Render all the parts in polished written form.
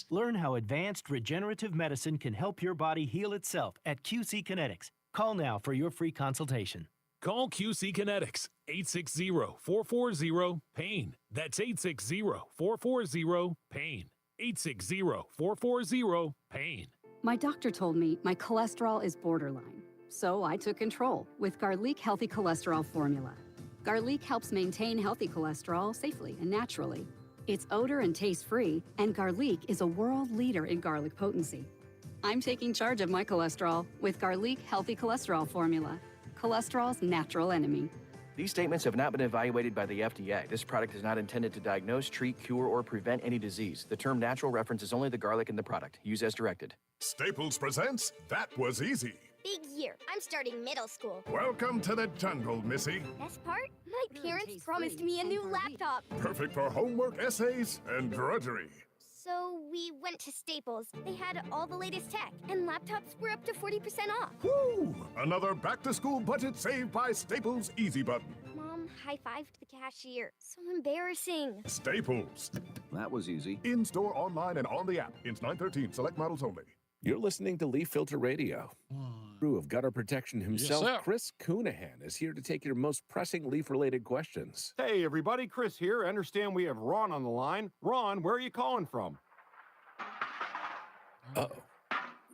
Learn how advanced regenerative medicine can help your body heal itself at QC Kinetics. Call now for your free consultation. Call QC Kinetics, 860-440-PAIN. That's 860-440-PAIN. 860-440-PAIN. My doctor told me my cholesterol is borderline, so I took control with Garlic Healthy Cholesterol Formula. Garlic helps maintain healthy cholesterol safely and naturally. It's odor and taste-free, and Garlic is a world leader in garlic potency. I'm taking charge of my cholesterol with Garlic Healthy Cholesterol Formula, cholesterol's natural enemy. These statements have not been evaluated by the FDA. This product is not intended to diagnose, treat, cure, or prevent any disease. The term natural references only the garlic in the product. Use as directed. Staples presents That Was Easy. Big year. I'm starting middle school. Welcome to the jungle, Missy. Best part? My parents promised me a new laptop. Perfect for homework, essays, and drudgery. So we went to Staples. They had all the latest tech, and laptops were up to 40% off. Woo! Another back-to-school budget saved by Staples Easy Button. Mom high-fived the cashier. So embarrassing. Staples. That was easy. In-store, online, and on the app. Ins 9/13. Select models only. You're listening to Leaf Filter Radio. Crew of gutter protection himself, Yes, sir. Chris Coonahan, is here to take your most pressing leaf-related questions. Hey, everybody, Chris here. I understand we have Ron on the line. Ron, where are you calling from? Uh-oh.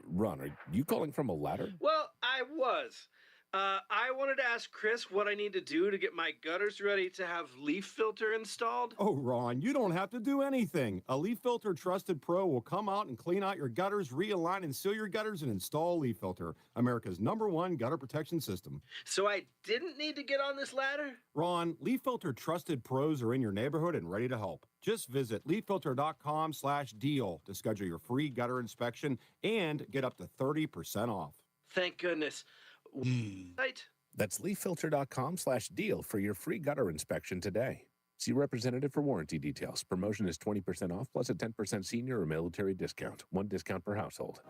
Ron, are you calling from a ladder? Well, I was. I wanted to ask Chris what I need to do to get my gutters ready to have leaf filter installed. Oh, Ron, you don't have to do anything. A Leaf Filter Trusted Pro will come out and clean out your gutters, realign and seal your gutters, and install Leaf Filter, America's #1 gutter protection system. So I didn't need to get on this ladder? Ron, Leaf Filter Trusted Pros are in your neighborhood and ready to help. Just visit leaffilter.com/deal to schedule your free gutter inspection and get up to 30% off. Thank goodness. Right. That's leaffilter.com/deal for your free gutter inspection today. See representative for warranty details. Promotion is 20% off plus a 10% senior or military discount. One discount per household.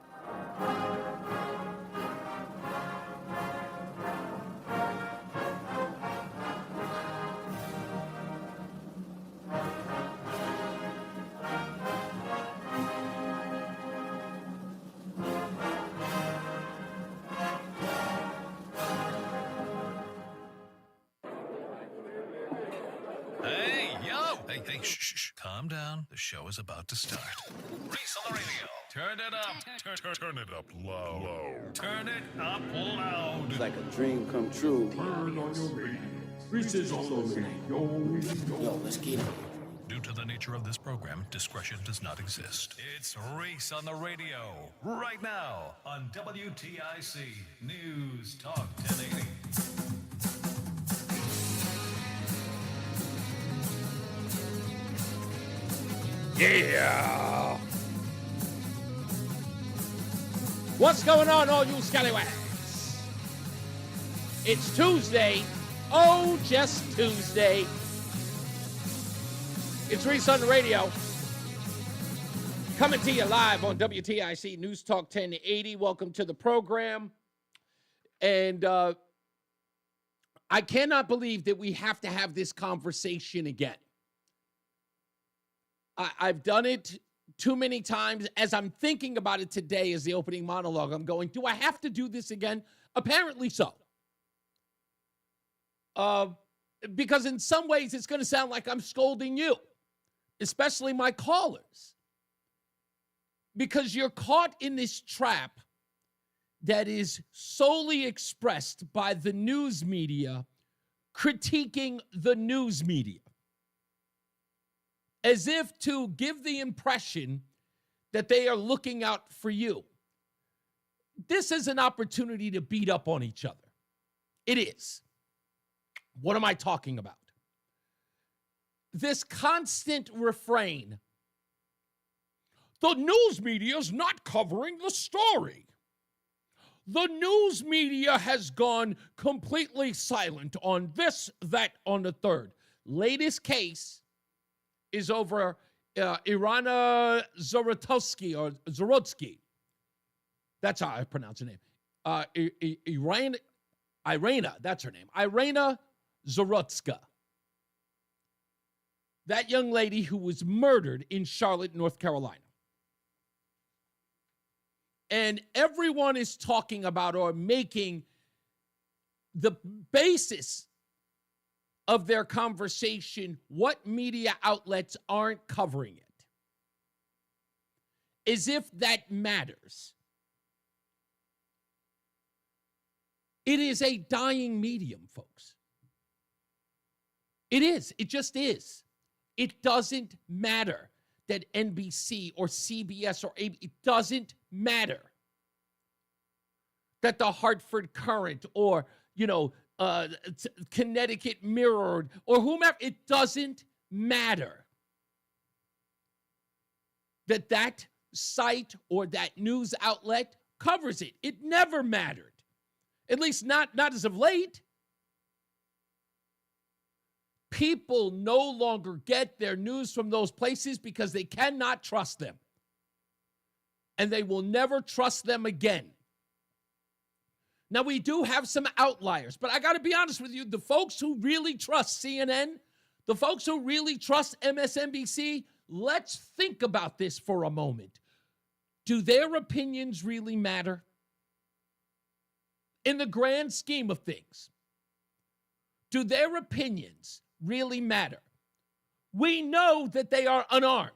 Hey, shh. Calm down. The show is about to start. Reese on the Radio. Turn it up. Turn it up loud. Turn it up loud. It's like a dream come true. Turn on your radio. Reese is on the radio. Yo, let's get it. Due to the nature of this program, discretion does not exist. It's Reese on the Radio. Right now on WTIC News Talk 1080. Yeah! What's going on, all you scallywags? It's Tuesday. Oh, just Tuesday. It's Reese on the Radio. Coming to you live on WTIC News Talk 1080. Welcome to the program. And I cannot believe that we have to have this conversation again. I've done it too many times. As I'm thinking about it today as the opening monologue, I'm going, do I have to do this again? Apparently so. Because in some ways it's going to sound like I'm scolding you, especially my callers. Because you're caught in this trap that is solely expressed by the news media critiquing the news media, as if to give the impression that they are looking out for you. This is an opportunity to beat up on each other. It is. What am I talking about? This constant refrain. The news media is not covering the story. The news media has gone completely silent on this, that, on the third. Latest case is over Irina Zorotsky. That's how I pronounce her name. Irina, that's her name. Irina Zorotska. That young lady who was murdered in Charlotte, North Carolina. And everyone is talking about or making the basis of their conversation what media outlets aren't covering it. As if that matters. It is a dying medium, folks. It is. It just is. It doesn't matter that NBC or CBS or ABC, it doesn't matter that the Hartford Courant or, Connecticut Mirrored or whomever, it doesn't matter that site or that news outlet covers it. It never mattered. At least not as of late. People no longer get their news from those places because they cannot trust them. And they will never trust them again. Now, we do have some outliers, but I got to be honest with you. The folks who really trust CNN, the folks who really trust MSNBC, let's think about this for a moment. Do their opinions really matter? In the grand scheme of things, do their opinions really matter? We know that they are unarmed.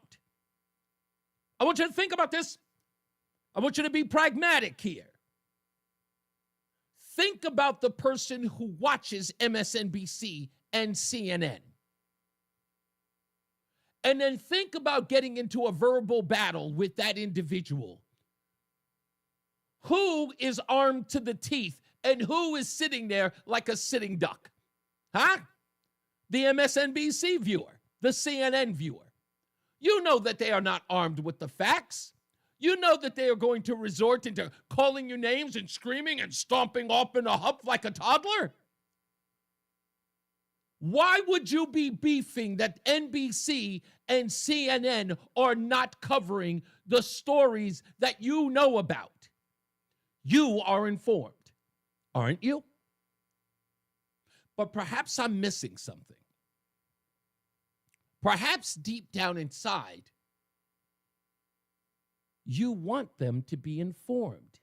I want you to think about this. I want you to be pragmatic here. Think about the person who watches MSNBC and CNN. And then think about getting into a verbal battle with that individual. Who is armed to the teeth and who is sitting there like a sitting duck? Huh? The MSNBC viewer, the CNN viewer. You know that they are not armed with the facts. You know that they are going to resort into calling you names and screaming and stomping off in a huff like a toddler. Why would you be beefing that NBC and CNN are not covering the stories that you know about? You are informed, aren't you? But perhaps I'm missing something. Perhaps deep down inside, you want them to be informed,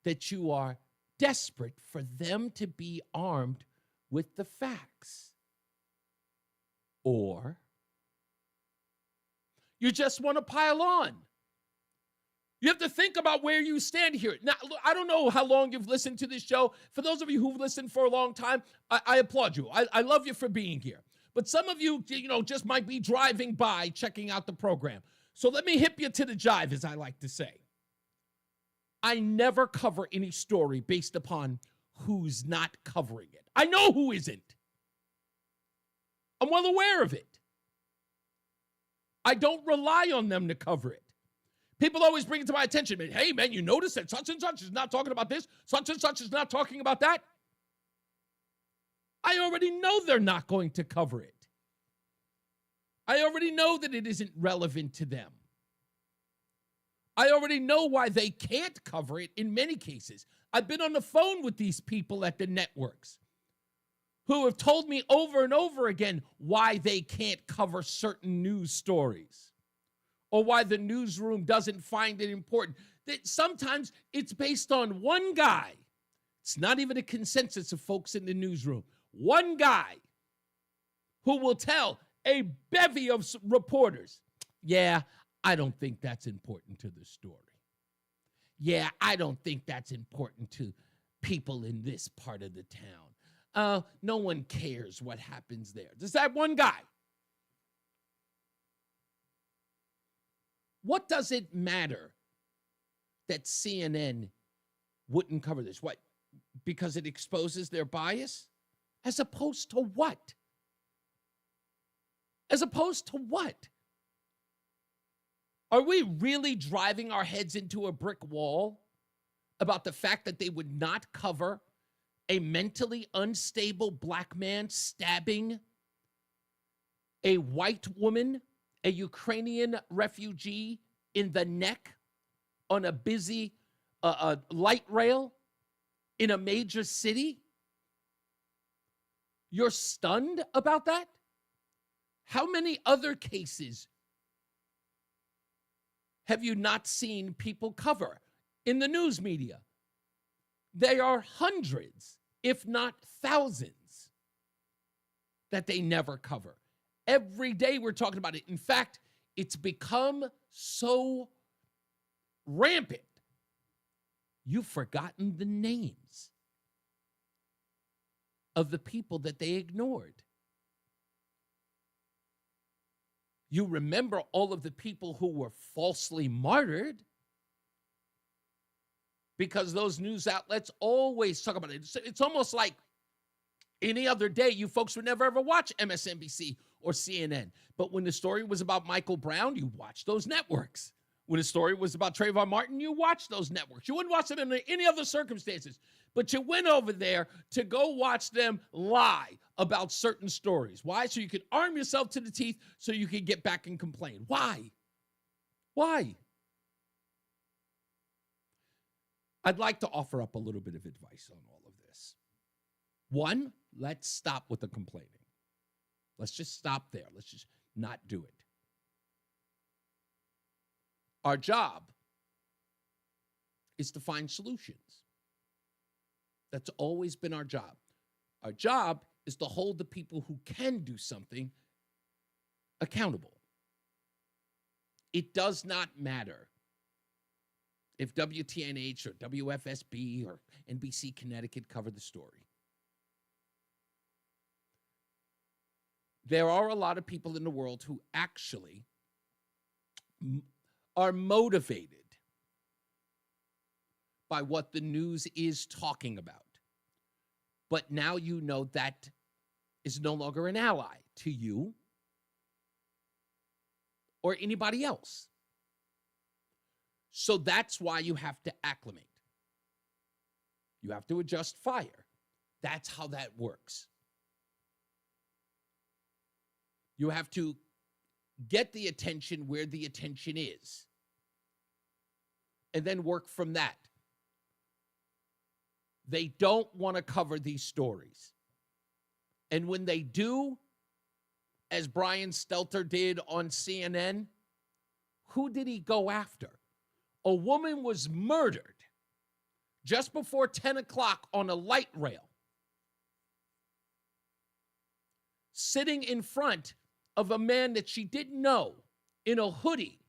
that you are desperate for them to be armed with the facts. Or you just want to pile on. You have to think about where you stand here. Now, I don't know how long you've listened to this show. For those of you who've listened for a long time, I applaud you. I love you for being here. But some of you, just might be driving by, checking out the program. So let me hip you to the jive, as I like to say. I never cover any story based upon who's not covering it. I know who isn't. I'm well aware of it. I don't rely on them to cover it. People always bring it to my attention. Hey, man, you notice that such and such is not talking about this? Such and such is not talking about that? I already know they're not going to cover it. I already know that it isn't relevant to them. I already know why they can't cover it in many cases. I've been on the phone with these people at the networks who have told me over and over again why they can't cover certain news stories or why the newsroom doesn't find it important. That sometimes it's based on one guy. It's not even a consensus of folks in the newsroom. One guy who will tell a bevy of reporters, yeah, I don't think that's important to the story. Yeah, I don't think that's important to people in this part of the town. No one cares what happens there. Just that one guy. What does it matter that CNN wouldn't cover this? What? Because it exposes their bias? As opposed to what? As opposed to what? Are we really driving our heads into a brick wall about the fact that they would not cover a mentally unstable black man stabbing a white woman, a Ukrainian refugee, in the neck on a busy light rail in a major city? You're stunned about that? How many other cases have you not seen people cover in the news media? They are hundreds, if not thousands, that they never cover. Every day we're talking about it. In fact, it's become so rampant, you've forgotten the names of the people that they ignored. You remember all of the people who were falsely martyred because those news outlets always talk about it. It's almost like any other day, you folks would never ever watch MSNBC or CNN. But when the story was about Michael Brown, you watched those networks. When the story was about Trayvon Martin, you watched those networks. You wouldn't watch them in any other circumstances. But you went over there to go watch them lie about certain stories. Why? So you could arm yourself to the teeth so you could get back and complain. Why? Why? I'd like to offer up a little bit of advice on all of this. One, let's stop with the complaining. Let's just stop there. Let's just not do it. Our job is to find solutions. That's always been our job. Our job is to hold the people who can do something accountable. It does not matter if WTNH or WFSB or NBC Connecticut cover the story. There are a lot of people in the world who actually are motivated by what the news is talking about. But now you know that is no longer an ally to you or anybody else. So that's why you have to acclimate. You have to adjust fire. That's how that works. You have to get the attention where the attention is, and then work from that. They don't want to cover these stories. And when they do, as Brian Stelter did on CNN, who did he go after? A woman was murdered just before 10 o'clock on a light rail, sitting in front of a man that she didn't know in a hoodie,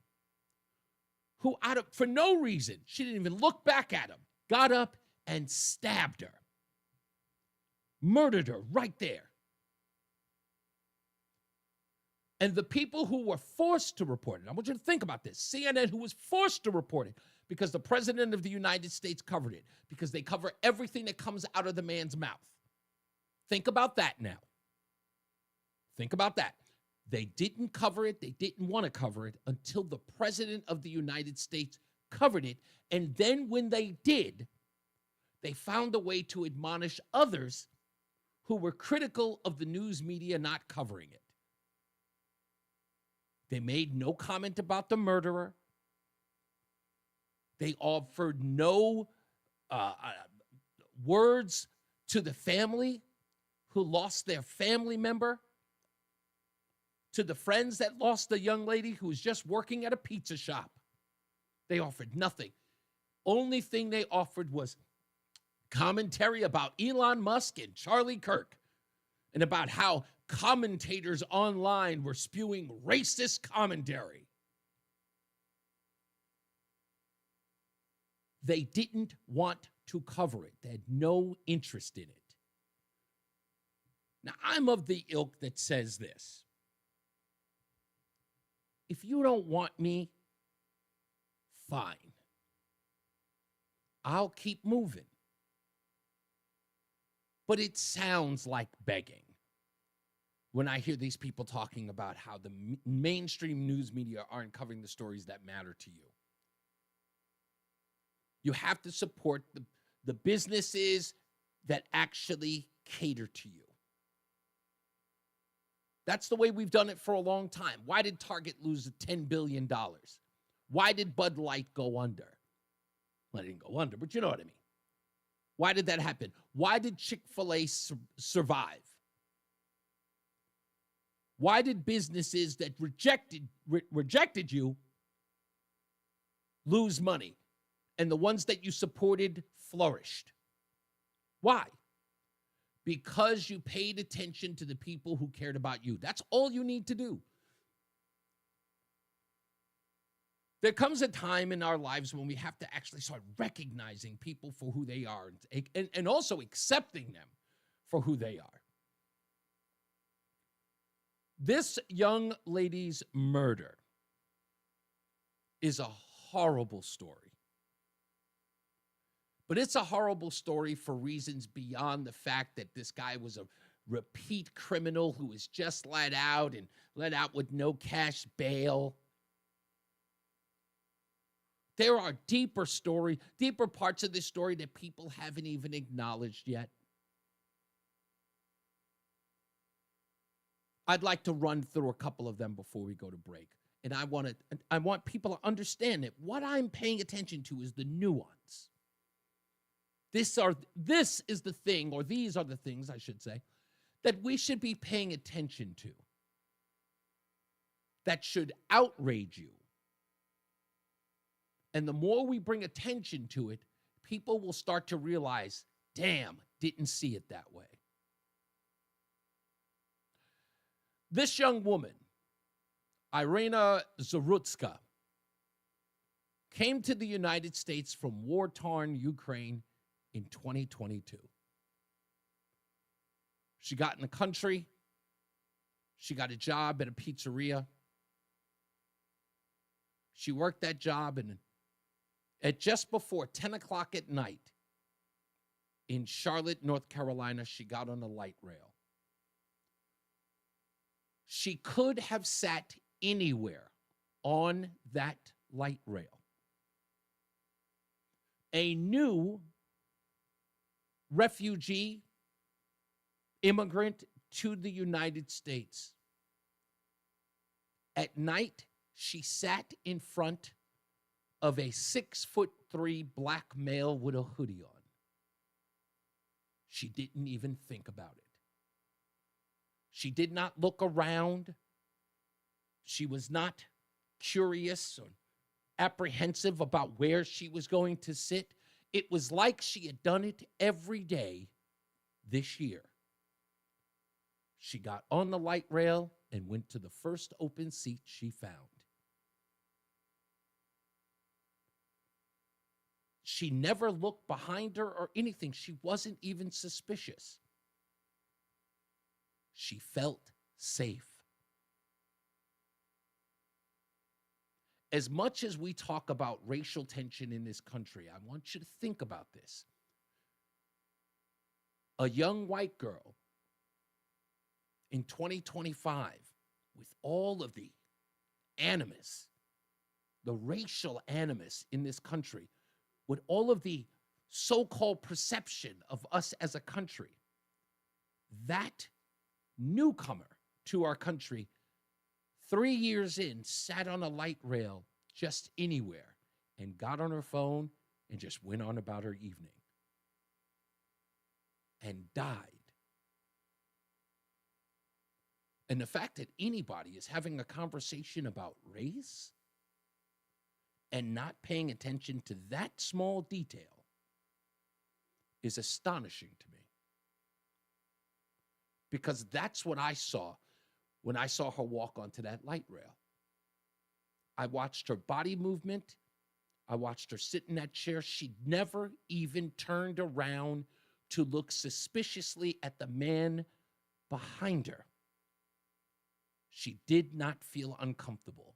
who for no reason, she didn't even look back at him, got up and stabbed her, murdered her right there. And the people who were forced to report it, I want you to think about this, CNN, who was forced to report it because the President of the United States covered it, because they cover everything that comes out of the man's mouth. Think about that now. Think about that. They didn't cover it. They didn't want to cover it until the President of the United States covered it. And then when they did, they found a way to admonish others who were critical of the news media not covering it. They made no comment about the murderer. They offered no words to the family who lost their family member, to the friends that lost the young lady who was just working at a pizza shop. They offered nothing. Only thing they offered was commentary about Elon Musk and Charlie Kirk, and about how commentators online were spewing racist commentary. They didn't want to cover it. They had no interest in it. Now, I'm of the ilk that says this: if you don't want me, fine. I'll keep moving. But it sounds like begging when I hear these people talking about how the mainstream news media aren't covering the stories that matter to you. You have to support the businesses that actually cater to you. That's the way we've done it for a long time. Why did Target lose $10 billion? Why did Bud Light go under? Well, it didn't go under, but you know what I mean. Why did that happen? Why did Chick-fil-A survive? Why did businesses that rejected you lose money, and the ones that you supported flourished. Why? Because you paid attention to the people who cared about you. That's all you need to do. There comes a time in our lives when we have to actually start recognizing people for who they are and also accepting them for who they are. This young lady's murder is a horrible story. But it's a horrible story for reasons beyond the fact that this guy was a repeat criminal who was just let out with no cash bail. There are deeper parts of this story that people haven't even acknowledged yet. I'd like to run through a couple of them before we go to break. And I want people to understand that what I'm paying attention to is the nuance. This is the thing, or these are the things, I should say, that we should be paying attention to. That should outrage you. And the more we bring attention to it, people will start to realize, damn, didn't see it that way. This young woman, Irina Zarutska, came to the United States from war-torn Ukraine in 2022. She got in the country. She got a job at a pizzeria. She worked that job, and at just before 10 o'clock at night in Charlotte, North Carolina, she got on a light rail. She could have sat anywhere on that light rail. A new refugee, immigrant to the United States. At night, she sat in front of a 6'3" black male with a hoodie on. She didn't even think about it. She did not look around. She was not curious or apprehensive about where she was going to sit. It was like she had done it every day this year. She got on the light rail and went to the first open seat she found. She never looked behind her or anything. She wasn't even suspicious. She felt safe. As much as we talk about racial tension in this country, I want you to think about this. A young white girl in 2025, with all of the animus, the racial animus in this country, with all of the so-called perception of us as a country, that newcomer to our country, 3 years in, sat on a light rail just anywhere and got on her phone and just went on about her evening and died. And the fact that anybody is having a conversation about race and not paying attention to that small detail is astonishing to me. Because that's what I saw when I saw her walk onto that light rail. I watched her body movement. I watched her sit in that chair. She never even turned around to look suspiciously at the man behind her. She did not feel uncomfortable.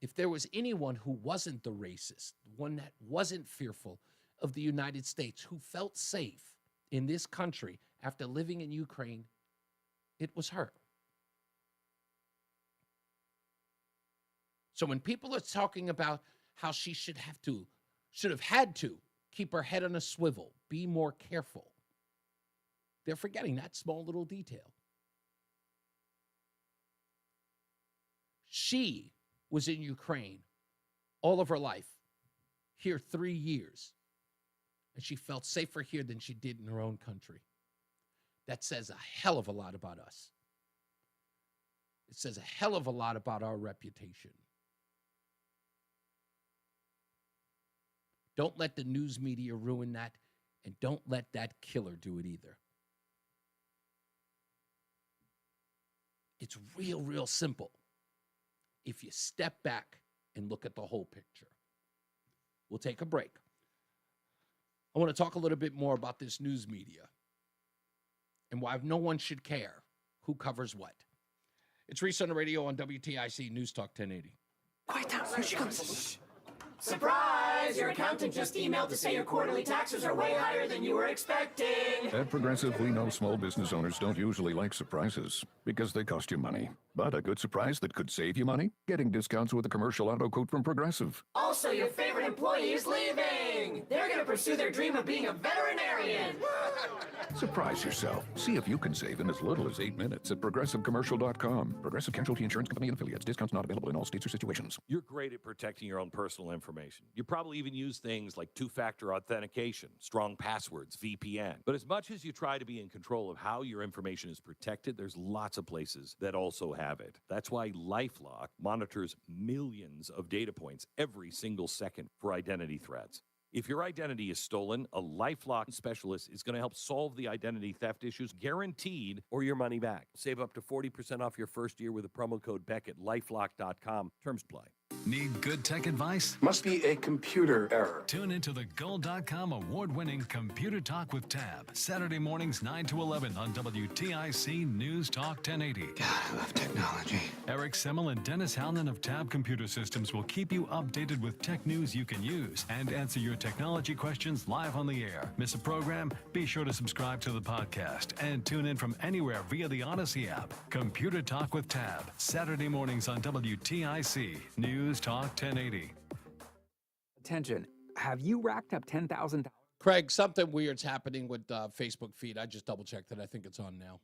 If there was anyone who wasn't the racist, one that wasn't fearful of the United States, who felt safe in this country after living in Ukraine, it was her. So when people are talking about how she should have had to keep her head on a swivel, be more careful, they're forgetting that small little detail. She was in Ukraine all of her life, here 3 years, and she felt safer here than she did in her own country. That says a hell of a lot about us. It says a hell of a lot about our reputation. Don't let the news media ruin that, and don't let that killer do it either. It's real simple if you step back and look at the whole picture. We'll take a break. I want to talk a little bit more about this news media and why no one should care who covers what. It's Reese on the Radio on WTIC News Talk 1080. Quiet down, here she comes. Surprise! Your accountant just emailed to say your quarterly taxes are way higher than you were expecting. At Progressive, we know small business owners don't usually like surprises because they cost you money. But a good surprise that could save you money? Getting discounts with a commercial auto quote from Progressive. Also, your favorite employee is leaving. They're going to pursue their dream of being a veterinarian. Surprise yourself. See if you can save in as little as 8 minutes at ProgressiveCommercial.com. Progressive Casualty Insurance Company and Affiliates. Discounts not available in all states or situations. You're great at protecting your own personal information. You probably even use things like two-factor authentication, strong passwords, VPN. But as much as you try to be in control of how your information is protected, there's lots of places that also have it. That's why LifeLock monitors millions of data points every single second for identity threats. If your identity is stolen, a LifeLock specialist is going to help solve the identity theft issues, guaranteed, or your money back. Save up to 40% off your first year with a promo code Beck at LifeLock.com. Terms apply. Need good tech advice? Must be a computer error. Tune into the Gold.com award-winning Computer Talk with Tab, Saturday mornings 9 to 11 on WTIC News Talk 1080. God, I love technology. Eric Semmel and Dennis Halnan of Tab Computer Systems will keep you updated with tech news you can use and answer your technology questions live on the air. Miss a program? Be sure to subscribe to the podcast and tune in from anywhere via the Odyssey app. Computer Talk with Tab, Saturday mornings on WTIC News Talk 1080. Attention, have you racked up $10,000? Craig, something weird's happening with Facebook feed. I just double-checked it. I think it's on now.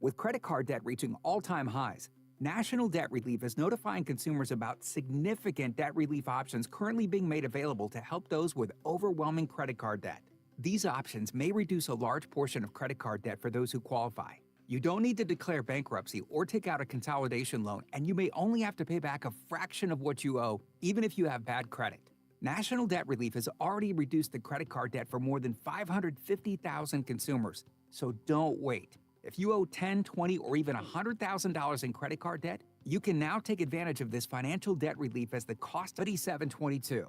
With credit card debt reaching all-time highs, National Debt Relief is notifying consumers about significant debt relief options currently being made available to help those with overwhelming credit card debt. These options may reduce a large portion of credit card debt for those who qualify. You don't need to declare bankruptcy or take out a consolidation loan, and you may only have to pay back a fraction of what you owe, even if you have bad credit. National Debt Relief has already reduced the credit card debt for more than 550,000 consumers, so don't wait. If you owe $10,000, $20,000, or even $100,000 in credit card debt, you can now take advantage of this financial debt relief as the cost of $37.22.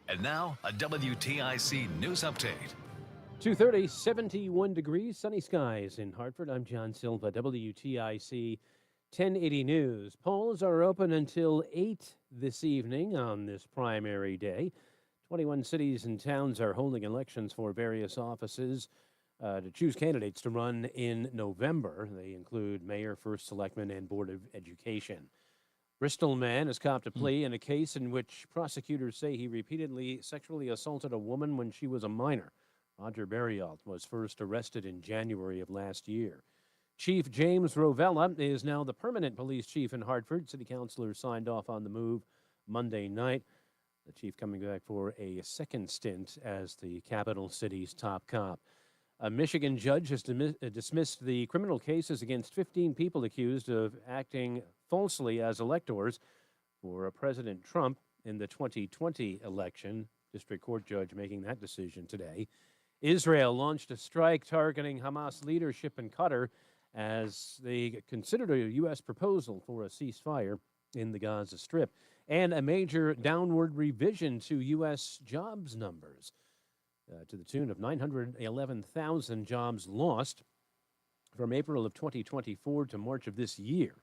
And now, a WTIC news update. 2:30, 71 degrees, sunny skies in Hartford. I'm John Silva, WTIC 1080 News. Polls are open until 8 this evening on this primary day. 21 cities and towns are holding elections for various offices to choose candidates to run in November. They include mayor, first selectman, and board of education. Bristol man has copped a plea in a case in which prosecutors say he repeatedly sexually assaulted a woman when she was a minor. Roger Berrialt was first arrested in January of last year. Chief James Rovella is now the permanent police chief in Hartford. City councilors signed off on the move Monday night. The chief coming back for a second stint as the capital city's top cop. A Michigan judge has dismissed the criminal cases against 15 people accused of acting falsely as electors for President Trump in the 2020 election. District Court judge making that decision today. Israel launched a strike targeting Hamas leadership in Qatar as they considered a U.S. proposal for a ceasefire in the Gaza Strip, and a major downward revision to U.S. jobs numbers to the tune of 911,000 jobs lost from April of 2024 to March of this year.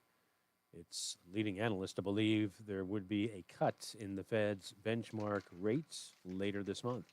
It's leading analysts to believe there would be a cut in the Fed's benchmark rates later this month.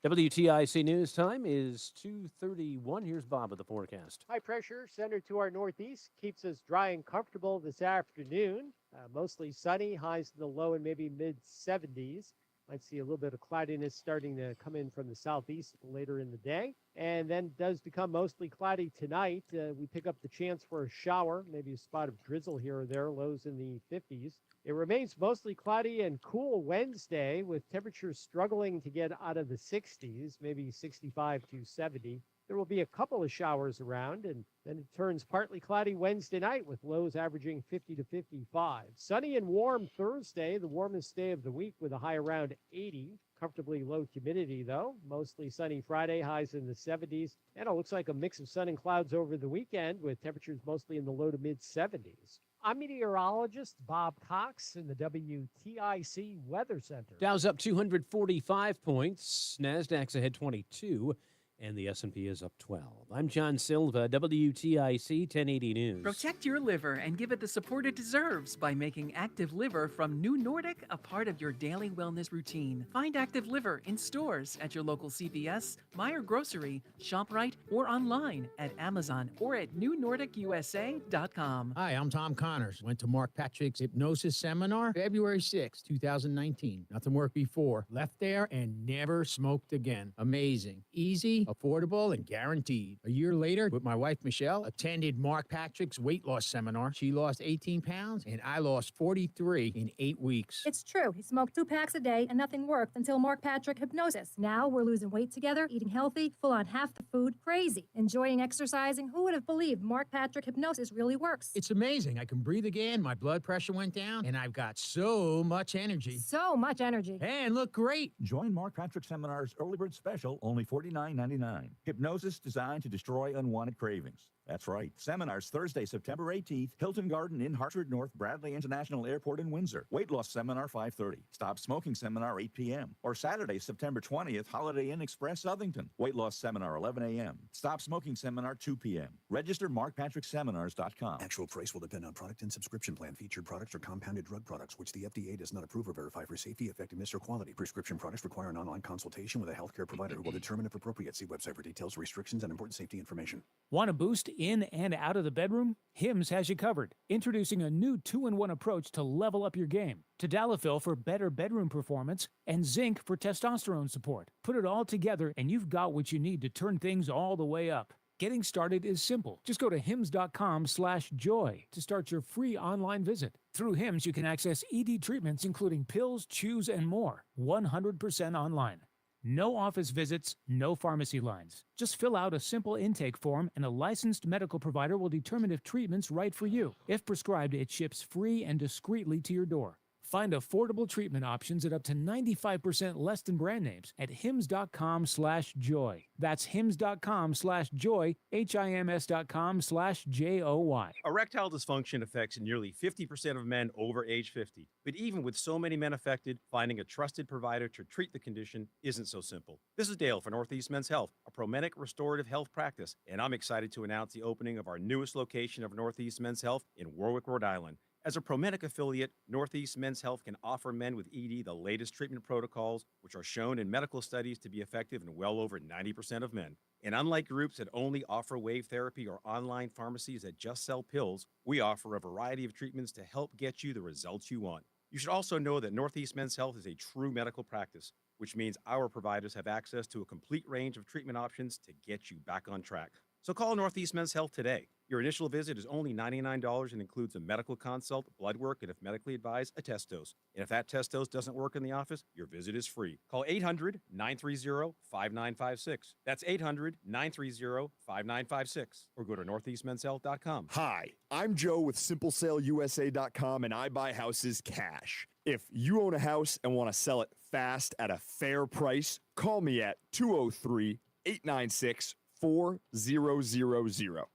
WTIC News time is 2:31. Here's Bob with the forecast. High pressure centered to our northeast keeps us dry and comfortable this afternoon. Mostly sunny, highs in the low and maybe mid-70s. Might see a little bit of cloudiness starting to come in from the southeast later in the day. And then does become mostly cloudy tonight. We pick up the chance for a shower, maybe a spot of drizzle here or there, lows in the 50s. It remains mostly cloudy and cool Wednesday with temperatures struggling to get out of the 60s, maybe 65 to 70. There will be a couple of showers around, and then it turns partly cloudy Wednesday night with lows averaging 50 to 55. Sunny and warm Thursday, the warmest day of the week with a high around 80. Comfortably low humidity, though. Mostly sunny Friday, highs in the 70s. And it looks like a mix of sun and clouds over the weekend with temperatures mostly in the low to mid 70s. I'm meteorologist Bob Cox in the WTIC Weather Center. Dow's up 245 points. NASDAQ's ahead 22. And the S&P is up 12. I'm John Silva, WTIC 1080 News. Protect your liver and give it the support it deserves by making Active Liver from New Nordic a part of your daily wellness routine. Find Active Liver in stores at your local CVS, Meijer Grocery, ShopRite, or online at Amazon or at newnordicusa.com. Hi, I'm Tom Connors. Went to Mark Patrick's hypnosis seminar February 6, 2019. Nothing worked before. Left there and never smoked again. Amazing. Easy, affordable, and guaranteed. A year later, with my wife Michelle, attended Mark Patrick's weight loss seminar. She lost 18 pounds, and I lost 43 in 8 weeks. It's true. He smoked 2 packs a day, and nothing worked until Mark Patrick Hypnosis. Now we're losing weight together, eating healthy, full on half the food, crazy, enjoying exercising. Who would have believed Mark Patrick Hypnosis really works? It's amazing. I can breathe again, my blood pressure went down, and I've got so much energy. So much energy. And look great. Join Mark Patrick Seminar's Early Bird Special, only $49.99. Hypnosis designed to destroy unwanted cravings. That's right. Seminars Thursday, September 18th, Hilton Garden in Hartford North, Bradley International Airport in Windsor. Weight loss seminar 5:30. Stop smoking seminar 8 p.m. Or Saturday, September 20th, Holiday Inn Express, Southington. Weight loss seminar 11 a.m. Stop smoking seminar 2 p.m. Register markpatrickseminars.com. Actual price will depend on product and subscription plan. Featured products are compounded drug products, which the FDA does not approve or verify for safety, effectiveness, or quality. Prescription products require an online consultation with a healthcare provider who will determine if appropriate. See website for details, restrictions, and important safety information. Want a boost in and out of the bedroom? Hims has you covered. Introducing a new 2-in-1 approach to level up your game. Tadalafil for better bedroom performance and zinc for testosterone support. Put it all together and you've got what you need to turn things all the way up. Getting started is simple. Just go to hims.com/joy to start your free online visit. Through Hims, you can access ED treatments including pills, chews, and more. 100% online. No office visits, no pharmacy lines. Just fill out a simple intake form and a licensed medical provider will determine if treatment's right for you. If prescribed, it ships free and discreetly to your door. Find affordable treatment options at up to 95% less than brand names at hims.com/joy. That's hims.com/joy, hims.com/joy. Erectile dysfunction affects nearly 50% of men over age 50. But even with so many men affected, finding a trusted provider to treat the condition isn't so simple. This is Dale for Northeast Men's Health, a Promenic restorative health practice, and I'm excited to announce the opening of our newest location of Northeast Men's Health in Warwick, Rhode Island. As a Promenic affiliate, Northeast Men's Health can offer men with ED the latest treatment protocols, which are shown in medical studies to be effective in well over 90% of men. And unlike groups that only offer wave therapy or online pharmacies that just sell pills, we offer a variety of treatments to help get you the results you want. You should also know that Northeast Men's Health is a true medical practice, which means our providers have access to a complete range of treatment options to get you back on track. So call Northeast Men's Health today. Your initial visit is only $99 and includes a medical consult, blood work, and if medically advised, a test dose. And if that test dose doesn't work in the office, your visit is free. Call 800-930-5956. That's 800-930-5956. Or go to northeastmenshealth.com. Hi, I'm Joe with SimpleSaleUSA.com, and I buy houses cash. If you own a house and want to sell it fast at a fair price, call me at 203-896-4000.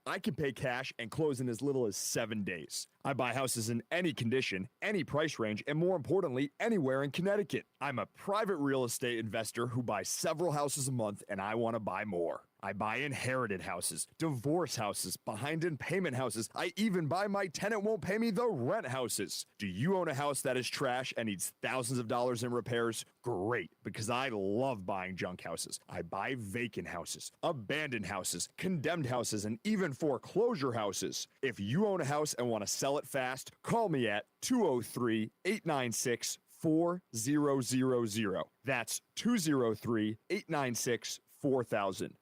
I can pay cash and close in as little as 7 days. I buy houses in any condition, any price range, and more importantly, anywhere in Connecticut. I'm a private real estate investor who buys several houses a month, and I want to buy more. I buy inherited houses, divorce houses, behind in payment houses. I even buy my tenant won't pay me the rent houses. Do you own a house that is trash and needs thousands of dollars in repairs? Great, because I love buying junk houses. I buy vacant houses, abandoned houses, condemned houses, and even foreclosure houses. If you own a house and want to sell it fast, call me at 203-896-4000. That's 203-896-4000.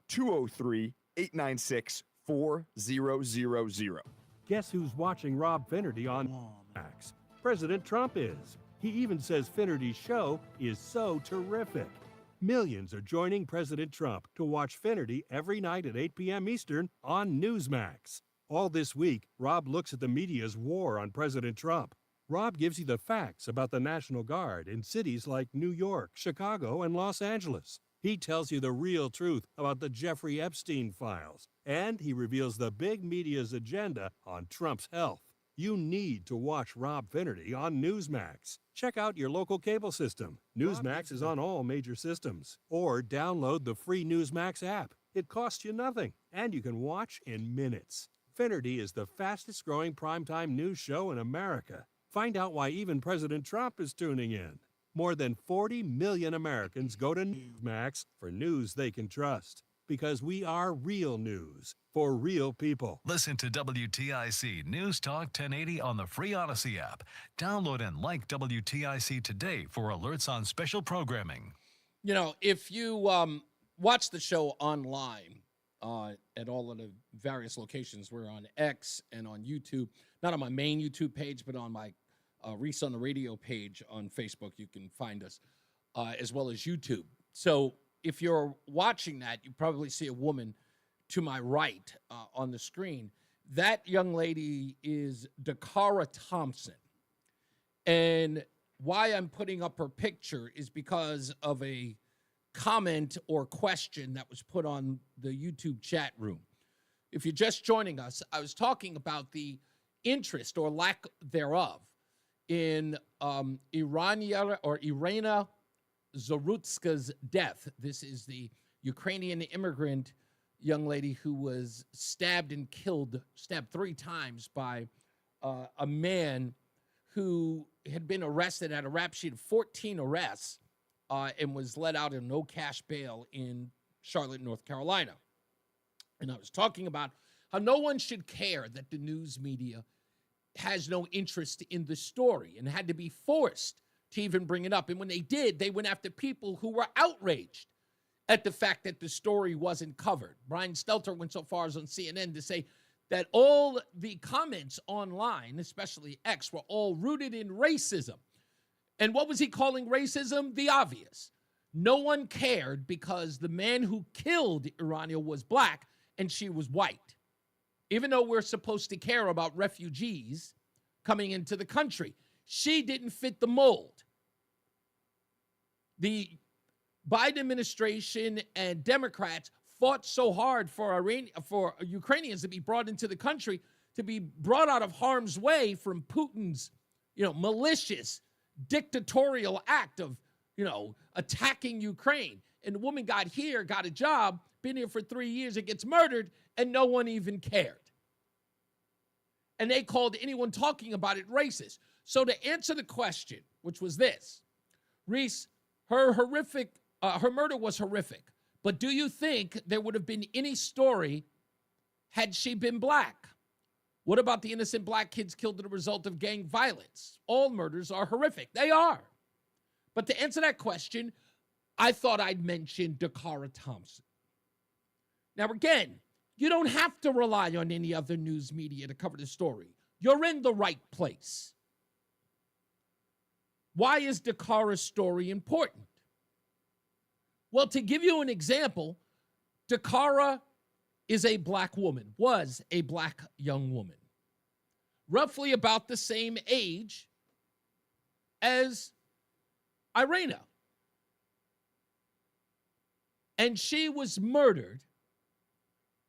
203-896-4000. Guess who's watching Rob Finnerty on Max? President Trump is. He even says Finnerty's show is so terrific. Millions are joining President Trump to watch Finnerty every night at 8 p.m. Eastern on Newsmax. All this week, Rob looks at the media's war on President Trump. Rob gives you the facts about the National Guard in cities like New York, Chicago, and Los Angeles. He tells you the real truth about the Jeffrey Epstein files, and he reveals the big media's agenda on Trump's health. You need to watch Rob Finnerty on Newsmax. Check out your local cable system. Newsmax is on all major systems. Or download the free Newsmax app. It costs you nothing, and you can watch in minutes. Finnerty is the fastest-growing primetime news show in America. Find out why even President Trump is tuning in. More than 40 million Americans go to Newsmax for news they can trust. Because we are real news for real people. Listen to WTIC News Talk 1080 on the free Odyssey app. Download and like WTIC today for alerts on special programming. You know, if you watch the show online at all of the various locations, we're on X and on YouTube, not on my main YouTube page, but on my Reese On The Radio page on Facebook. You can find us as well as YouTube. So if you're watching that, you probably see a woman to my right on the screen. That young lady is Dakara Thompson. And why I'm putting up her picture is because of a comment or question that was put on the YouTube chat room. If you're just joining us, I was talking about the interest or lack thereof in Irina Zarutska's death. This is the Ukrainian immigrant young lady who was stabbed 3 times by a man who had been arrested at a rap sheet of 14 arrests and was let out on no cash bail in Charlotte, North Carolina. And I was talking about how no one should care that the news media has no interest in the story and had to be forced to even bring it up. And when they did, they went after people who were outraged at the fact that the story wasn't covered. Brian Stelter went so far as on CNN to say that all the comments online, especially X, were all rooted in racism. And what was he calling racism? The obvious. No one cared because the man who killed Irania was black and she was white. Even though we're supposed to care about refugees coming into the country, she didn't fit the mold. The Biden administration and Democrats fought so hard for Ukrainians to be brought into the country, to be brought out of harm's way from Putin's, malicious dictatorial act of, attacking Ukraine. And the woman got here, got a job, been here for 3 years, and gets murdered, and no one even cared. And they called anyone talking about it racist. So to answer the question, which was this, Reese, her murder was horrific, but do you think there would have been any story had she been black? What about the innocent black kids killed as a result of gang violence? All murders are horrific. They are. But to answer that question, I thought I'd mention Dakara Thompson. Now, again, you don't have to rely on any other news media to cover the story. You're in the right place. Why is Dakara's story important? Well, to give you an example, Dakara is a black woman, was a black young woman, roughly about the same age as Irina. And she was murdered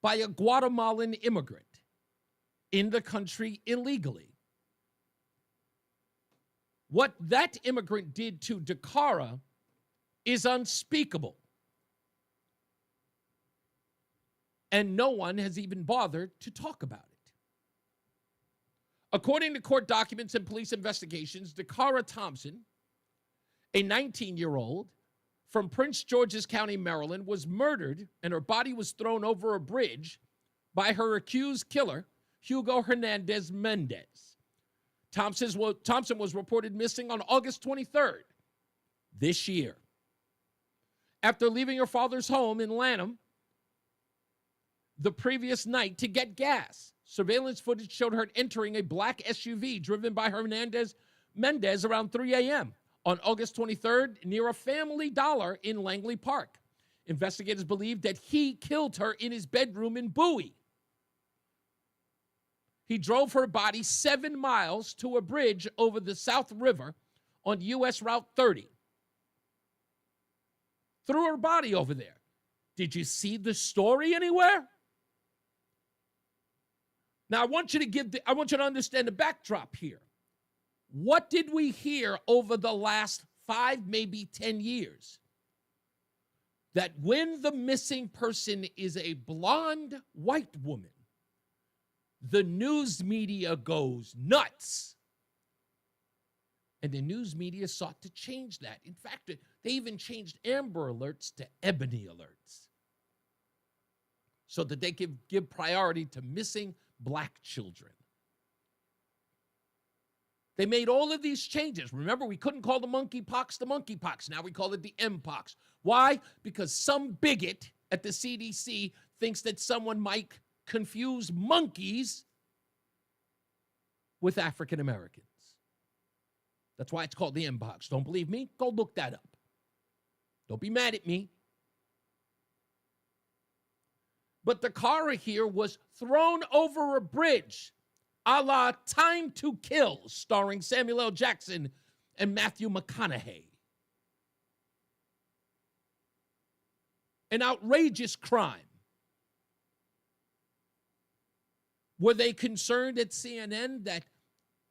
by a Guatemalan immigrant in the country illegally. What that immigrant did to Dakara is unspeakable. And no one has even bothered to talk about it. According to court documents and police investigations, Dakara Thompson, a 19-year-old from Prince George's County, Maryland, was murdered and her body was thrown over a bridge by her accused killer, Hugo Hernandez Mendez. Thompson was reported missing on August 23rd this year. After leaving her father's home in Lanham the previous night to get gas, surveillance footage showed her entering a black SUV driven by Hernandez Mendez around 3 a.m. on August 23rd near a Family Dollar in Langley Park. Investigators believe that he killed her in his bedroom in Bowie. He drove her body 7 miles to a bridge over the South River on U.S. Route 30. Threw her body over there. Did you see the story anywhere? Now, I want you to understand the backdrop here. What did we hear over the last 5, maybe 10 years? That when the missing person is a blonde white woman, the news media goes nuts. And the news media sought to change that. In fact, they even changed Amber Alerts to Ebony Alerts so that they could give priority to missing black children. They made all of these changes. Remember, we couldn't call the monkeypox the monkeypox. Now we call it the Mpox. Why? Because some bigot at the CDC thinks that someone might confuse monkeys with African Americans. That's why it's called the Mpox. Don't believe me? Go look that up. Don't be mad at me. But the car here was thrown over a bridge, a la Time to Kill, starring Samuel L. Jackson and Matthew McConaughey. An outrageous crime. Were they concerned at CNN that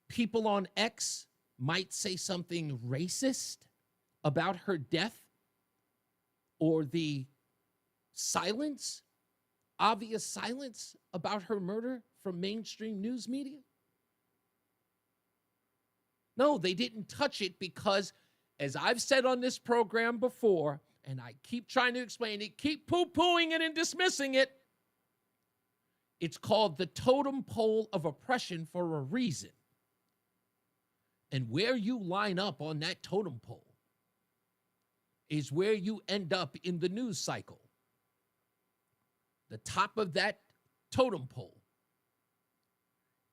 people on X might say something racist about her death or the silence, obvious silence about her murder from mainstream news media? No, they didn't touch it because, as I've said on this program before, and I keep trying to explain it, keep poo-pooing it and dismissing it, it's called the totem pole of oppression for a reason. And where you line up on that totem pole is where you end up in the news cycle. The top of that totem pole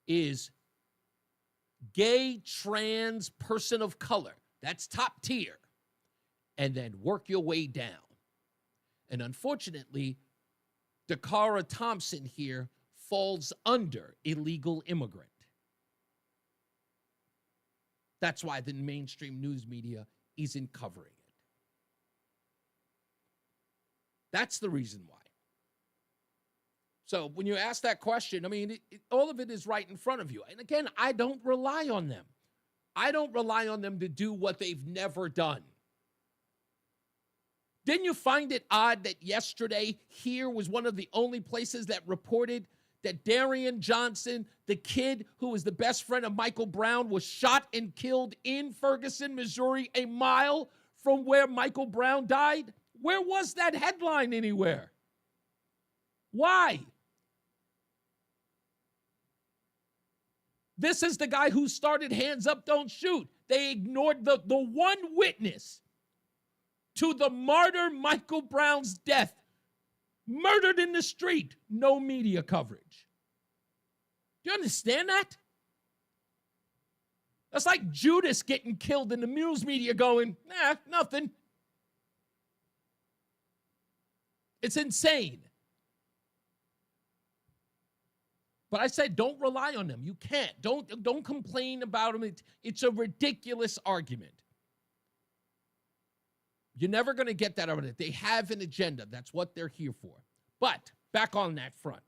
is gay, trans, person of color. That's top tier. And then work your way down. And unfortunately, Dakara Thompson here falls under illegal immigrant. That's why the mainstream news media isn't covering it. That's the reason why. So when you ask that question, I mean, all of it is right in front of you. And again, I don't rely on them. I don't rely on them to do what they've never done. Didn't you find it odd that yesterday here was one of the only places that reported that Darian Johnson, the kid who was the best friend of Michael Brown, was shot and killed in Ferguson, Missouri, a mile from where Michael Brown died? Where was that headline anywhere? Why? This is the guy who started Hands Up, Don't Shoot. They ignored the one witness to the martyr Michael Brown's death. Murdered in the street. No media coverage. Do you understand that? That's like Judas getting killed in the news media going, nah, nothing. It's insane. But I said, don't rely on them. You can't. Don't complain about them. It's a ridiculous argument. You're never going to get that out of it. They have an agenda. That's what they're here for. But back on that front,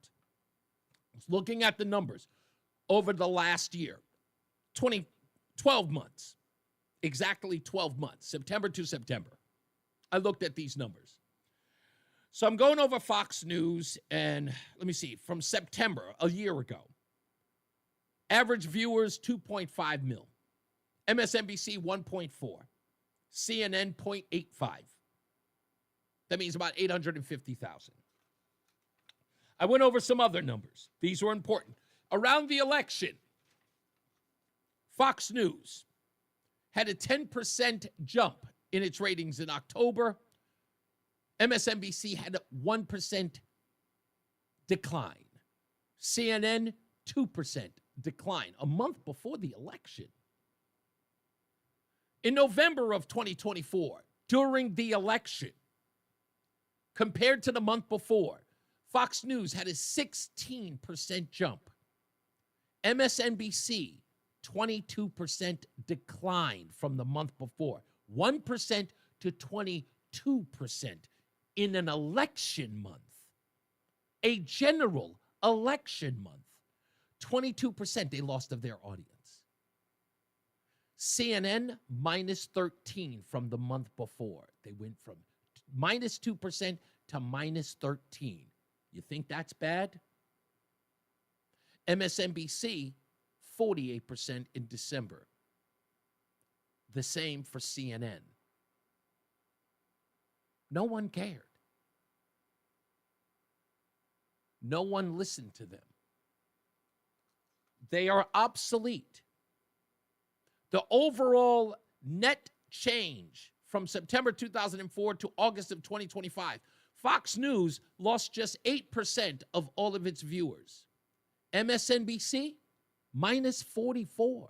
looking at the numbers over the last year, 12 months, exactly 12 months, September to September. I looked at these numbers. So I'm going over Fox News, and let me see, from September, a year ago, average viewers, 2.5 mil. MSNBC, 1.4. CNN, 0.85. That means about 850,000. I went over some other numbers. These were important. Around the election, Fox News had a 10% jump in its ratings in October. MSNBC had a 1% decline. CNN, 2% decline a month before the election. In November of 2024, during the election, compared to the month before, Fox News had a 16% jump. MSNBC, 22% decline from the month before. 1% to 22% in an election month. A general election month. 22% they lost of their audience. CNN, minus 13 from the month before. They went from minus 2% to minus 13. You think that's bad? MSNBC, 48% in December. The same for CNN. No one cared. No one listened to them. They are obsolete. The overall net change from September 2004 to August of 2025, Fox News lost just 8% of all of its viewers. MSNBC, minus 44.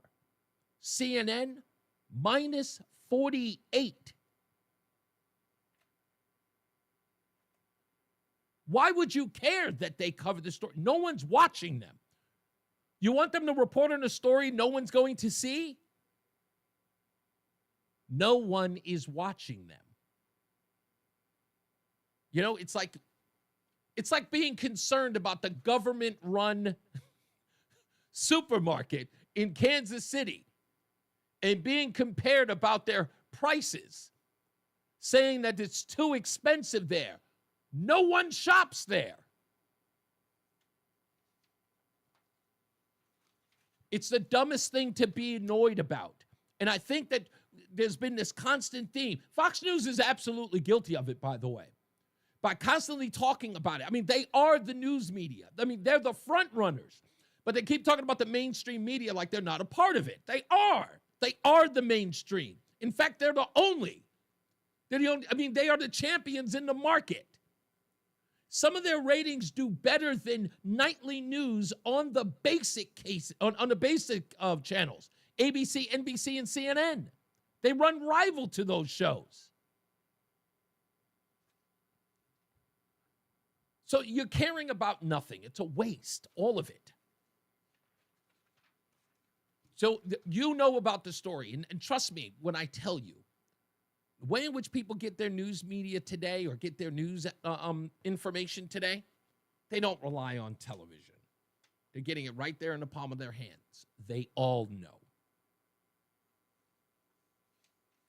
CNN, minus 48. Why would you care that they cover the story? No one's watching them. You want them to report on a story no one's going to see? No one is watching them. You know, it's like being concerned about the government-run supermarket in Kansas City and being compared about their prices, saying that it's too expensive there. No one shops there. It's the dumbest thing to be annoyed about. And I think that there's been this constant theme. Fox News is absolutely guilty of it, by the way, by constantly talking about it. I mean, they are the news media. I mean, they're the front runners. But they keep talking about the mainstream media like they're not a part of it. They are. They are the mainstream. In fact, they're the only. They're the only. I mean, they are the champions in the market. Some of their ratings do better than nightly news on the basic case, on the basic channels, ABC, NBC, and CNN. They run rival to those shows. So you're caring about nothing. It's a waste, all of it. So you know about the story, and trust me when I tell you, the way in which people get their news media today or get their news information today, they don't rely on television. They're getting it right there in the palm of their hands. They all know.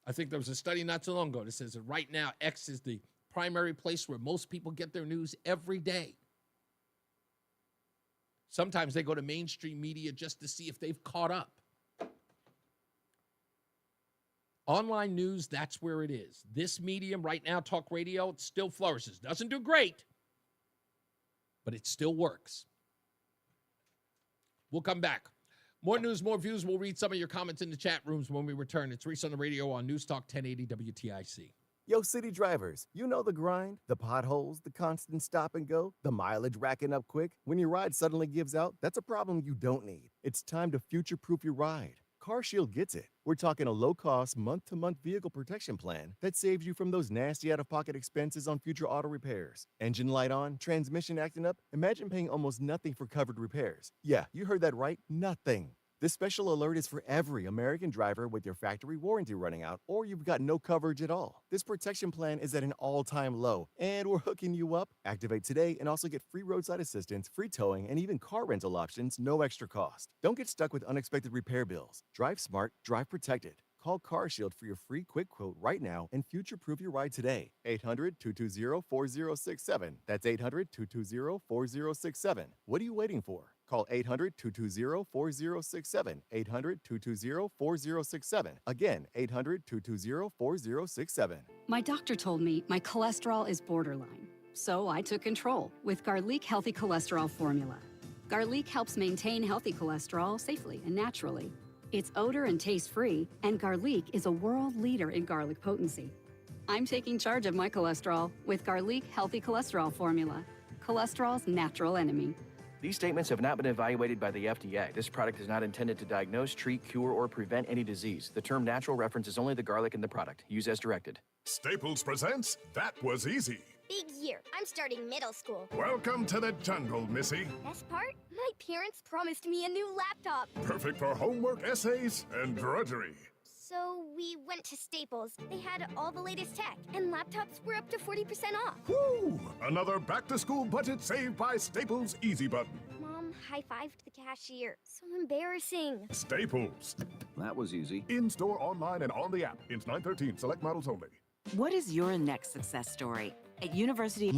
I think there was a study not so long ago that says that right now X is the primary place where most people get their news every day. Sometimes they go to mainstream media just to see if they've caught up. Online news, that's where it is. This medium right now, talk radio, it still flourishes. Doesn't do great, but it still works. We'll come back. More news, more views. We'll read some of your comments in the chat rooms when we return. It's Reese on the Radio on NewsTalk 1080 WTIC. Yo, city drivers, you know the grind, the potholes, the constant stop and go, the mileage racking up quick. When your ride suddenly gives out, that's a problem you don't need. It's time to future-proof your ride. CarShield gets it. We're talking a low-cost, month-to-month vehicle protection plan that saves you from those nasty out-of-pocket expenses on future auto repairs. Engine light on, transmission acting up? Imagine paying almost nothing for covered repairs. Yeah, you heard that right, nothing. This special alert is for every American driver with your factory warranty running out or you've got no coverage at all. This protection plan is at an all-time low, and we're hooking you up. Activate today and also get free roadside assistance, free towing, and even car rental options, no extra cost. Don't get stuck with unexpected repair bills. Drive smart, drive protected. Call CarShield for your free quick quote right now and future-proof your ride today. 800-220-4067. That's 800-220-4067. What are you waiting for? Call 800-220-4067. 800-220-4067. Again, 800-220-4067. My doctor told me my cholesterol is borderline, so I took control with Garlic Healthy Cholesterol Formula. Garlic helps maintain healthy cholesterol safely and naturally. It's odor and taste-free, and Garlic is a world leader in garlic potency. I'm taking charge of my cholesterol with Garlic Healthy Cholesterol Formula, cholesterol's natural enemy. These statements have not been evaluated by the FDA. This product is not intended to diagnose, treat, cure, or prevent any disease. The term natural references only the garlic in the product. Use as directed. Staples presents That Was Easy. Big year. I'm starting middle school. Welcome to the jungle, Missy. Best part? My parents promised me a new laptop. Perfect for homework, essays, and drudgery. So we went to Staples. They had all the latest tech, and laptops were up to 40% off. Woo! Another back-to-school budget saved by Staples Easy Button. Mom high-fived the cashier. So embarrassing. Staples. That was easy. In-store, online, and on the app. Ins 9/13. Select models only. What is your next success story? At University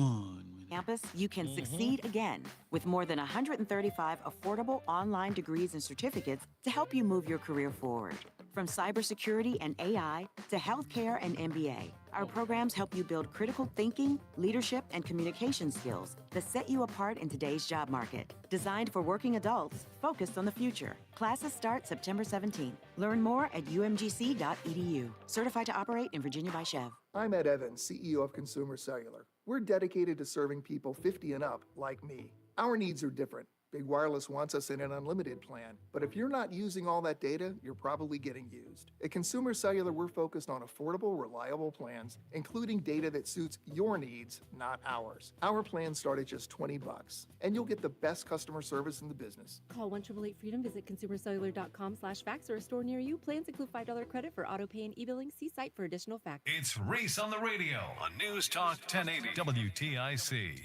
campus, you can succeed again with more than 135 affordable online degrees and certificates to help you move your career forward. From cybersecurity and AI to healthcare and MBA, our programs help you build critical thinking, leadership, and communication skills that set you apart in today's job market. Designed for working adults focused on the future. Classes start September 17th. Learn more at umgc.edu. Certified to operate in Virginia by Chev. I'm Ed Evans, CEO of Consumer Cellular. We're dedicated to serving people 50 and up like me. Our needs are different. Big Wireless wants us in an unlimited plan, but if you're not using all that data, you're probably getting used. At Consumer Cellular, we're focused on affordable, reliable plans, including data that suits your needs, not ours. Our plans start at just $20, and you'll get the best customer service in the business. Call 1-888-FREEDOM, visit consumercellular.com/facts or a store near you. Plans include $5 credit for auto pay and e-billing. See site for additional facts. It's Reese on the Radio on NewsTalk 1080 WTIC.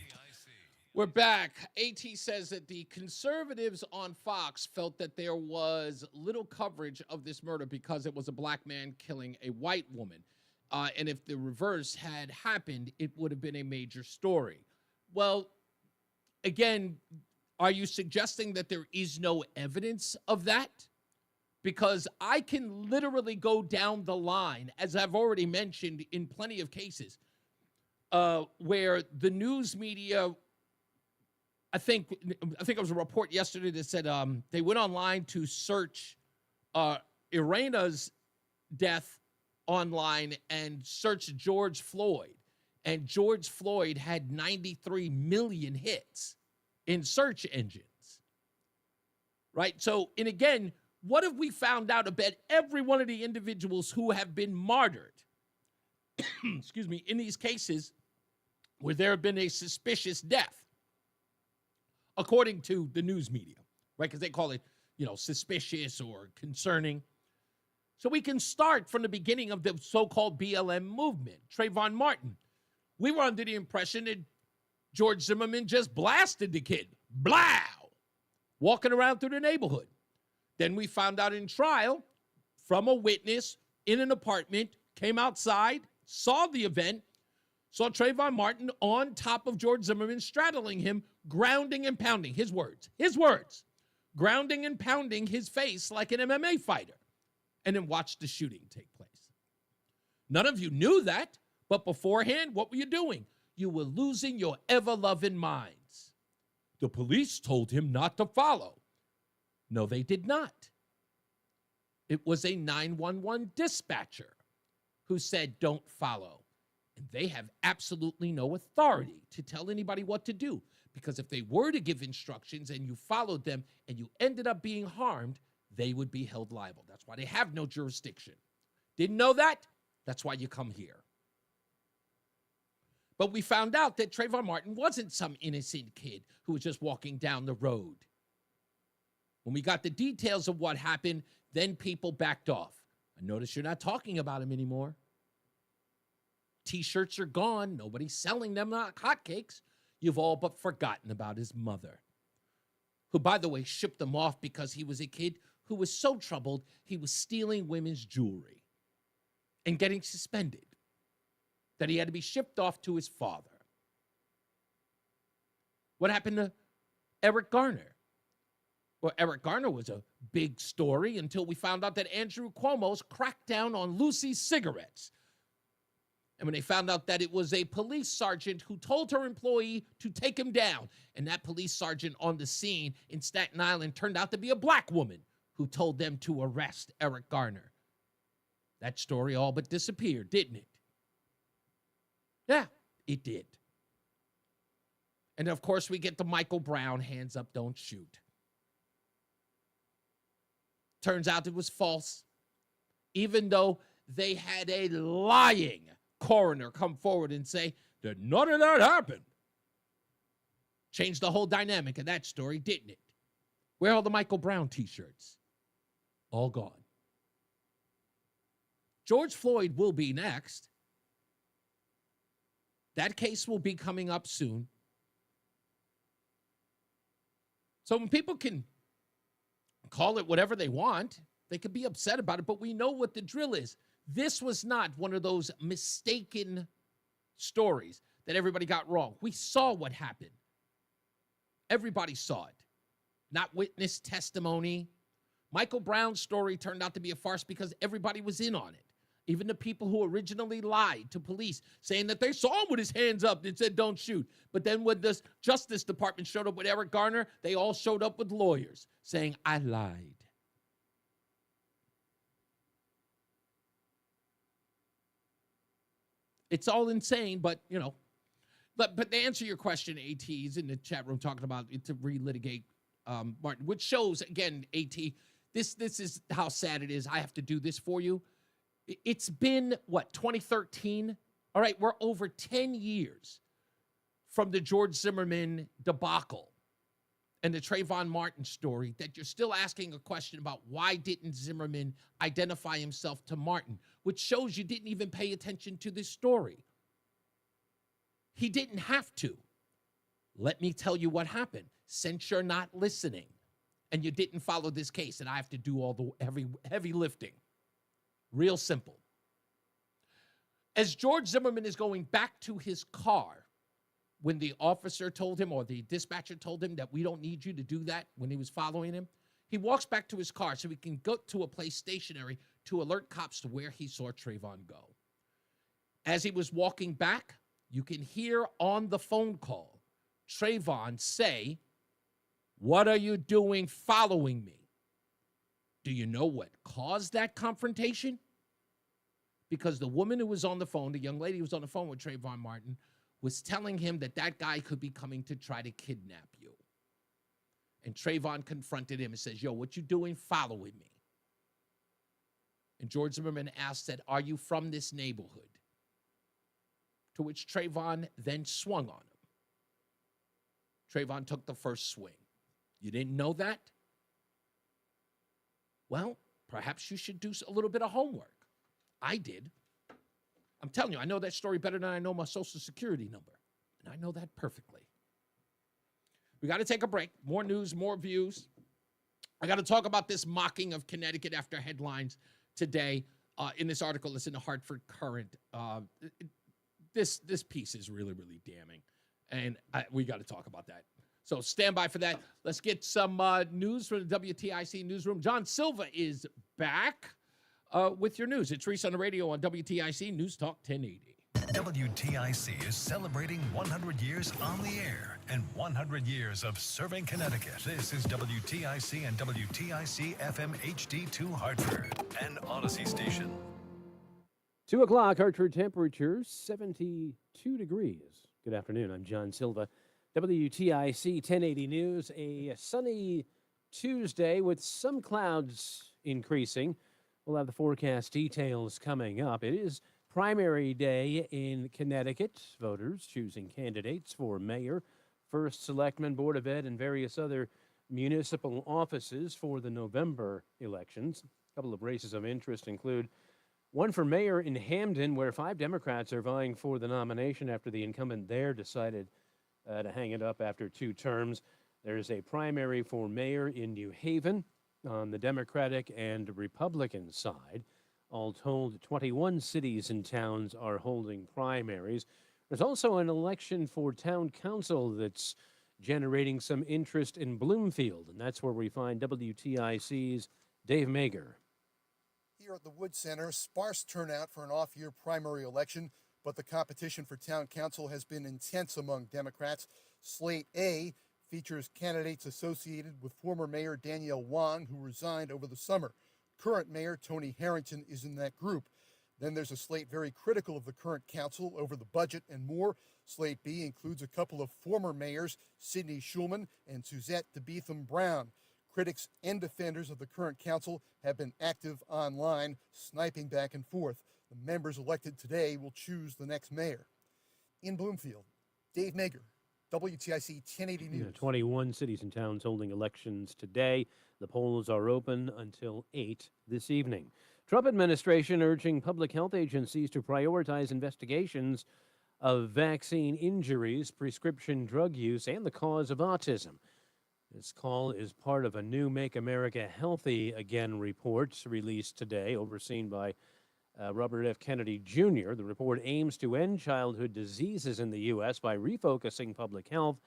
We're back. AT says that the conservatives on Fox felt that there was little coverage of this murder because it was a black man killing a white woman. And if the reverse had happened, it would have been a major story. Well, again, are you suggesting that there is no evidence of that? Because I can literally go down the line, as I've already mentioned in plenty of cases, where the news media, I think it was a report yesterday that said they went online to search Irana's death online and searched George Floyd. And George Floyd had 93 million hits in search engines. Right? So, and again, what have we found out about every one of the individuals who have been martyred, excuse me, in these cases where there have been a suspicious death? According to the news media, right? Because they call it, suspicious or concerning. So we can start from the beginning of the so-called BLM movement. Trayvon Martin. We were under the impression that George Zimmerman just blasted the kid. Blow! Walking around through the neighborhood. Then we found out in trial from a witness in an apartment, came outside, saw the event, saw Trayvon Martin on top of George Zimmerman, straddling him, grounding and pounding, his words, grounding and pounding his face like an MMA fighter, and then watched the shooting take place. None of you knew that, but beforehand, what were you doing? You were losing your ever-loving minds. The police told him not to follow. No, they did not. It was a 911 dispatcher who said, don't follow. And they have absolutely no authority to tell anybody what to do. Because if they were to give instructions and you followed them and you ended up being harmed, they would be held liable. That's why they have no jurisdiction. Didn't know that? That's why you come here. But we found out that Trayvon Martin wasn't some innocent kid who was just walking down the road. When we got the details of what happened, then people backed off. I notice you're not talking about him anymore. T-shirts are gone. Nobody's selling them like hotcakes. You've all but forgotten about his mother, who, by the way, shipped them off because he was a kid who was so troubled he was stealing women's jewelry and getting suspended that he had to be shipped off to his father. What happened to Eric Garner? Well, Eric Garner was a big story until we found out that Andrew Cuomo's cracked down on Lucy's cigarettes. And when they found out that it was a police sergeant who told her employee to take him down, and that police sergeant on the scene in Staten Island turned out to be a black woman who told them to arrest Eric Garner. That story all but disappeared, didn't it? Yeah, it did. And, of course, we get the Michael Brown, hands up, don't shoot. Turns out it was false, even though they had a lying coroner come forward and say that none of that happened. Changed the whole dynamic of that story, didn't it? Where are all the Michael Brown T-shirts? All gone. George Floyd will be next. That case will be coming up soon. So when people can call it whatever they want, they could be upset about it, but we know what the drill is. This was not one of those mistaken stories that everybody got wrong. We saw what happened. Everybody saw it. Not witness testimony. Michael Brown's story turned out to be a farce because everybody was in on it. Even the people who originally lied to police, saying that they saw him with his hands up and said, don't shoot. But then when the Justice Department showed up with Eric Garner, they all showed up with lawyers saying, I lied. It's all insane, but, you know. But to answer your question, AT's in the chat room talking about it to relitigate Martin, which shows, again, AT, this is how sad it is. I have to do this for you. It's been, 2013? All right, we're over 10 years from the George Zimmerman debacle and the Trayvon Martin story that you're still asking a question about why didn't Zimmerman identify himself to Martin, which shows you didn't even pay attention to this story. He didn't have to. Let me tell you what happened. Since you're not listening and you didn't follow this case, and I have to do all the heavy lifting. Real simple. As George Zimmerman is going back to his car, when the officer told him or the dispatcher told him that we don't need you to do that when he was following him, he walks back to his car so he can go to a place stationary to alert cops to where he saw Trayvon go. As he was walking back, you can hear on the phone call Trayvon say, "What are you doing following me?" Do you know what caused that confrontation? Because the woman who was on the phone, the young lady who was on the phone with Trayvon Martin, was telling him that that guy could be coming to try to kidnap you. And Trayvon confronted him and says, "Yo, what you doing following me?" And George Zimmerman asked, said, "Are you from this neighborhood?" To which Trayvon then swung on him. Trayvon took the first swing. You didn't know that? Well, perhaps you should do a little bit of homework. I did. I'm telling you, I know that story better than I know my Social Security number. And I know that perfectly. We got to take a break. More news, more views. I got to talk about this mocking of Connecticut after headlines today in this article that's in the Hartford Courant. This piece is really, really damning. And we got to talk about that. So stand by for that. Let's get some news from the WTIC newsroom. John Silva is back with your news. It's Reese on the Radio on WTIC News Talk 1080. WTIC is celebrating 100 years on the air and 100 years of serving Connecticut. This is WTIC and WTIC FM HD2 Hartford, an Odyssey station. 2 o'clock, Hartford temperatures 72 degrees. Good afternoon. I'm John Silva. WTIC 1080 News, a sunny Tuesday with some clouds increasing. We'll have the forecast details coming up. It is primary day in Connecticut. Voters choosing candidates for mayor, first selectman, board of ed, and various other municipal offices for the November elections. A couple of races of interest include one for mayor in Hamden, where 5 Democrats are vying for the nomination after the incumbent there decided to hang it up after 2 terms. There's a primary for mayor in New Haven on the Democratic and Republican side. All told, 21 cities and towns are holding primaries. There's also an election for town council that's generating some interest in Bloomfield, and that's where we find WTIC's Dave Mager. Here at the Wood Center, sparse turnout for an off-year primary election, but the competition for town council has been intense among Democrats. Slate A features candidates associated with former Mayor Danielle Wong, who resigned over the summer. Current Mayor Tony Harrington is in that group. Then there's a slate very critical of the current council over the budget and more. Slate B includes a couple of former mayors, Sidney Schulman and Suzette DeBeetham Brown. Critics and defenders of the current council have been active online, sniping back and forth. The members elected today will choose the next mayor. In Bloomfield, Dave Mager, WTIC 1080 News. 21 cities and towns holding elections today. The polls are open until 8 this evening. Trump administration urging public health agencies to prioritize investigations of vaccine injuries, prescription drug use, and the cause of autism. This call is part of a new Make America Healthy Again report released today, overseen by Robert F. Kennedy Jr. The report aims to end childhood diseases in the U.S. by refocusing public health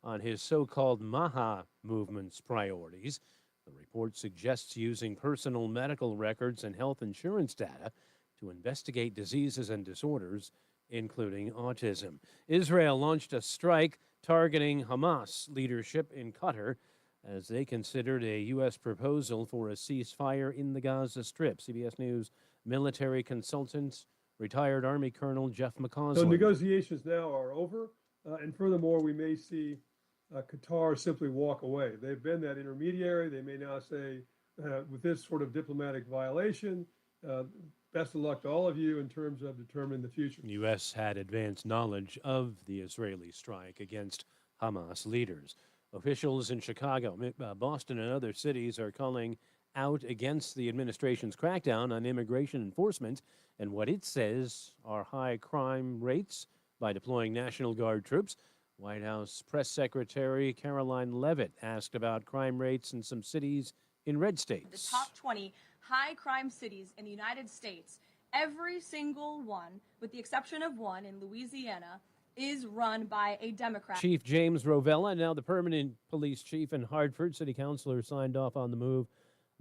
on his so-called MAHA movement's priorities. The report suggests using personal medical records and health insurance data to investigate diseases and disorders, including autism. Israel launched a strike targeting Hamas leadership in Qatar as they considered a U.S. proposal for a ceasefire in the Gaza Strip. CBS News military consultant, retired Army Colonel Jeff McCausland. So negotiations now are over, and furthermore, we may see Qatar simply walk away. They've been that intermediary. They may now say, with this sort of diplomatic violation, best of luck to all of you in terms of determining the future. The U.S. had advanced knowledge of the Israeli strike against Hamas leaders. Officials in Chicago, Boston, and other cities are calling out against the administration's crackdown on immigration enforcement and what it says are high crime rates by deploying National Guard troops. White House Press Secretary Caroline Leavitt asked about crime rates in some cities in red states. The top 20 high crime cities in the United States, every single one, with the exception of one in Louisiana, is run by a Democrat. Chief James Rovella, now the permanent police chief in Hartford. City councilor signed off on the move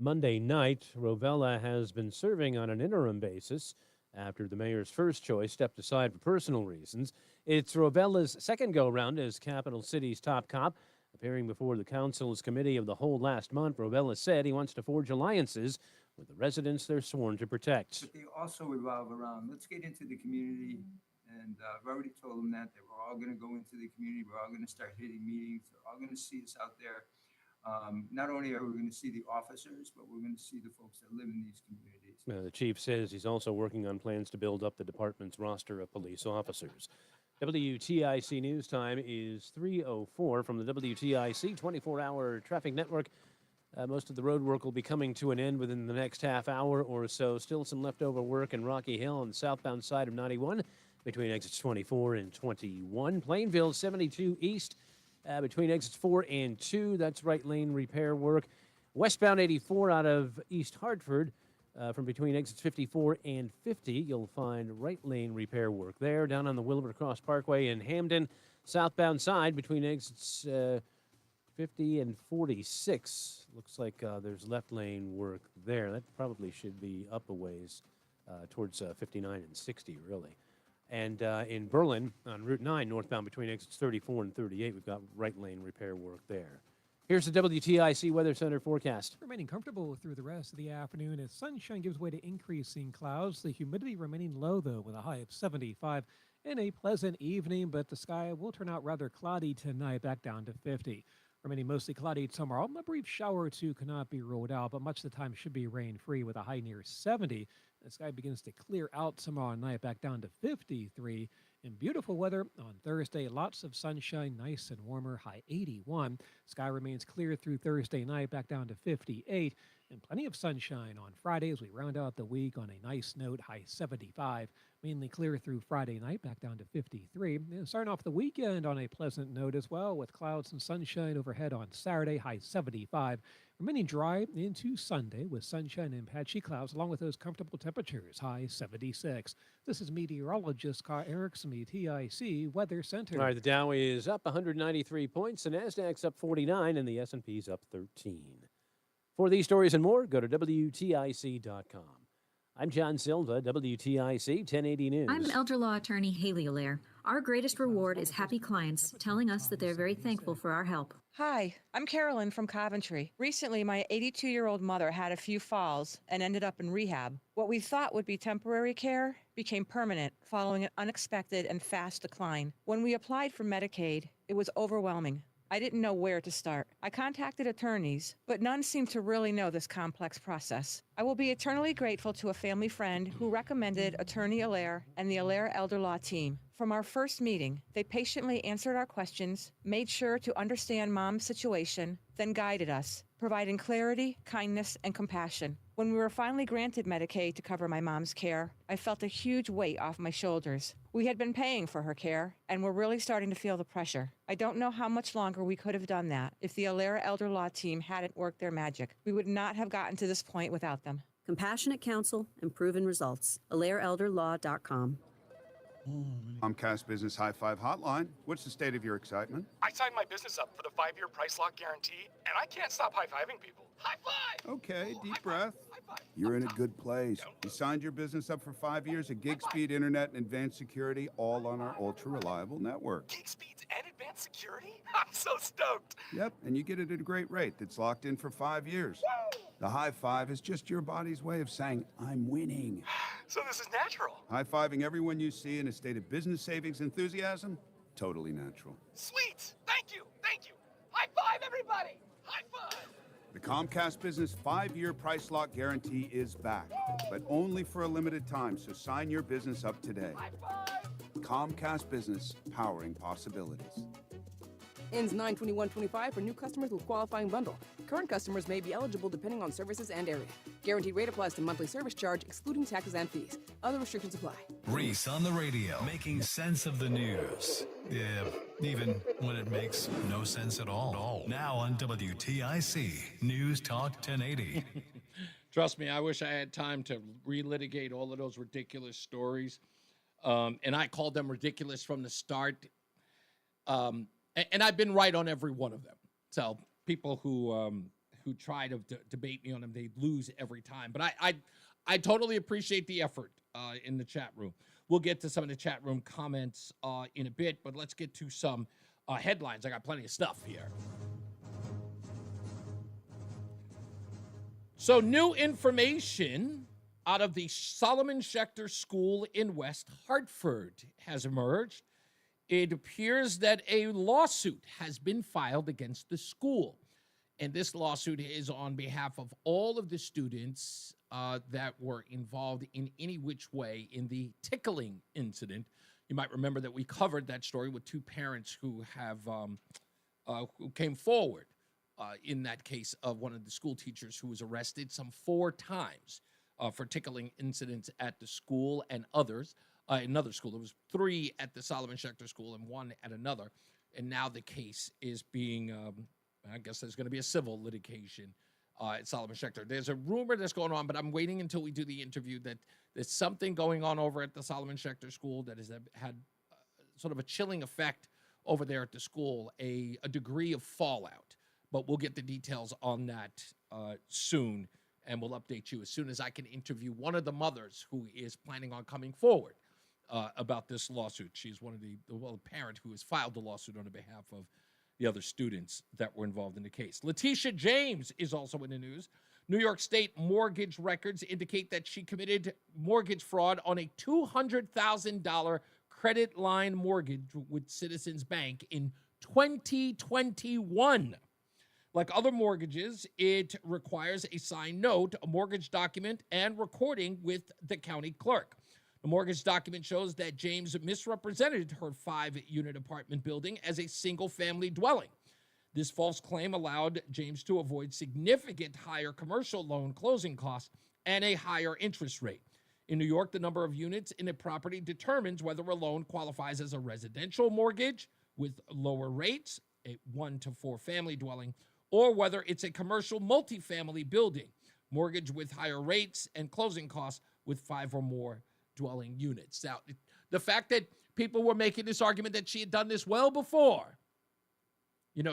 Monday night. Rovella has been serving on an interim basis after the mayor's first choice stepped aside for personal reasons. It's Rovella's second go-round as Capital City's top cop. Appearing before the council's committee of the whole last month, Rovella said he wants to forge alliances with the residents they're sworn to protect. But they also revolve around, let's get into the community. And I've already told them that we're all going to go into the community. We're all going to start hitting meetings. They're all going to see us out there. Not only are we going to see the officers, but we're going to see the folks that live in these communities. The chief says he's also working on plans to build up the department's roster of police officers. WTIC News Time is 3:04 from the WTIC 24-hour traffic network. Most of the road work will be coming to an end within the next half hour or so. Still some leftover work in Rocky Hill on the southbound side of 91 between exits 24 and 21. Plainville 72 east between exits 4 and 2. That's right lane repair work. Westbound 84 out of East Hartford from between exits 54 and 50. You'll find right lane repair work there. Down on the Wilbur Cross Parkway in Hamden, southbound side between exits 50 and 46. Looks like there's left lane work there. That probably should be up a ways towards 59 and 60, really. And in Berlin, on Route 9, northbound between exits 34 and 38, we've got right lane repair work there. Here's the WTIC Weather Center forecast. Remaining comfortable through the rest of the afternoon as sunshine gives way to increasing clouds. The humidity remaining low, though, with a high of 75. And a pleasant evening, but the sky will turn out rather cloudy tonight, back down to 50. Remaining mostly cloudy tomorrow. A brief shower or two cannot be ruled out, but much of the time should be rain-free with a high near 70. The sky begins to clear out tomorrow night, back down to 53. And beautiful weather on Thursday. Lots of sunshine, nice and warmer, high 81. Sky remains clear through Thursday night, back down to 58. And plenty of sunshine on Friday as we round out the week on a nice note, high 75. Mainly clear through Friday night, back down to 53. And starting off the weekend on a pleasant note as well, with clouds and sunshine overhead on Saturday, high 75. Remaining dry into Sunday with sunshine and patchy clouds, along with those comfortable temperatures, high 76. This is meteorologist Carl Erickson, WTIC Weather Center. All right, the Dow is up 193 points, the NASDAQ's up 49, and the S&P's up 13. For these stories and more, go to WTIC.com. I'm John Silva, WTIC 1080 News. I'm elder law attorney Haley Allaire. Our greatest reward is happy clients telling us that they're very thankful for our help. Hi, I'm Carolyn from Coventry. Recently, my 82-year-old mother had a few falls and ended up in rehab. What we thought would be temporary care became permanent following an unexpected and fast decline. When we applied for Medicaid, it was overwhelming. I didn't know where to start. I contacted attorneys, but none seemed to really know this complex process. I will be eternally grateful to a family friend who recommended Attorney Allaire and the Allaire Elder Law team. From our first meeting, they patiently answered our questions, made sure to understand Mom's situation, then guided us, providing clarity, kindness, and compassion. When we were finally granted Medicaid to cover my mom's care, I felt a huge weight off my shoulders. We had been paying for her care, and were really starting to feel the pressure. I don't know how much longer we could have done that if the Allaire Elder Law team hadn't worked their magic. We would not have gotten to this point without them. Compassionate counsel and proven results. AllaireElderLaw.com. Comcast Business High Five Hotline. What's the state of your excitement? I signed my business up for the 5-year price lock guarantee, and I can't stop high-fiving people. High five! Okay, deep breath. You're in a good place. You signed your business up for 5 years of gig speed internet and advanced security, all on our ultra-reliable network. Gig speeds and advanced security? I'm so stoked. Yep, and you get it at a great rate that's locked in for 5 years. Woo! The high five is just your body's way of saying, I'm winning. So this is natural. High-fiving everyone you see in a state of business savings enthusiasm, totally natural. Sweet! Thank you! Thank you! High five, everybody! High five! The Comcast Business 5-year price lock guarantee is back, but only for a limited time, so sign your business up today. High five! Comcast Business, powering possibilities. Ends 9/21/25 for new customers with qualifying bundle. Current customers may be eligible depending on services and area. Guaranteed rate applies to monthly service charge, excluding taxes and fees. Other restrictions apply. Reese on the radio, making sense of the news. Yeah, even when it makes no sense at all. Now on WTIC, News Talk 1080. Trust me, I wish I had time to relitigate all of those ridiculous stories. And I called them ridiculous from the start. And I've been right on every one of them. So people who try to debate me on them, they lose every time. But I totally appreciate the effort in the chat room. We'll get to some of the chat room comments in a bit, but let's get to some headlines. I got plenty of stuff here. So new information out of the Solomon Schechter School in West Hartford has emerged. It appears that a lawsuit has been filed against the school. And this lawsuit is on behalf of all of the students that were involved in any which way in the tickling incident. You might remember that we covered that story with two parents who have who came forward in that case of one of the school teachers who was arrested some 4 times for tickling incidents at the school and others. Another school. There was 3 at the Solomon Schechter School and 1 at another. And now the case is being, I guess there's going to be a civil litigation at Solomon Schechter. There's a rumor that's going on, but I'm waiting until we do the interview that there's something going on over at the Solomon Schechter School that has had sort of a chilling effect over there at the school, a degree of fallout. But we'll get the details on that soon, and we'll update you as soon as I can interview one of the mothers who is planning on coming forward about this lawsuit. She's one of the parent who has filed the lawsuit on behalf of the other students that were involved in the case. Letitia James is also in the news. New York State mortgage records indicate that she committed mortgage fraud on a $200,000 credit line mortgage with Citizens Bank in 2021. Like other mortgages, it requires a signed note, a mortgage document, and recording with the county clerk. The mortgage document shows that James misrepresented her 5-unit apartment building as a single-family dwelling. This false claim allowed James to avoid significant higher commercial loan closing costs and a higher interest rate. In New York, the number of units in a property determines whether a loan qualifies as a residential mortgage with lower rates, a 1 to 4 family dwelling, or whether it's a commercial multifamily building, mortgage with higher rates and closing costs with 5 or more dwelling units. Now, the fact that people were making this argument that she had done this well before,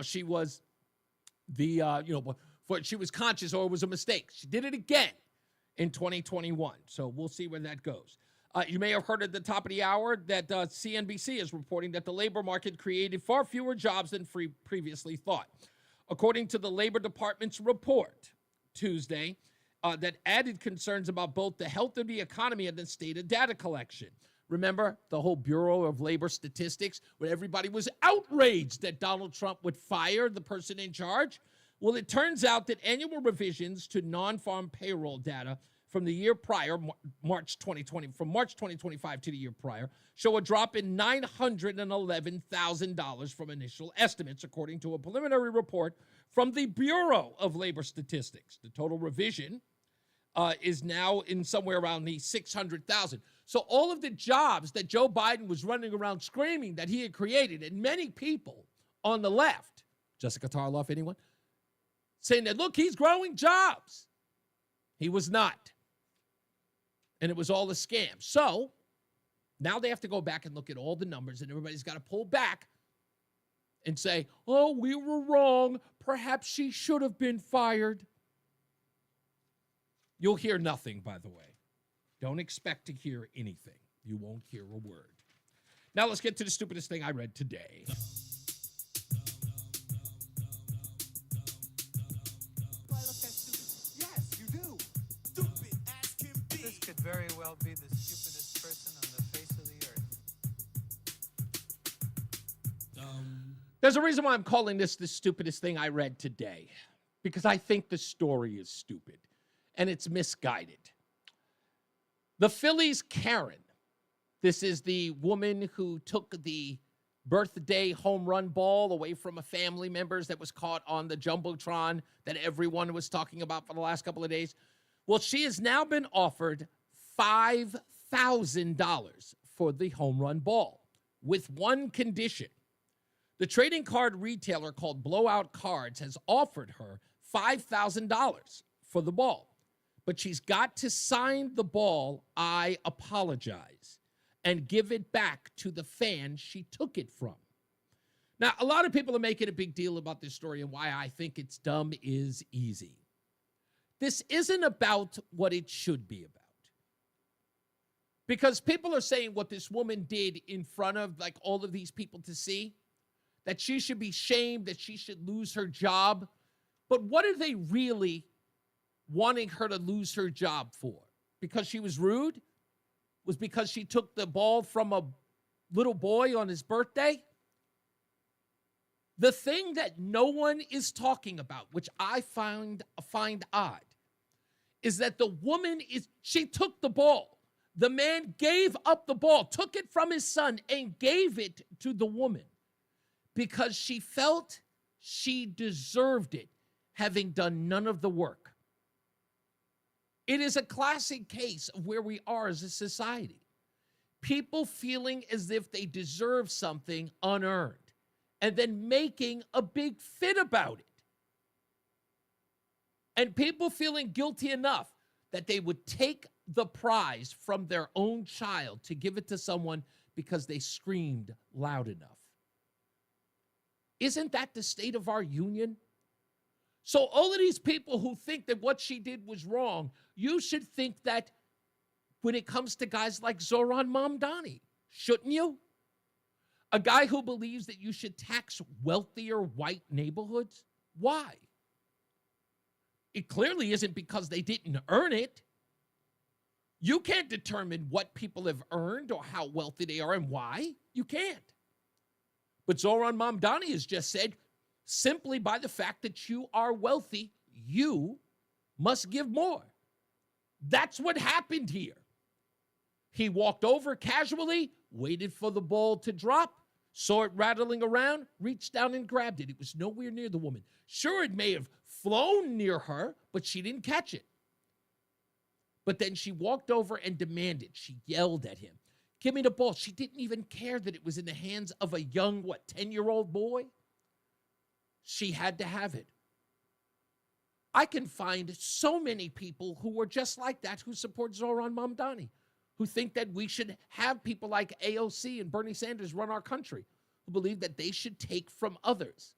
she was she was conscious or it was a mistake. She did it again in 2021. So we'll see where that goes. You may have heard at the top of the hour that CNBC is reporting that the labor market created far fewer jobs than previously thought. According to the Labor Department's report Tuesday, that added concerns about both the health of the economy and the state of data collection. Remember the whole Bureau of Labor Statistics, where everybody was outraged that Donald Trump would fire the person in charge? Well, it turns out that annual revisions to non-farm payroll data from the year prior, March 2025 to the year prior, show a drop in $911,000 from initial estimates, according to a preliminary report from the Bureau of Labor Statistics. The total revision is now in somewhere around the 600,000. So all of the jobs that Joe Biden was running around screaming that he had created, and many people on the left, Jessica Tarloff, anyone, saying that, look, he's growing jobs. He was not. And it was all a scam. So now they have to go back and look at all the numbers, and everybody's got to pull back and say, oh, we were wrong. Perhaps she should have been fired. You'll hear nothing, by the way. Don't expect to hear anything. You won't hear a word. Now let's get to the stupidest thing I read today. Yes, you do. Stupid as can be. This could very well be the stupidest person on the face of the earth. There's a reason why I'm calling this the stupidest thing I read today, because I think the story is stupid and it's misguided. The Phillies' Karen, this is the woman who took the birthday home run ball away from a family member's that was caught on the Jumbotron that everyone was talking about for the last couple of days. Well, she has now been offered $5,000 for the home run ball with one condition. The trading card retailer called Blowout Cards has offered her $5,000 for the ball, but she's got to sign the ball, "I apologize," and give it back to the fan she took it from. Now, a lot of people are making a big deal about this story, and why I think it's dumb is easy. This isn't about what it should be about. Because people are saying what this woman did in front of like all of these people to see, that she should be shamed, that she should lose her job. But what are they really wanting her to lose her job for? Because she was rude? Was because she took the ball from a little boy on his birthday? The thing that no one is talking about, which I find odd, is that the woman she took the ball. The man gave up the ball, took it from his son, and gave it to the woman because she felt she deserved it, having done none of the work. It is a classic case of where we are as a society. People feeling as if they deserve something unearned and then making a big fit about it. And people feeling guilty enough that they would take the prize from their own child to give it to someone because they screamed loud enough. Isn't that the state of our union? So all of these people who think that what she did was wrong, you should think that when it comes to guys like Zohran Mamdani, shouldn't you? A guy who believes that you should tax wealthier white neighborhoods? Why? It clearly isn't because they didn't earn it. You can't determine what people have earned or how wealthy they are and why. You can't. But Zohran Mamdani has just said, simply by the fact that you are wealthy, you must give more. That's what happened here. He walked over casually, waited for the ball to drop, saw it rattling around, reached down and grabbed it. It was nowhere near the woman. Sure, it may have flown near her, but she didn't catch it. But then she walked over and demanded. She yelled at him, "Give me the ball." She didn't even care that it was in the hands of a young, 10-year-old boy? She had to have it. I can find so many people who are just like that who support Zohran Mamdani, who think that we should have people like AOC and Bernie Sanders run our country, who believe that they should take from others.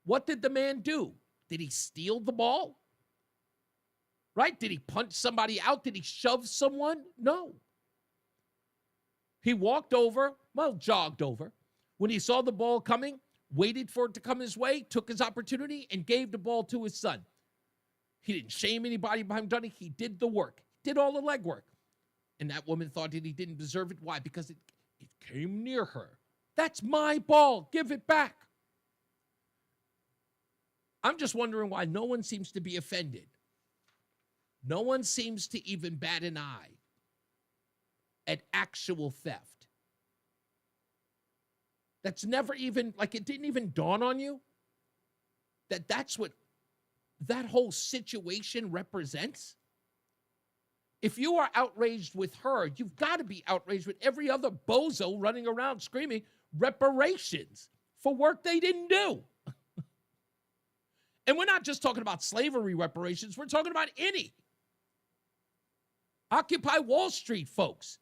What did the man do? Did he steal the ball? Right? Did he punch somebody out? Did he shove someone? No. He walked over, well, jogged over. When he saw the ball coming, waited for it to come his way, took his opportunity, and gave the ball to his son. He didn't shame anybody behind him. He did the work, did all the legwork. And that woman thought that he didn't deserve it. Why? Because it came near her. That's my ball. Give it back. I'm just wondering why no one seems to be offended. No one seems to even bat an eye at actual theft. That's never even, like, it didn't even dawn on you that that's what that whole situation represents. If you are outraged with her, you've got to be outraged with every other bozo running around screaming reparations for work they didn't do. And we're not just talking about slavery reparations. We're talking about any Occupy Wall Street folks.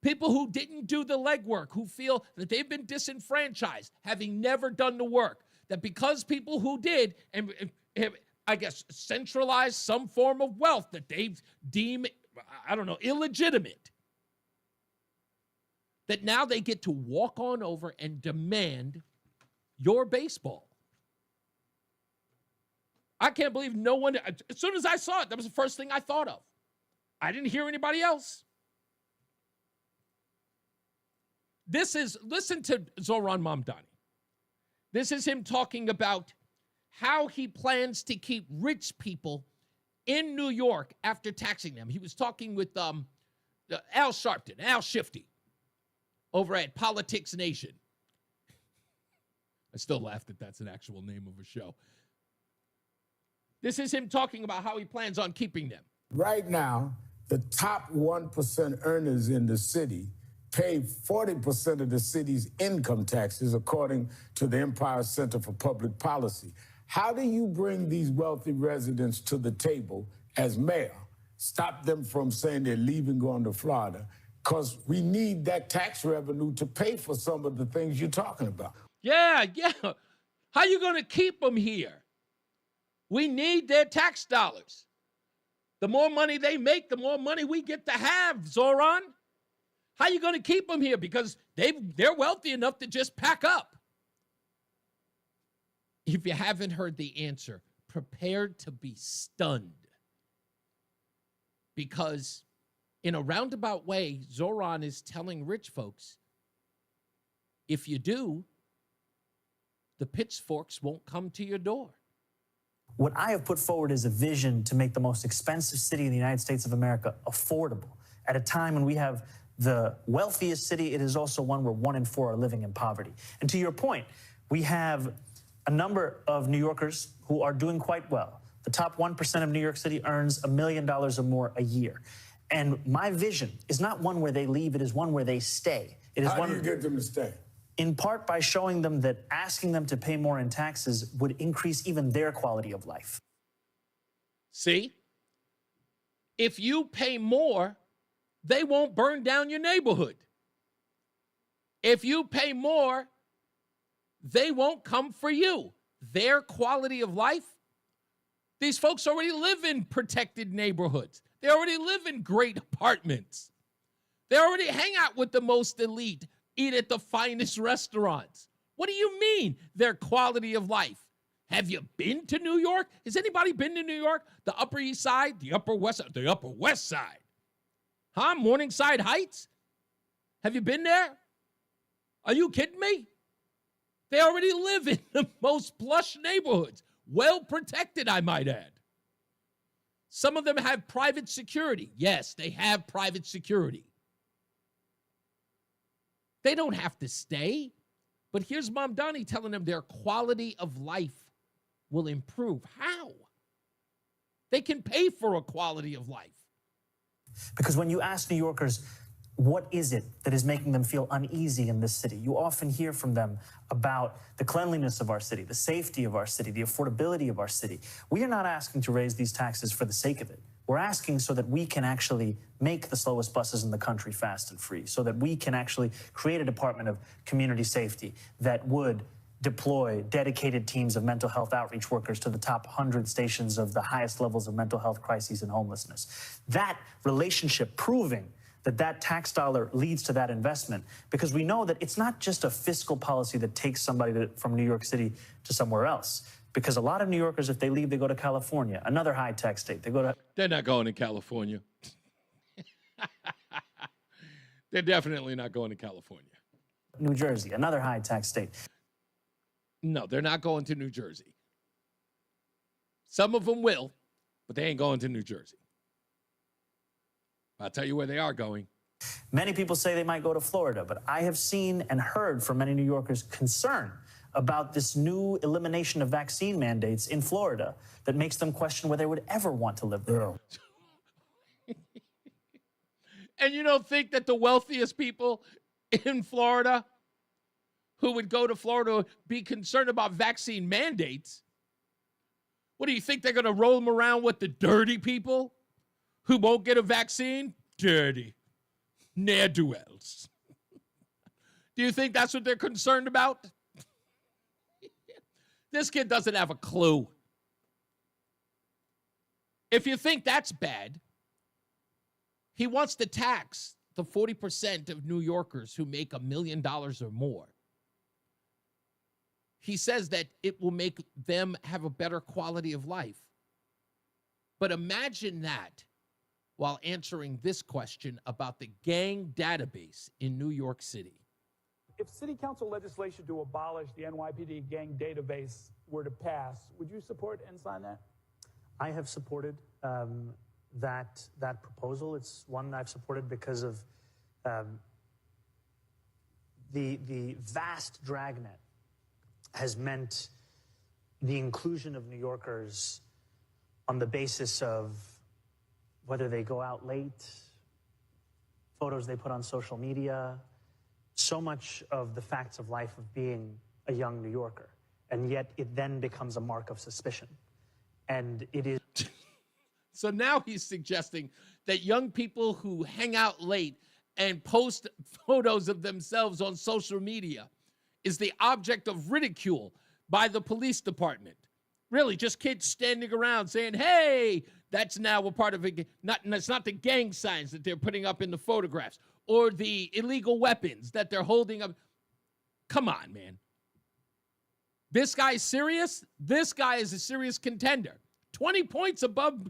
People who didn't do the legwork, who feel that they've been disenfranchised, having never done the work. That because people who did, and I guess, centralized some form of wealth that they deem, I don't know, illegitimate, that now they get to walk on over and demand your baseball. I can't believe no one, as soon as I saw it, that was the first thing I thought of. I didn't hear anybody else. Listen to Zohran Mamdani. This is him talking about how he plans to keep rich people in New York after taxing them. He was talking with Al Sharpton, Al Shifty, over at Politics Nation. I still laugh that that's an actual name of a show. This is him talking about how he plans on keeping them. Right now, the top 1% earners in the city pay 40% of the city's income taxes, according to the Empire Center for Public Policy. How do you bring these wealthy residents to the table as mayor? Stop them from saying they're leaving, going to Florida, because we need that tax revenue to pay for some of the things you're talking about. Yeah. How you going to keep them here? We need their tax dollars. The more money they make, the more money we get to have, Zoran. How you going to keep them here? Because they're wealthy enough to just pack up. If you haven't heard the answer, prepare to be stunned. Because in a roundabout way, Zoran is telling rich folks, if you do, the pitchforks won't come to your door. What I have put forward is a vision to make the most expensive city in the United States of America affordable. At a time when we have the wealthiest city, it is also one where 1 in 4 are living in poverty. And to your point, we have a number of New Yorkers who are doing quite well. The top 1% of New York City earns $1 million or more a year. And my vision is not one where they leave, it is one where they stay. It is How do you get them to stay? In part by showing them that asking them to pay more in taxes would increase even their quality of life. See? If you pay more, they won't burn down your neighborhood. If you pay more, they won't come for you. Their quality of life, these folks already live in protected neighborhoods. They already live in great apartments. They already hang out with the most elite, eat at the finest restaurants. What do you mean, their quality of life? Have you been to New York? Has anybody been to New York? The Upper East Side, the Upper West Side, the Upper West Side. Huh? Morningside Heights? Have you been there? Are you kidding me? They already live in the most plush neighborhoods. Well protected, I might add. Some of them have private security. Yes, they have private security. They don't have to stay. But here's Mamdani telling them their quality of life will improve. How? They can pay for a quality of life. Because when you ask New Yorkers, what is it that is making them feel uneasy in this city? You often hear from them about the cleanliness of our city, the safety of our city, the affordability of our city. We are not asking to raise these taxes for the sake of it. We're asking so that we can actually make the slowest buses in the country fast and free, so that we can actually create a Department of Community Safety that would deploy dedicated teams of mental health outreach workers to the top 100 stations of the highest levels of mental health crises and homelessness. That relationship proving that tax dollar leads to that investment, because we know that it's not just a fiscal policy that takes somebody from New York City to somewhere else. Because a lot of New Yorkers, if they leave, they go to California, another high tax state. They're not going to California. They're definitely not going to California. New Jersey, another high tax state. No, they're not going to New Jersey. Some of them will, but they ain't going to New Jersey. I'll tell you where they are going. Many people say they might go to Florida, but I have seen and heard from many New Yorkers concern about this new elimination of vaccine mandates in Florida that makes them question whether they would ever want to live there. And you don't think that the wealthiest people in Florida who would go to Florida would be concerned about vaccine mandates? What do you think, they're going to roll them around with the dirty people who won't get a vaccine? Dirty. Ne'er-do-wells. Do you think that's what they're concerned about? This kid doesn't have a clue. If you think that's bad, he wants to tax the 40% of New Yorkers who make $1 million or more. He says that it will make them have a better quality of life. But imagine that while answering this question about the gang database in New York City. If City Council legislation to abolish the NYPD gang database were to pass, would you support and sign that? I have supported that proposal. It's one I've supported because of the vast dragnet has meant the inclusion of New Yorkers on the basis of whether they go out late, photos they put on social media, so much of the facts of life of being a young New Yorker. And yet it then becomes a mark of suspicion. And it is. So now he's suggesting that young people who hang out late and post photos of themselves on social media is the object of ridicule by the police department. Really, just kids standing around saying, hey, that's now a part of it. It's not the gang signs that they're putting up in the photographs or the illegal weapons that they're holding up. Come on, man. This guy's serious? This guy is a serious contender. 20 points above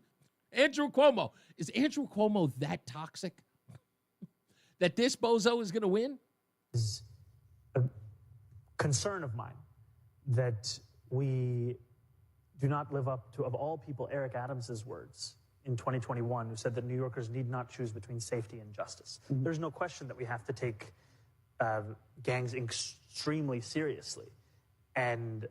Andrew Cuomo. Is Andrew Cuomo that toxic that this bozo is going to win? Is a concern of mine that we do not live up to, of all people, Eric Adams's words in 2021, who said that New Yorkers need not choose between safety and justice. Mm-hmm. There's no question that we have to take gangs extremely seriously. And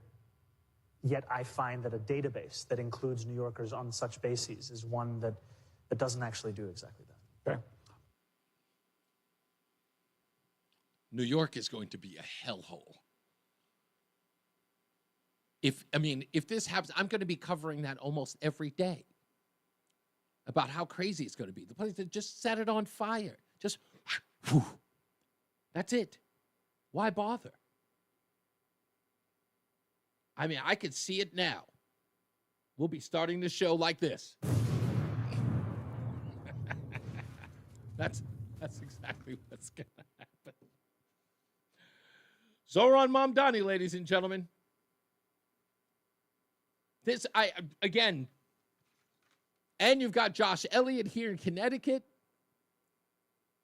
yet I find that a database that includes New Yorkers on such bases is one that doesn't actually do exactly that. Okay. New York is going to be a hellhole. If this happens, I'm going to be covering that almost every day about how crazy it's going to be. The place that just set it on fire. Just, whew, that's it. Why bother? I mean, I could see it now. We'll be starting the show like this. That's exactly what's going to happen. Zoran Mamdani, ladies and gentlemen. Again, and you've got Josh Elliott here in Connecticut.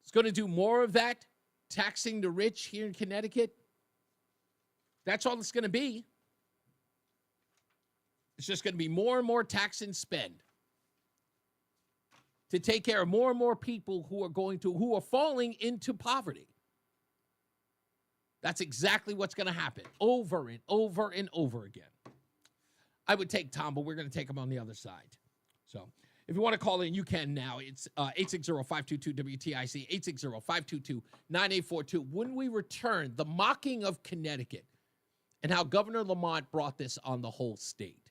It's going to do more of that, taxing the rich here in Connecticut. That's all it's going to be. It's just going to be more and more tax and spend to take care of more and more people who are falling into poverty. That's exactly what's going to happen over and over and over again. I would take Tom, but we're going to take him on the other side. So if you want to call in, you can now. It's 860-522-WTIC, 860-522-9842. When we return, the mocking of Connecticut and how Governor Lamont brought this on the whole state.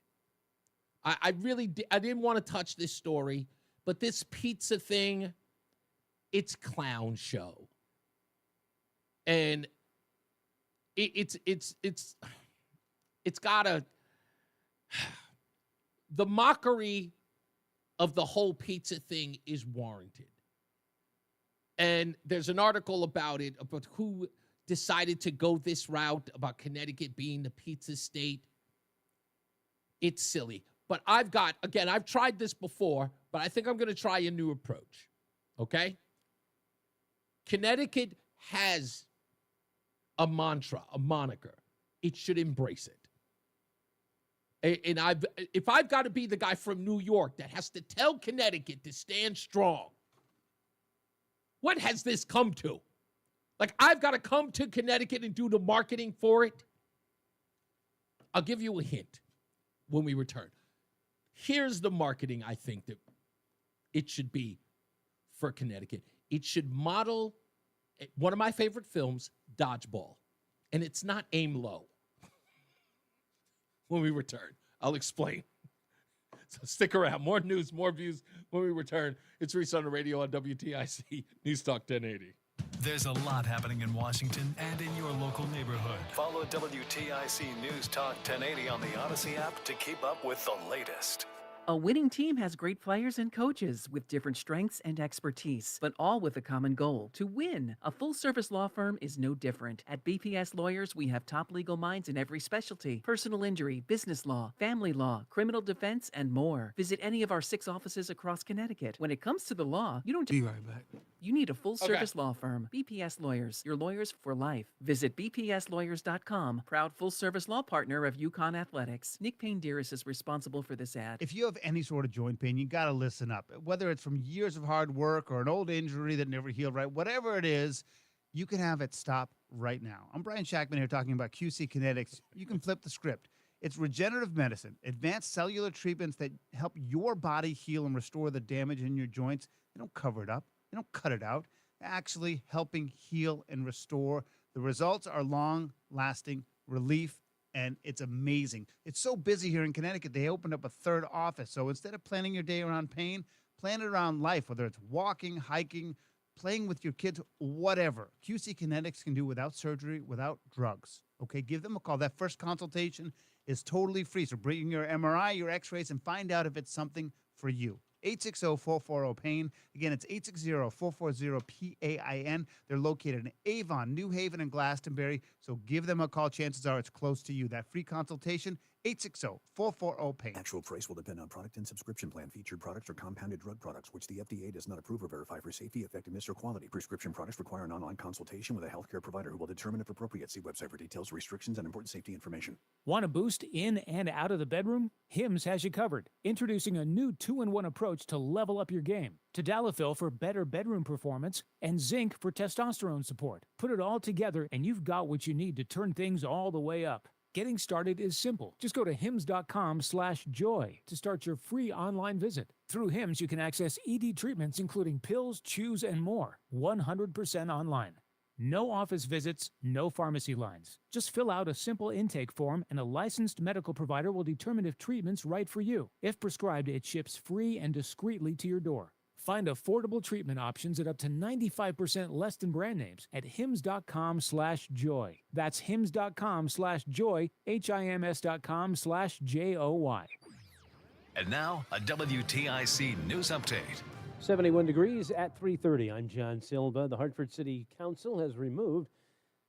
I didn't want to touch this story, but this pizza thing, it's clown show. And it's got a... The mockery of the whole pizza thing is warranted. And there's an article about it, about who decided to go this route, about Connecticut being the pizza state. It's silly. But I've tried this before, but I think I'm going to try a new approach. Okay? Connecticut has a mantra, a moniker. It should embrace it. And if I've got to be the guy from New York that has to tell Connecticut to stand strong, what has this come to? Like, I've got to come to Connecticut and do the marketing for it? I'll give you a hint when we return. Here's the marketing I think that it should be for Connecticut. It should model one of my favorite films, Dodgeball. And it's not aim low. When we return, I'll explain. So stick around. More news, more views when we return. It's Reese on the Radio on WTIC NewsTalk 1080. There's a lot happening in Washington and in your local neighborhood. Follow WTIC News Talk 1080 on the Odyssey app to keep up with the latest. A winning team has great players and coaches with different strengths and expertise, but all with a common goal: to win. A full-service law firm is no different. At BPS Lawyers, we have top legal minds in every specialty: personal injury, business law, family law, criminal defense, and more. Visit any of our 6 offices across Connecticut. When it comes to the law, you don't... Be right back. You need a full-service law firm. BPS Lawyers, your lawyers for life. Visit bpslawyers.com. Proud full-service law partner of UConn Athletics. Nick Payne-Dearest is responsible for this ad. If you have any sort of joint pain, you got to listen up. Whether it's from years of hard work or an old injury that never healed right, whatever it is, you can have it stop right now. I'm Brian Shackman here talking about QC Kinetics. You can flip the script. It's regenerative medicine, advanced cellular treatments that help your body heal and restore the damage in your joints. They don't cover it up. They don't cut it out. They're actually helping heal and restore. The results are long-lasting relief, and it's amazing. It's so busy here in Connecticut, they opened up a 3rd office. So instead of planning your day around pain, plan it around life, whether it's walking, hiking, playing with your kids, whatever. QC Kinetics can do without surgery, without drugs. Okay, give them a call. That first consultation is totally free. So bring your MRI, your x-rays, and find out if it's something for you. 860-440-PAIN. Again, it's 860-440-PAIN. They're located in Avon, New Haven, and Glastonbury. So give them a call. Chances are it's close to you. That free consultation, 860-440-PAIN. Actual price will depend on product and subscription plan. Featured products are compounded drug products, which the FDA does not approve or verify for safety, effectiveness, or quality. Prescription products require an online consultation with a healthcare provider who will determine if appropriate. See website for details, restrictions, and important safety information. Want to boost in and out of the bedroom? Hims has you covered. Introducing a new 2-in-1 approach to level up your game. Tadalafil for better bedroom performance and zinc for testosterone support. Put it all together and you've got what you need to turn things all the way up. Getting started is simple. Just go to hims.com/joy to start your free online visit. Through Hims, you can access ED treatments including pills, chews, and more. 100% online. No office visits, no pharmacy lines. Just fill out a simple intake form and a licensed medical provider will determine if treatment's right for you. If prescribed, it ships free and discreetly to your door. Find affordable treatment options at up to 95% less than brand names at hims.com/joy. That's hims.com/joy, HIMS.com/JOY. And now, a WTIC news update. 71 degrees at 3:30. I'm John Silva. The Hartford City Council has removed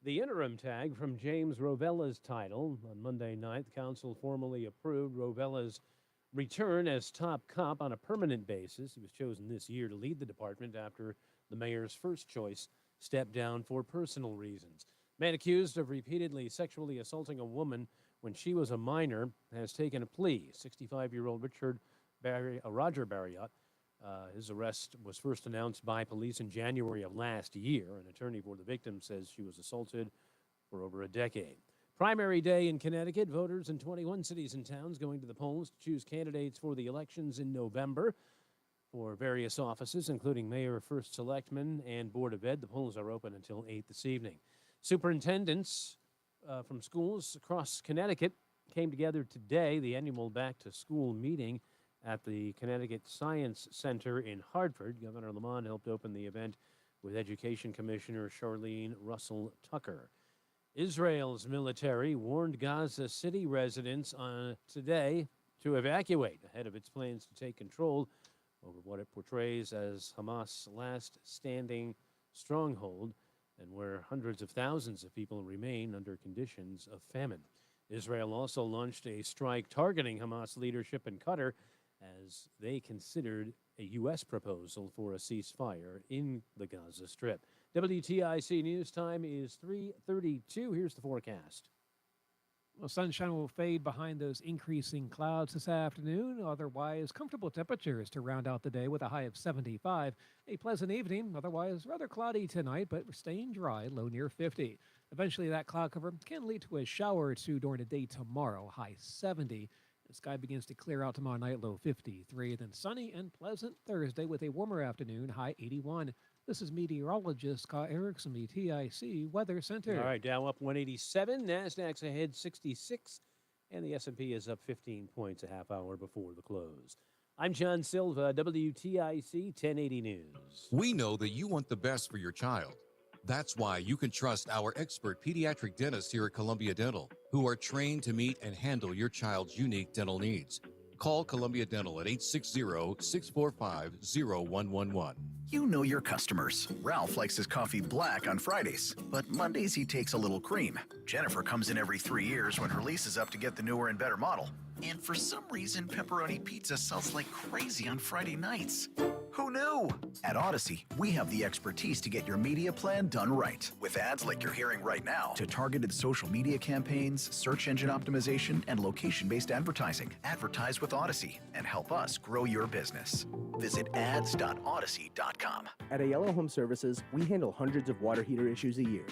the interim tag from James Rovella's title. On Monday night, the council formally approved Rovella's return as top cop on a permanent basis. He was chosen this year to lead the department after the mayor's first choice stepped down for personal reasons. Man accused of repeatedly sexually assaulting a woman when she was a minor has taken a plea. 65-year-old Roger Barriott. His arrest was first announced by police in January of last year. An attorney for the victim says she was assaulted for over a decade. Primary day in Connecticut. Voters in 21 cities and towns going to the polls to choose candidates for the elections in November for various offices, including mayor, first selectman, and board of ed. The polls are open until 8 this evening. Superintendents from schools across Connecticut came together today, the annual back-to-school meeting at the Connecticut Science Center in Hartford. Governor Lamont helped open the event with Education Commissioner Charlene Russell Tucker. Israel's military warned Gaza City residents today to evacuate ahead of its plans to take control over what it portrays as Hamas' last standing stronghold and where hundreds of thousands of people remain under conditions of famine. Israel also launched a strike targeting Hamas leadership in Qatar as they considered a U.S. proposal for a ceasefire in the Gaza Strip. WTIC News Time is 3:32. Here's the forecast. Well, sunshine will fade behind those increasing clouds this afternoon. Otherwise, comfortable temperatures to round out the day with a high of 75. A pleasant evening. Otherwise, rather cloudy tonight, but staying dry, low near 50. Eventually, that cloud cover can lead to a shower or two during the day tomorrow, high 70. The sky begins to clear out tomorrow night, low 53. Then sunny and pleasant Thursday with a warmer afternoon, high 81. This is meteorologist Scott Erickson, the TIC Weather Center. All right, Dow up 187, NASDAQ's ahead 66, and the S&P is up 15 points a half hour before the close. I'm John Silva, WTIC 1080 News. We know that you want the best for your child. That's why you can trust our expert pediatric dentists here at Columbia Dental, who are trained to meet and handle your child's unique dental needs. Call Columbia Dental at 860-645-0111. You know your customers. Ralph likes his coffee black on Fridays, but Mondays he takes a little cream. Jennifer comes in every 3 years when her lease is up to get the newer and better model. And for some reason, pepperoni pizza sells like crazy on Friday nights. Who knew? At Odyssey, we have the expertise to get your media plan done right. With ads like you're hearing right now, to targeted social media campaigns, search engine optimization, and location-based advertising. Advertise with Odyssey and help us grow your business. Visit ads.odyssey.com. At Ayala Home Services, we handle hundreds of water heater issues a year.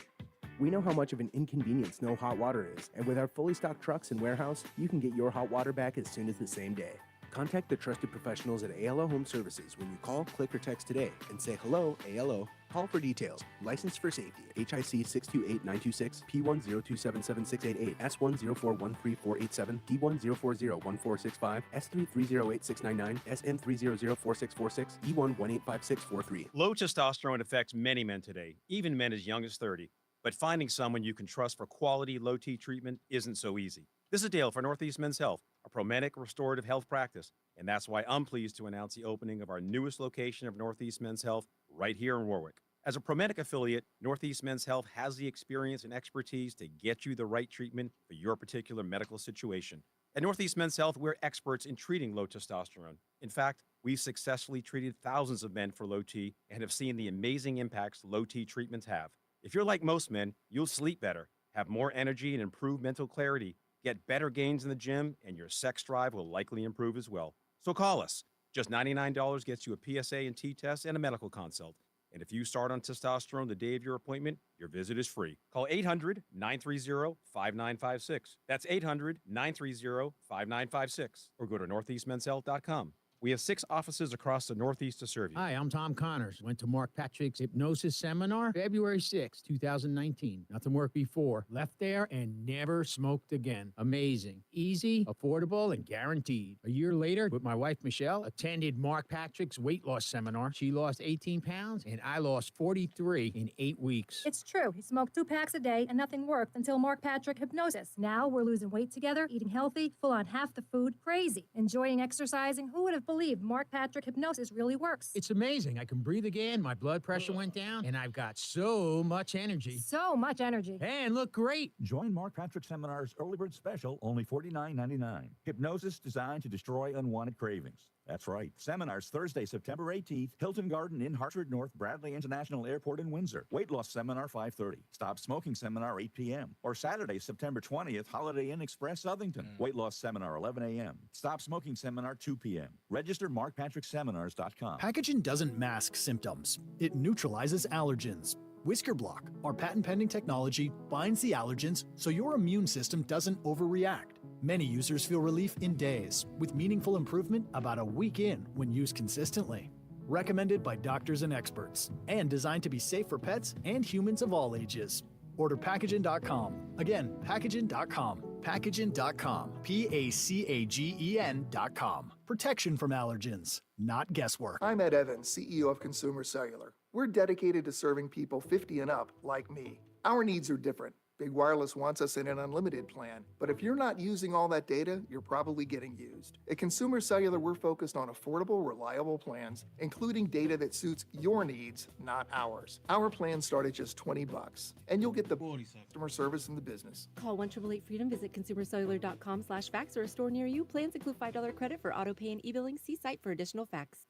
We know how much of an inconvenience no hot water is, and with our fully stocked trucks and warehouse, you can get your hot water back as soon as the same day. Contact the trusted professionals at Ayala Home Services when you call, click, or text today and say hello, ALO. Call for details. Licensed for safety. HIC 628926, P10277688, S1041347, D10401465, S33086699, SN3004646, E1185643. Low testosterone affects many men today, even men as young as 30. But finding someone you can trust for quality low T treatment isn't so easy. This is Dale for Northeast Men's Health, a Promedic restorative health practice, and that's why I'm pleased to announce the opening of our newest location of Northeast Men's Health right here in Warwick. As a Promedic affiliate, Northeast Men's Health has the experience and expertise to get you the right treatment for your particular medical situation. At Northeast Men's Health, we're experts in treating low testosterone. In fact, we've successfully treated thousands of men for low T and have seen the amazing impacts low T treatments have. If you're like most men, you'll sleep better, have more energy and improved mental clarity, get better gains in the gym, and your sex drive will likely improve as well. So call us. Just $99 gets you a PSA and T test and a medical consult. And if you start on testosterone the day of your appointment, your visit is free. Call 800-930-5956. That's 800-930-5956. Or go to northeastmenshealth.com. We have 6 offices across the Northeast to serve you. Hi, I'm Tom Connors. Went to Mark Patrick's hypnosis seminar February 6, 2019. Nothing worked before. Left there and never smoked again. Amazing. Easy, affordable, and guaranteed. A year later, with my wife, Michelle, attended Mark Patrick's weight loss seminar. She lost 18 pounds, and I lost 43 in 8 weeks. It's true. He smoked 2 packs a day, and nothing worked until Mark Patrick Hypnosis. Now we're losing weight together, eating healthy, full on half the food, crazy. Enjoying exercising. Who would have believed Mark Patrick Hypnosis really works? It's amazing. I can breathe again. My blood pressure went down, and I've got so much energy. So much energy. And look great. Join Mark Patrick Seminar's Early Bird Special, only $49.99. Hypnosis designed to destroy unwanted cravings. That's right. Seminars Thursday, September 18th, Hilton Garden in Hartford North, Bradley International Airport in Windsor. Weight Loss Seminar 5:30. Stop Smoking Seminar 8 p.m. Or Saturday, September 20th, Holiday Inn Express, Southington. Weight Loss Seminar 11 a.m. Stop Smoking Seminar 2 p.m. Register markpatrickseminars.com. Packaging doesn't mask symptoms. It neutralizes allergens. Whisker Block, our patent-pending technology, binds the allergens so your immune system doesn't overreact. Many users feel relief in days, with meaningful improvement about a week in when used consistently. Recommended by doctors and experts, and designed to be safe for pets and humans of all ages. Order Packaging.com. Again, Packaging.com. Packaging.com. Pacagen.com. Protection from allergens, not guesswork. I'm Ed Evans, CEO of Consumer Cellular. We're dedicated to serving people 50 and up like me. Our needs are different. Big Wireless wants us in an unlimited plan, but if you're not using all that data, you're probably getting used. At Consumer Cellular, we're focused on affordable, reliable plans, including data that suits your needs, not ours. Our plans start at just $20, and you'll get the customer service in the business. Call 1-888-FREEDOM, visit consumercellular.com/facts or a store near you. Plans include $5 credit for auto pay and e-billing. See site for additional facts.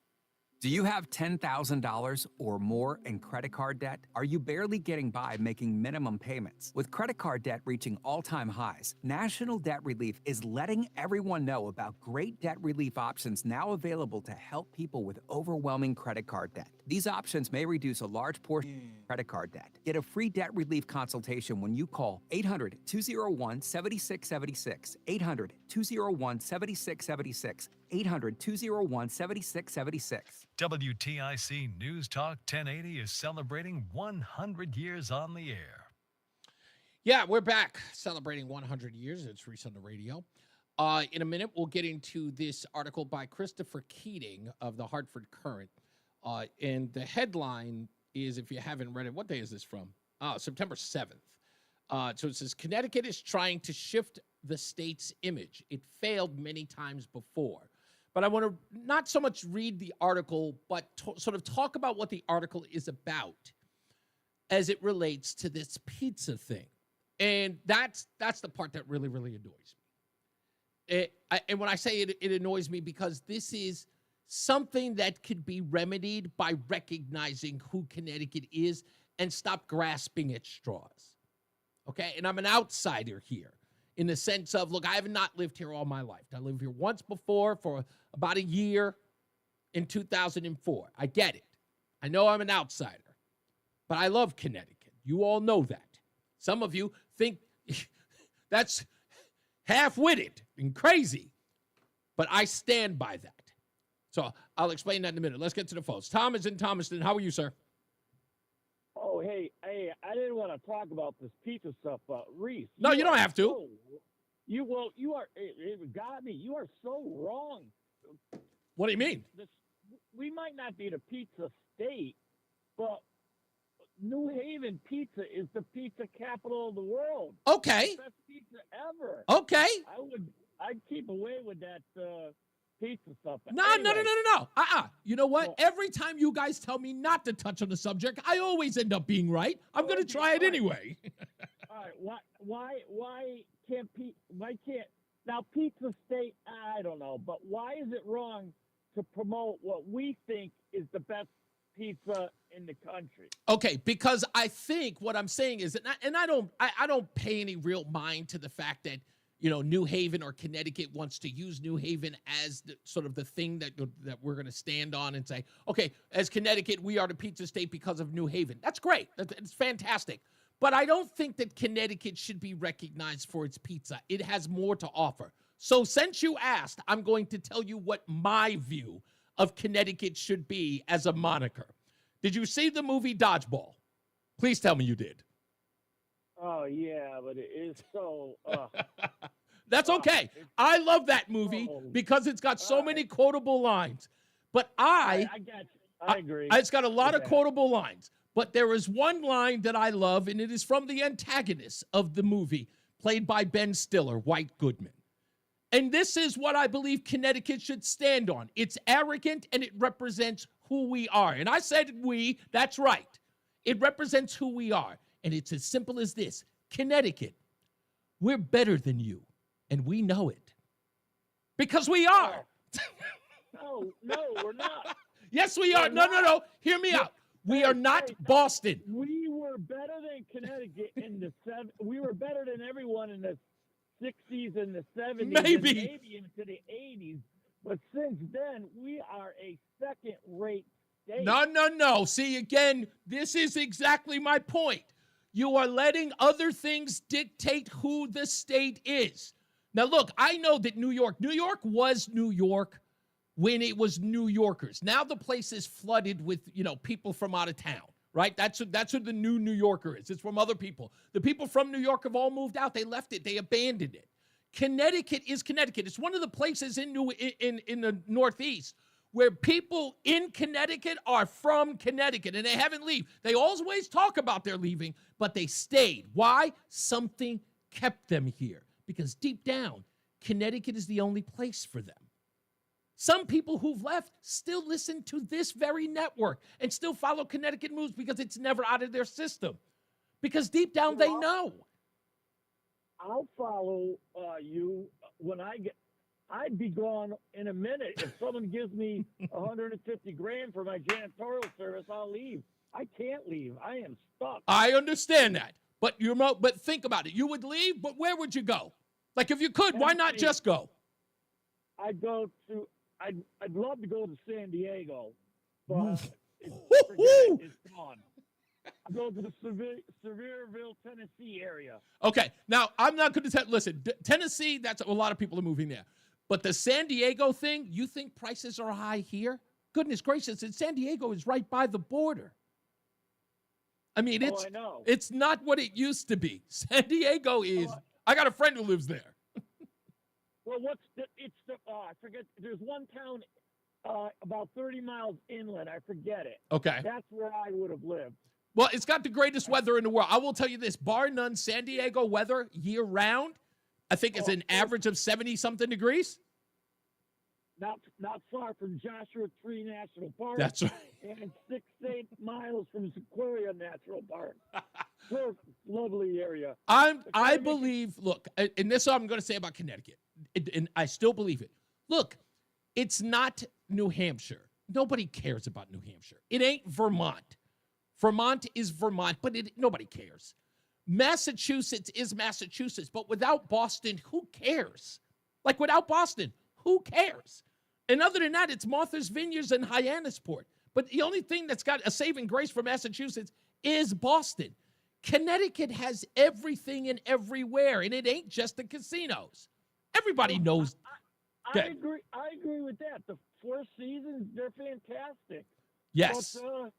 Do you have $10,000 or more in credit card debt? Are you barely getting by making minimum payments? With credit card debt reaching all-time highs, National Debt Relief is letting everyone know about great debt relief options now available to help people with overwhelming credit card debt. These options may reduce a large portion of credit card debt. Get a free debt relief consultation when you call 800-201-7676, 800-201-7676, 800-201-7676. WTIC News Talk 1080 is celebrating 100 years on the air. Yeah, we're back celebrating 100 years. It's Reese on the Radio. In a minute, we'll get into this article by Christopher Keating of the Hartford Courant. And the headline is, if you haven't read it, what day is this from? September 7th. So it says, Connecticut is trying to shift the state's image. It failed many times before. But I want to not so much read the article, but sort of talk about what the article is about as it relates to this pizza thing. And that's the part that really, really annoys me. And when I say it annoys me because this is something that could be remedied by recognizing who Connecticut is and stop grasping at straws. Okay? And I'm an outsider here in the sense of, look, I have not lived here all my life. I lived here once before for about a year in 2004. I get it. I know I'm an outsider, but I love Connecticut. You all know that. Some of you think that's half-witted and crazy, but I stand by that. So I'll explain that in a minute. Let's get to the phones. Tom is in Thomaston. How are you, sir? Oh, hey, I didn't want to talk about this pizza stuff, Reese. No, you don't have to. You are, it got me. You are so wrong. What do you mean? We might not be the pizza state, but New Haven pizza is the pizza capital of the world. Okay. The best pizza ever. Okay. I'd keep away with that pizza stuff. But No. You know what? Well, Every time you guys tell me not to touch on the subject, I always end up being right. I'm going to try it anyway. All right. Why can't now pizza state? I don't know, but why is it wrong to promote what we think is the best pizza in the country? Okay, because I think what I'm saying is, and I don't pay any real mind to the fact that, you know, New Haven or Connecticut wants to use New Haven as sort of the thing that we're going to stand on and say, okay, as Connecticut, we are the pizza state because of New Haven. That's great. It's fantastic. But I don't think that Connecticut should be recognized for its pizza. It has more to offer. So since you asked, I'm going to tell you what my view of Connecticut should be as a moniker. Did you see the movie Dodgeball? Please tell me you did. Oh, yeah, but it is so... That's okay. I love that movie because it's got so many quotable lines. But I got you. I agree. It's got a lot of quotable lines. But there is one line that I love, and it is from the antagonist of the movie, played by Ben Stiller, White Goodman. And this is what I believe Connecticut should stand on. It's arrogant, and it represents who we are. And I said we, that's right. It represents who we are. And it's as simple as this. Connecticut, we're better than you, and we know it. Because we are. No, we're not. Yes, we are. No. Hear me out. We are not Boston. We were better than Connecticut in the we were better than everyone in the 60s and the 70s. Maybe into the 80s. But since then, we are a second-rate state. No. See, again, this is exactly my point. You are letting other things dictate who the state is. Now, look, I know that New York was New York when it was New Yorkers. Now the place is flooded with, people from out of town, right? That's who the new New Yorker is. It's from other people. The people from New York have all moved out. They left it. They abandoned it. Connecticut is Connecticut. It's one of the places in the Northeast where people in Connecticut are from Connecticut and they haven't leave. They always talk about their leaving, but they stayed. Why? Something kept them here because deep down, Connecticut is the only place for them. Some people who've left still listen to this very network and still follow Connecticut moves because it's never out of their system. Because deep down, they know. I'll follow you when I'd be gone in a minute. If someone gives me $150,000 for my janitorial service, I'll leave. I can't leave. I am stuck. I understand that. But but think about it. You would leave, but where would you go? Like if you could, why not just go? I'd love to go to San Diego, but it's gone. I'd go to the Sevierville, Tennessee area. Okay, now I'm not going to listen. Tennessee, that's a lot of people are moving there. But the San Diego thing, you think prices are high here? Goodness gracious, and San Diego is right by the border. I mean, it's not what it used to be. San Diego is. I got a friend who lives there. Well, I forget. There's one town about 30 miles inland. I forget it. Okay. That's where I would have lived. Well, it's got the greatest weather in the world. I will tell you this, bar none, San Diego weather year round, I think it's an average of 70-something degrees. Not far from Joshua Tree National Park. That's right. And 6 to 8 miles from Sequoia National Park. Lovely area. I believe, look, and this is what I'm going to say about Connecticut, and I still believe it. Look, it's not New Hampshire. Nobody cares about New Hampshire. It ain't Vermont. Vermont is Vermont, but nobody cares. Massachusetts is Massachusetts, but without Boston, who cares? Like without Boston, who cares? And other than that, it's Martha's Vineyards and Hyannisport. But the only thing that's got a saving grace for Massachusetts is Boston. Connecticut has everything and everywhere, and it ain't just the casinos. Everybody knows. I agree with that. The Four Seasons, they're fantastic. Yes. But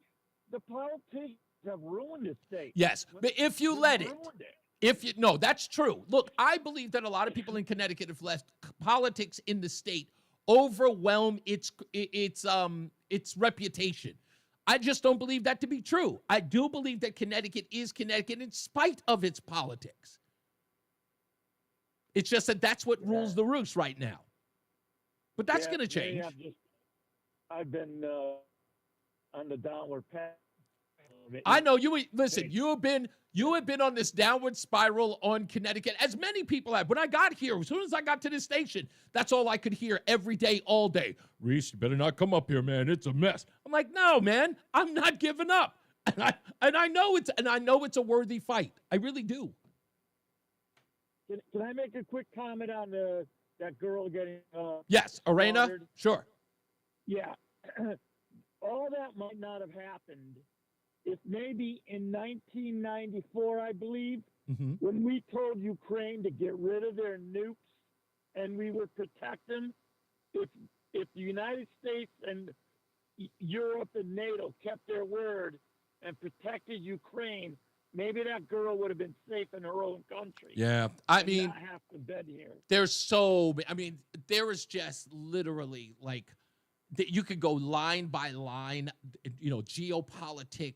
the politicians have ruined the state. Yes, but if you let it. No, that's true. Look, I believe that a lot of people in Connecticut have left politics in the state overwhelm its reputation. I just don't believe that to be true. I do believe that Connecticut is Connecticut in spite of its politics. It's just that that's what rules the roost right now. But that's going to change. I've been on the downward path. I know you. Listen, you have been on this downward spiral on Connecticut, as many people have. When I got here, as soon as I got to this station, that's all I could hear every day, all day. Reese, you better not come up here, man. It's a mess. I'm like, no, man, I'm not giving up. And I know it's a worthy fight. I really do. Can I make a quick comment on that girl getting? Yes, Arena. Slaughtered? Sure. Yeah, all that might not have happened if maybe in 1994, I believe, when we told Ukraine to get rid of their nukes and we would protect them, if the United States and Europe and NATO kept their word and protected Ukraine, maybe that girl would have been safe in her own country. Yeah, I mean, not have to bed here. there is just literally like that you could go line by line, geopolitic,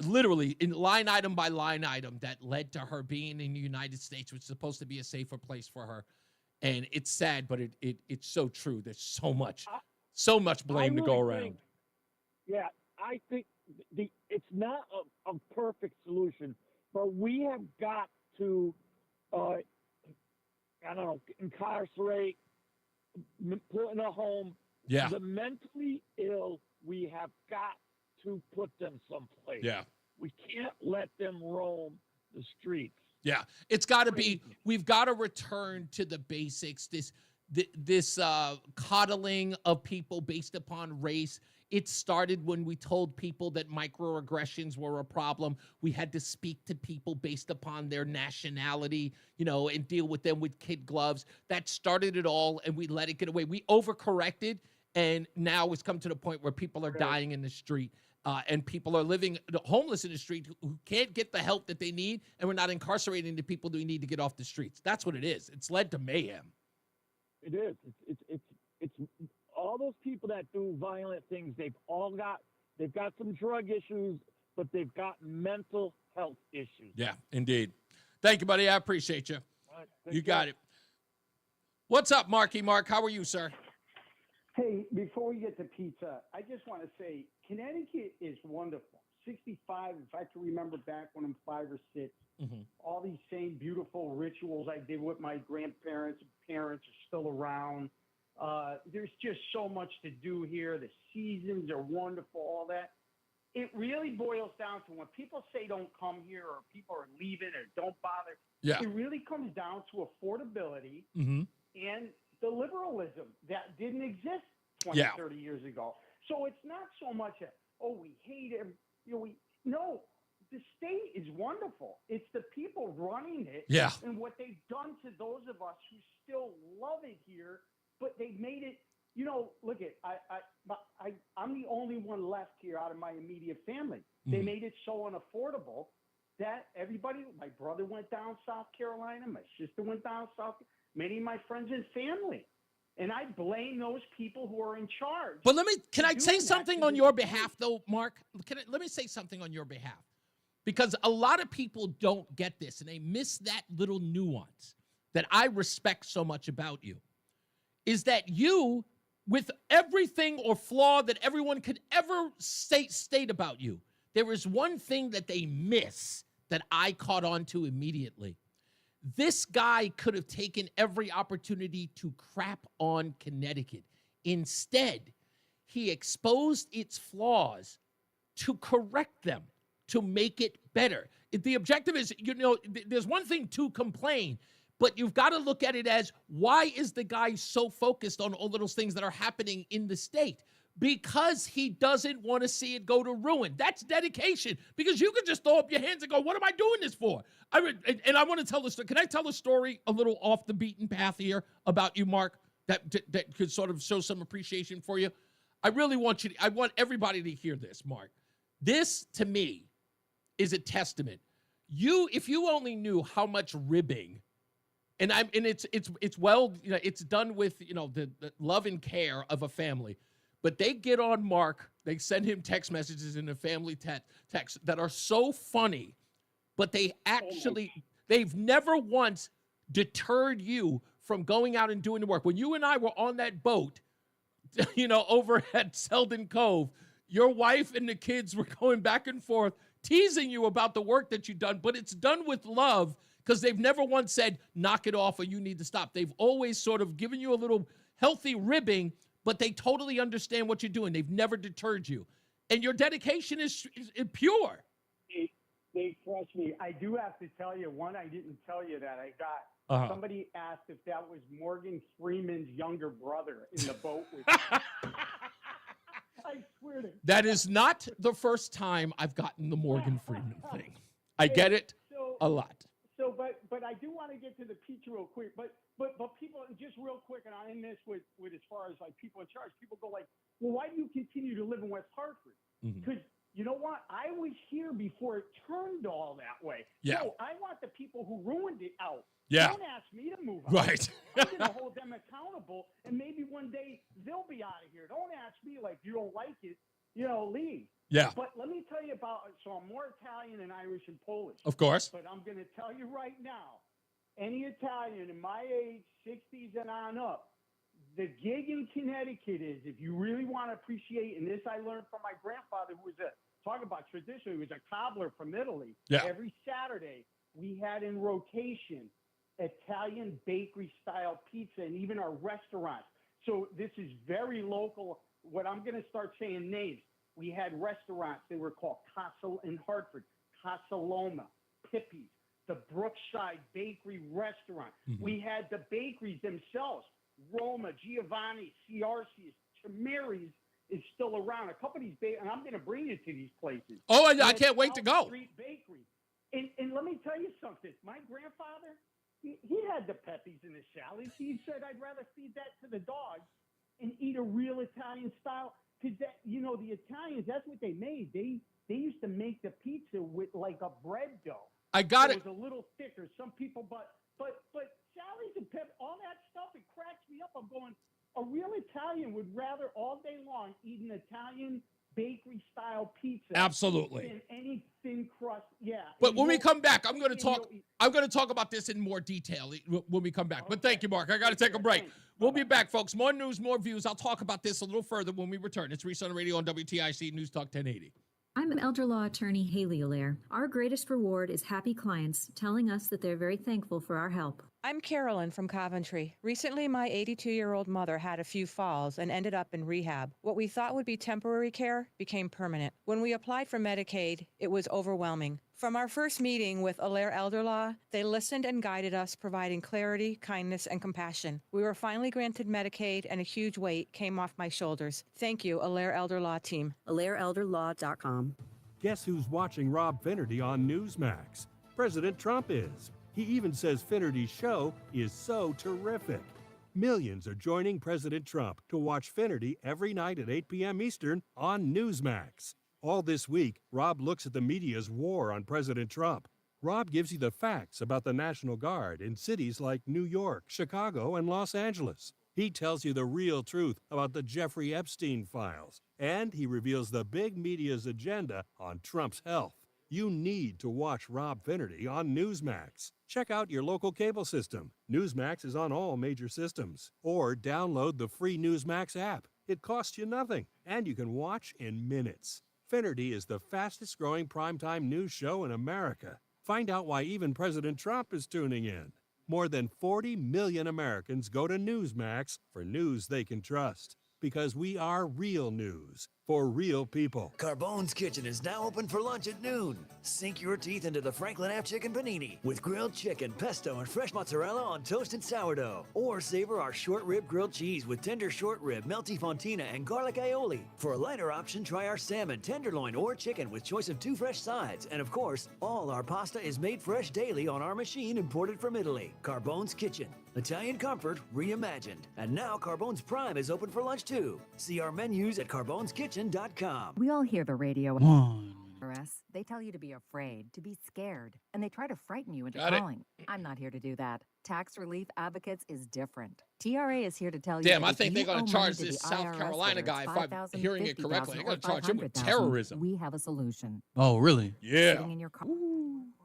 literally in line item by line item that led to her being in the United States, which is supposed to be a safer place for her. And it's sad, but it's so true. There's so much blame to go around. I think it's not a perfect solution, but we have got to, incarcerate, put in a home. Yeah. The mentally ill, we have got to put them someplace. Yeah. We can't let them roam the streets. Yeah, it's got to be. We've got to return to the basics. This coddling of people based upon race. It started when we told people that microaggressions were a problem. We had to speak to people based upon their nationality, and deal with them with kid gloves. That started it all, and we let it get away. We overcorrected, and now it's come to the point where people are dying in the street. And people are living homeless in the street who can't get the help that they need, and we're not incarcerating the people that we need to get off the streets. That's what it is. It's led to mayhem. It is. It's all those people that do violent things, they've got some drug issues, but they've got mental health issues. Yeah, indeed. Thank you, buddy. I appreciate you. Right, You got it. What's up, Marky Mark? How are you, sir? Hey, before we get to pizza, I just want to say Connecticut is wonderful. 65, if I can remember back when I'm 5 or 6, all these same beautiful rituals I did with my grandparents and parents are still around. There's just so much to do here. The seasons are wonderful, all that. It really boils down to when people say don't come here or people are leaving or don't bother, it really comes down to affordability and the liberalism that didn't exist 20, 30 years ago. So it's not so much we hate him. No, the state is wonderful. It's the people running it and what they've done to those of us who still love it here, but they've made it, look at, I'm the only one left here out of my immediate family. They made it so unaffordable that my brother went down South Carolina, my sister went down South, many of my friends and family. And I blame those people who are in charge. But can I say something on your behalf, though, Mark? Let me say something on your behalf. Because a lot of people don't get this, and they miss that little nuance that I respect so much about you, is that you, with everything or flaw that everyone could ever state about you, there is one thing that they miss that I caught on to immediately. This guy could have taken every opportunity to crap on Connecticut. Instead, he exposed its flaws to correct them, to make it better. The objective is, there's one thing to complain, but you've got to look at it as, why is the guy so focused on all of those things that are happening in the state? Because he doesn't want to see it go to ruin. That's dedication. Because you could just throw up your hands and go, what am I doing this for? I want to tell this story. Can I tell a story a little off the beaten path here about you, Mark, that could sort of show some appreciation for you? I want everybody to hear this, Mark. This, to me, is a testament. If you only knew how much ribbing, and it's well, it's done with, the love and care of a family. But they get on Mark, they send him text messages in a family text that are so funny, but they've never once deterred you from going out and doing the work. When you and I were on that boat, over at Selden Cove, your wife and the kids were going back and forth, teasing you about the work that you've done, but it's done with love because they've never once said, knock it off or you need to stop. They've always sort of given you a little healthy ribbing, but they totally understand what you're doing. They've never deterred you. And your dedication is pure. They trust me. I do have to tell you, I didn't tell you that. I got somebody asked if that was Morgan Freeman's younger brother in the boat with me. I swear to you. That is not the first time I've gotten the Morgan Freeman thing. I get it a lot. So, but I do want to get to the pizza real quick. But people, just real quick, and I end this with as far as like people in charge. People go like, well, why do you continue to live in West Hartford? Because you know what? I was here before it turned all that way. Yeah. So I want the people who ruined it out. Yeah. Don't ask me to move out. Right. I'm going to hold them accountable, and maybe one day they'll be out of here. Don't ask me like, you don't like it, leave. Yeah. But let me tell you so I'm more Italian and Irish and Polish. Of course. But I'm going to tell you right now, any Italian in my age, 60s and on up, the gig in Connecticut is, if you really want to appreciate, and this I learned from my grandfather, who was talk about tradition, he was a cobbler from Italy. Yeah. Every Saturday, we had in rotation Italian bakery-style pizza and even our restaurants. So this is very local. What I'm going to start saying names. We had restaurants. They were called Casa in Hartford, Casa Loma, Pippi's, the Brookside Bakery Restaurant. We had the bakeries themselves. Roma, Giovanni, Ciarci's, Tamari's is still around. A couple of these and I'm going to bring you to these places. Oh, I can't wait to go. Street Bakery. And let me tell you something. My grandfather, he had the Peppies and the Sallies. He said, I'd rather feed that to the dogs and eat a real Italian style. Because the Italians, that's what they made. They used to make the pizza with like a bread dough. I got it. It was a little thicker. Some people, but Sally's and Pep, all that stuff, it cracks me up. I'm going, a real Italian would rather all day long eating Italian bakery-style pizza. Absolutely. Than any thin crust. Yeah. But when we come back, I'm going to talk about this in more detail when we come back. Okay. But thank you, Mark. I got to take a break. We'll be back, folks. More news, more views. I'll talk about this a little further when we return. It's Reese on the Radio on WTIC News Talk 1080. I'm an elder law attorney, Haley Allaire. Our greatest reward is happy clients telling us that they're very thankful for our help. I'm Carolyn from Coventry. Recently, my 82-year-old mother had a few falls and ended up in rehab. What we thought would be temporary care became permanent. When we applied for Medicaid, it was overwhelming. From our first meeting with Allaire Elder Law, they listened and guided us, providing clarity, kindness, and compassion. We were finally granted Medicaid, and a huge weight came off my shoulders. Thank you, Allaire Elder Law team. AllaireElderLaw.com. Guess who's watching Rob Finnerty on Newsmax? President Trump is. He even says Finnerty's show is so terrific. Millions are joining President Trump to watch Finnerty every night at 8 p.m. Eastern on Newsmax. All this week, Rob looks at the media's war on President Trump. Rob gives you the facts about the National Guard in cities like New York, Chicago, and Los Angeles. He tells you the real truth about the Jeffrey Epstein files, and he reveals the big media's agenda on Trump's health. You need to watch Rob Finnerty on Newsmax. Check out your local cable system. Newsmax is on all major systems. Or download the free Newsmax app. It costs you nothing, and you can watch in minutes. Finnerty is the fastest growing primetime news show in America. Find out why even President Trump is tuning in. More than 40 million Americans go to Newsmax for news they can trust. Because we are real news for real people. Carbone's Kitchen is now open for lunch at noon. Sink your teeth into the Franklin Ave Chicken Panini with grilled chicken, pesto, and fresh mozzarella on toasted sourdough. Or savor our short rib grilled cheese with tender short rib, melty fontina, and garlic aioli. For a lighter option, try our salmon, tenderloin, or chicken with choice of 2 fresh sides. And of course, all our pasta is made fresh daily on our machine imported from Italy. Carbone's Kitchen. Italian comfort reimagined. And now Carbone's Prime is open for lunch too. See our menus at carboneskitchen.com. We all hear the radio. They tell you to be afraid, to be scared, and they try to frighten you into calling. I'm not here to do that. Tax Relief Advocates is different. TRA is here to tell you. Damn, I think they're going to charge this South Carolina guy, if I'm hearing it correctly. They're going to charge him with terrorism. We have a solution. Oh, really? Yeah. Sitting in your car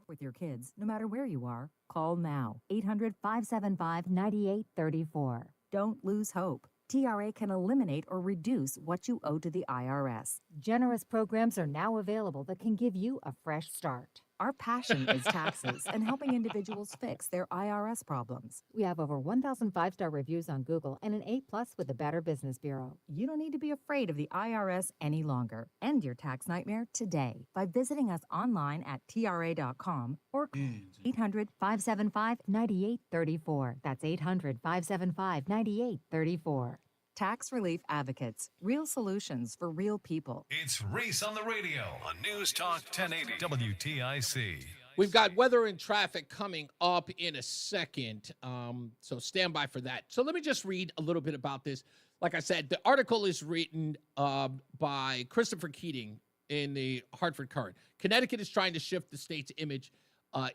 with your kids, no matter where you are, call now. 800-575-9834. Don't lose hope. TRA can eliminate or reduce what you owe to the IRS. Generous programs are now available that can give you a fresh start. Our passion is taxes and helping individuals fix their IRS problems. We have over 1,000 5-star reviews on Google and an A+ with the Better Business Bureau. You don't need to be afraid of the IRS any longer. End your tax nightmare today by visiting us online at TRA.com or 800-575-9834. That's 800-575-9834. Tax Relief Advocates. Real solutions for real people. It's Reese on the Radio on News Talk 1080 WTIC. We've got weather and traffic coming up in a second, so stand by for that. So let me just read a little bit about this. Like I said, the article is written by Christopher Keating in the Hartford Courant. Connecticut is trying to shift the state's image.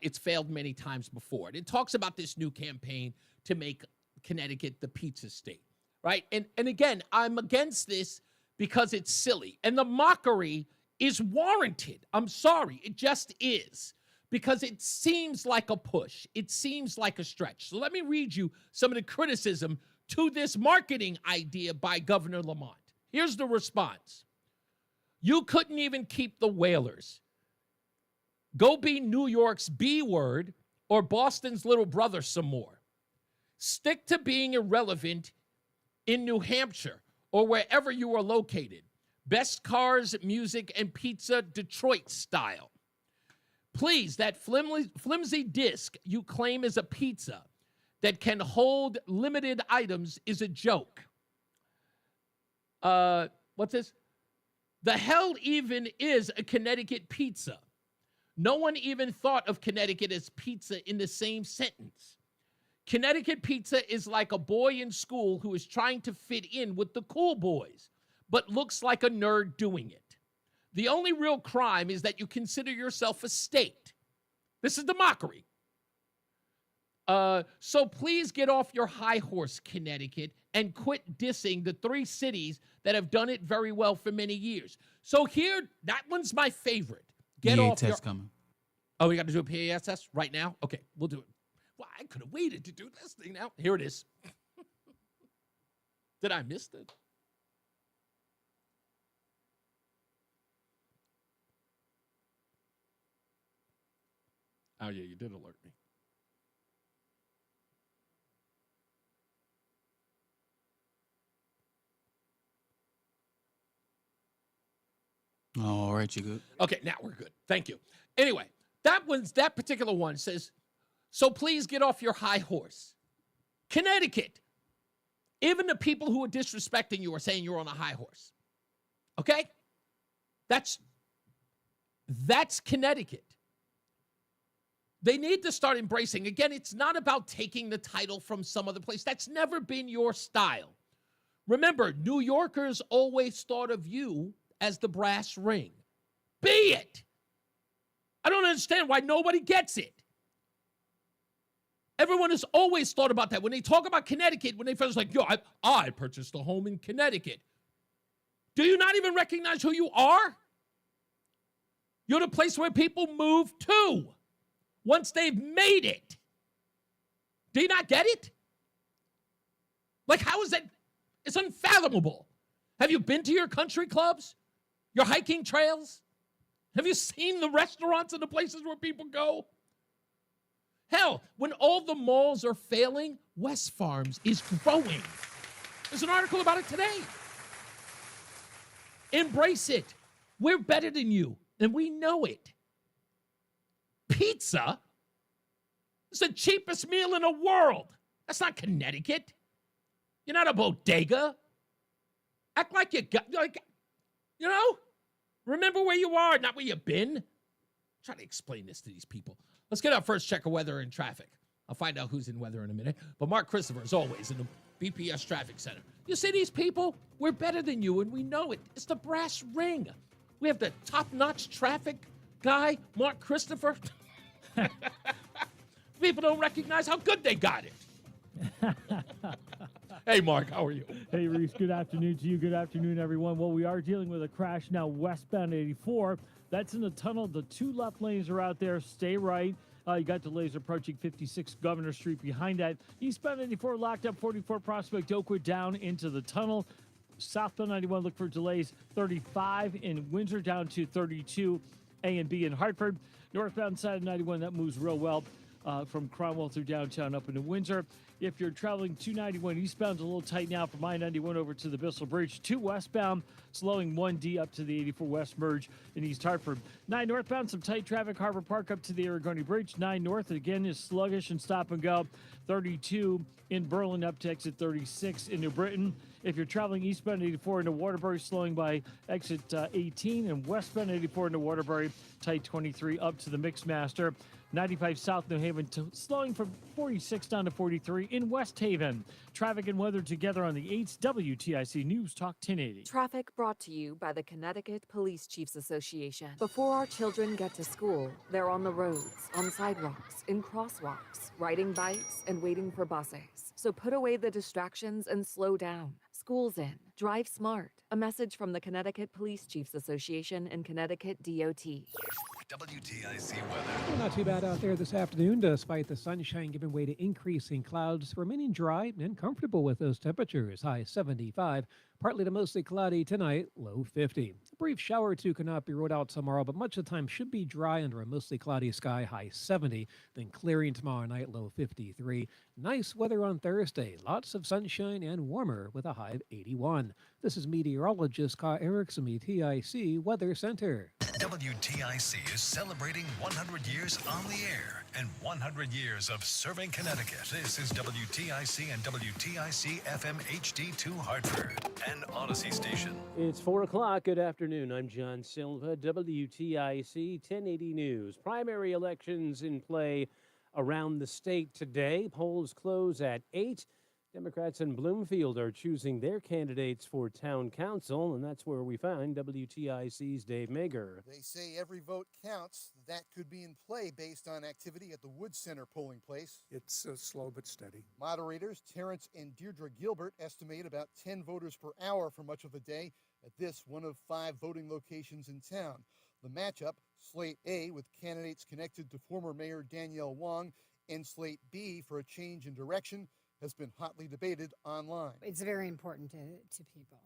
It's failed many times before. And it talks about this new campaign to make Connecticut the pizza state. Right. And again, I'm against this because it's silly. And the mockery is warranted. I'm sorry. It just is. Because it seems like a push. It seems like a stretch. So let me read you some of the criticism to this marketing idea by Governor Lamont. Here's the response. You couldn't even keep the Whalers. Go be New York's B word or Boston's little brother some more. Stick to being irrelevant in New Hampshire or wherever you are located. Best cars, music, and pizza, Detroit style. Please, that flimsy disc you claim is a pizza that can hold limited items is a joke. What's this? The hell even is a Connecticut pizza? No one even thought of Connecticut as pizza in the same sentence. Connecticut pizza is like a boy in school who is trying to fit in with the cool boys, but looks like a nerd doing it. The only real crime is that you consider yourself a state. This is the mockery. So please get off your high horse, Connecticut, and quit dissing the 3 cities that have done it very well for many years. So here, that one's my favorite. Get off your... coming. Oh, we got to do a PAS test right now? Okay, we'll do it. Well, I could have waited to do this thing now. Here it is. Did I miss it? Oh, yeah, you did alert me. All right, you good? Okay, now we're good. Thank you. Anyway, that particular one says, so please get off your high horse. Connecticut. Even the people who are disrespecting you are saying you're on a high horse. Okay? That's Connecticut. They need to start embracing. Again, it's not about taking the title from some other place. That's never been your style. Remember, New Yorkers always thought of you as the brass ring. Be it. I don't understand why nobody gets it. Everyone has always thought about that. When they talk about Connecticut, when they first like, I purchased a home in Connecticut. Do you not even recognize who you are? You're the place where people move to once they've made it. Do you not get it? Like, how is that? It's unfathomable. Have you been to your country clubs? Your hiking trails? Have you seen the restaurants and the places where people go? Hell, when all the malls are failing, West Farms is growing. There's an article about it today. Embrace it. We're better than you, and we know it. Pizza is the cheapest meal in the world. That's not Connecticut. You're not a bodega. Act like you got, remember where you are, not where you've been. Try to explain this to these people. Let's get our first check of weather and traffic. I'll find out who's in weather in a minute. But Mark Christopher, as always, in the BPS Traffic Center. You see these people? We're better than you, and we know it. It's the brass ring. We have the top-notch traffic guy, Mark Christopher. People don't recognize how good they got it. Hey, Mark, how are you? Hey, Reese, good afternoon to you. Good afternoon, everyone. Well, we are dealing with a crash now westbound 84. That's in the tunnel. The 2 left lanes are out there. Stay right. You got delays approaching 56 Governor Street behind that. Eastbound 84 locked up 44 Prospect Oakwood down into the tunnel. Southbound 91, look for delays 35 in Windsor down to 32 A and B in Hartford. Northbound side of 91, that moves real well from Cromwell through downtown up into Windsor. If you're traveling 291 eastbound, it's a little tight now from I-91 over to the Bissell Bridge. 2 westbound, slowing 1D up to the 84 West merge in East Hartford. 9 northbound, some tight traffic, Harbor Park up to the Aragoni Bridge. 9 north, again, is sluggish and stop and go. 32 in Berlin up to exit 36 in New Britain. If you're traveling eastbound 84 into Waterbury, slowing by exit 18, and westbound 84 into Waterbury, tight 23 up to the Mixmaster. 95 South New Haven, slowing from 46 down to 43 in West Haven. Traffic and weather together on the 8th WTIC News Talk 1080. Traffic brought to you by the Connecticut Police Chiefs Association. Before our children get to school, they're on the roads, on sidewalks, in crosswalks, riding bikes, and waiting for buses. So put away the distractions and slow down. School's in. Drive smart. A message from the Connecticut Police Chiefs Association and Connecticut DOT. WTIC weather. Well, not too bad out there this afternoon, despite the sunshine giving way to increasing clouds, remaining dry and comfortable with those temperatures. High 75, partly to mostly cloudy tonight, low 50. A brief shower or two cannot be ruled out tomorrow, but much of the time should be dry under a mostly cloudy sky, high 70. Then clearing tomorrow night, low 53. Nice weather on Thursday, lots of sunshine and warmer with a high of 81. This is meteorologist Kyle Erickson, WTIC Weather Center. WTIC is celebrating 100 years on the air and 100 years of serving Connecticut. This is WTIC and WTIC FM HD2 Hartford, an Odyssey station. It's 4 o'clock. Good afternoon. I'm John Silva, WTIC 1080 News. Primary elections in play around the state today. Polls close at 8. Democrats in Bloomfield are choosing their candidates for town council, and that's where we find WTIC's Dave Mager. They say every vote counts. That could be in play based on activity at the Wood Center polling place. It's slow but steady. Moderators Terrence and Deirdre Gilbert estimate about 10 voters per hour for much of the day at this one of 5 voting locations in town. The matchup, Slate A with candidates connected to former Mayor Danielle Wong and Slate B for a change in direction, has been hotly debated online. It's very important to people.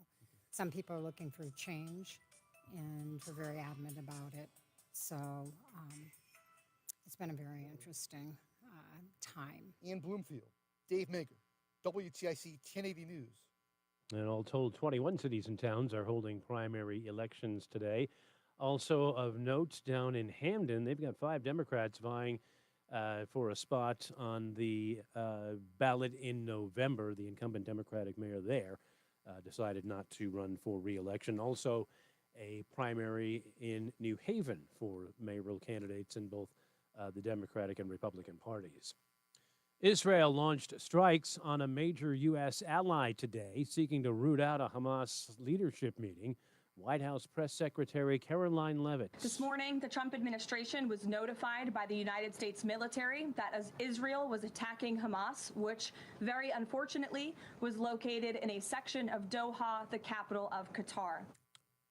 Some people are looking for change and are very adamant about it. So it's been a very interesting time. In Bloomfield, Dave Mager, WTIC 1080 News. And all told, 21 cities and towns are holding primary elections today. Also of note, down in Hamden, they've got 5 Democrats vying for a spot on the ballot in November. The incumbent Democratic mayor there decided not to run for re-election. Also, a primary in New Haven for mayoral candidates in both the Democratic and Republican parties. Israel launched strikes on a major U.S. ally today, seeking to root out a Hamas leadership meeting. White House Press Secretary Caroline Levitt. This morning, the Trump administration was notified by the United States military that as Israel was attacking Hamas, which very unfortunately was located in a section of Doha, the capital of Qatar.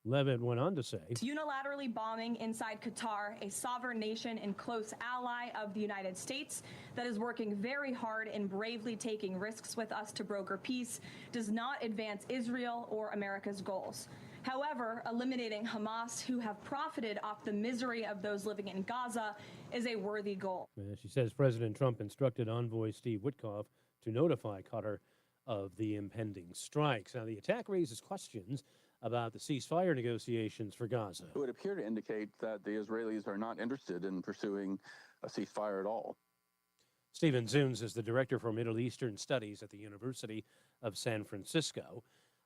Levitt went on to say, unilaterally bombing inside Qatar, a sovereign nation and close ally of the United States that is working very hard and bravely taking risks with us to broker peace, does not advance Israel or America's goals. However, eliminating Hamas, who have profited off the misery of those living in Gaza, is a worthy goal. She says President Trump instructed envoy Steve Witkoff to notify Qatar of the impending strikes. Now, the attack raises questions about the ceasefire negotiations for Gaza. It would appear to indicate that the Israelis are not interested in pursuing a ceasefire at all. Stephen Zunes is the director for Middle Eastern Studies at the University of San Francisco.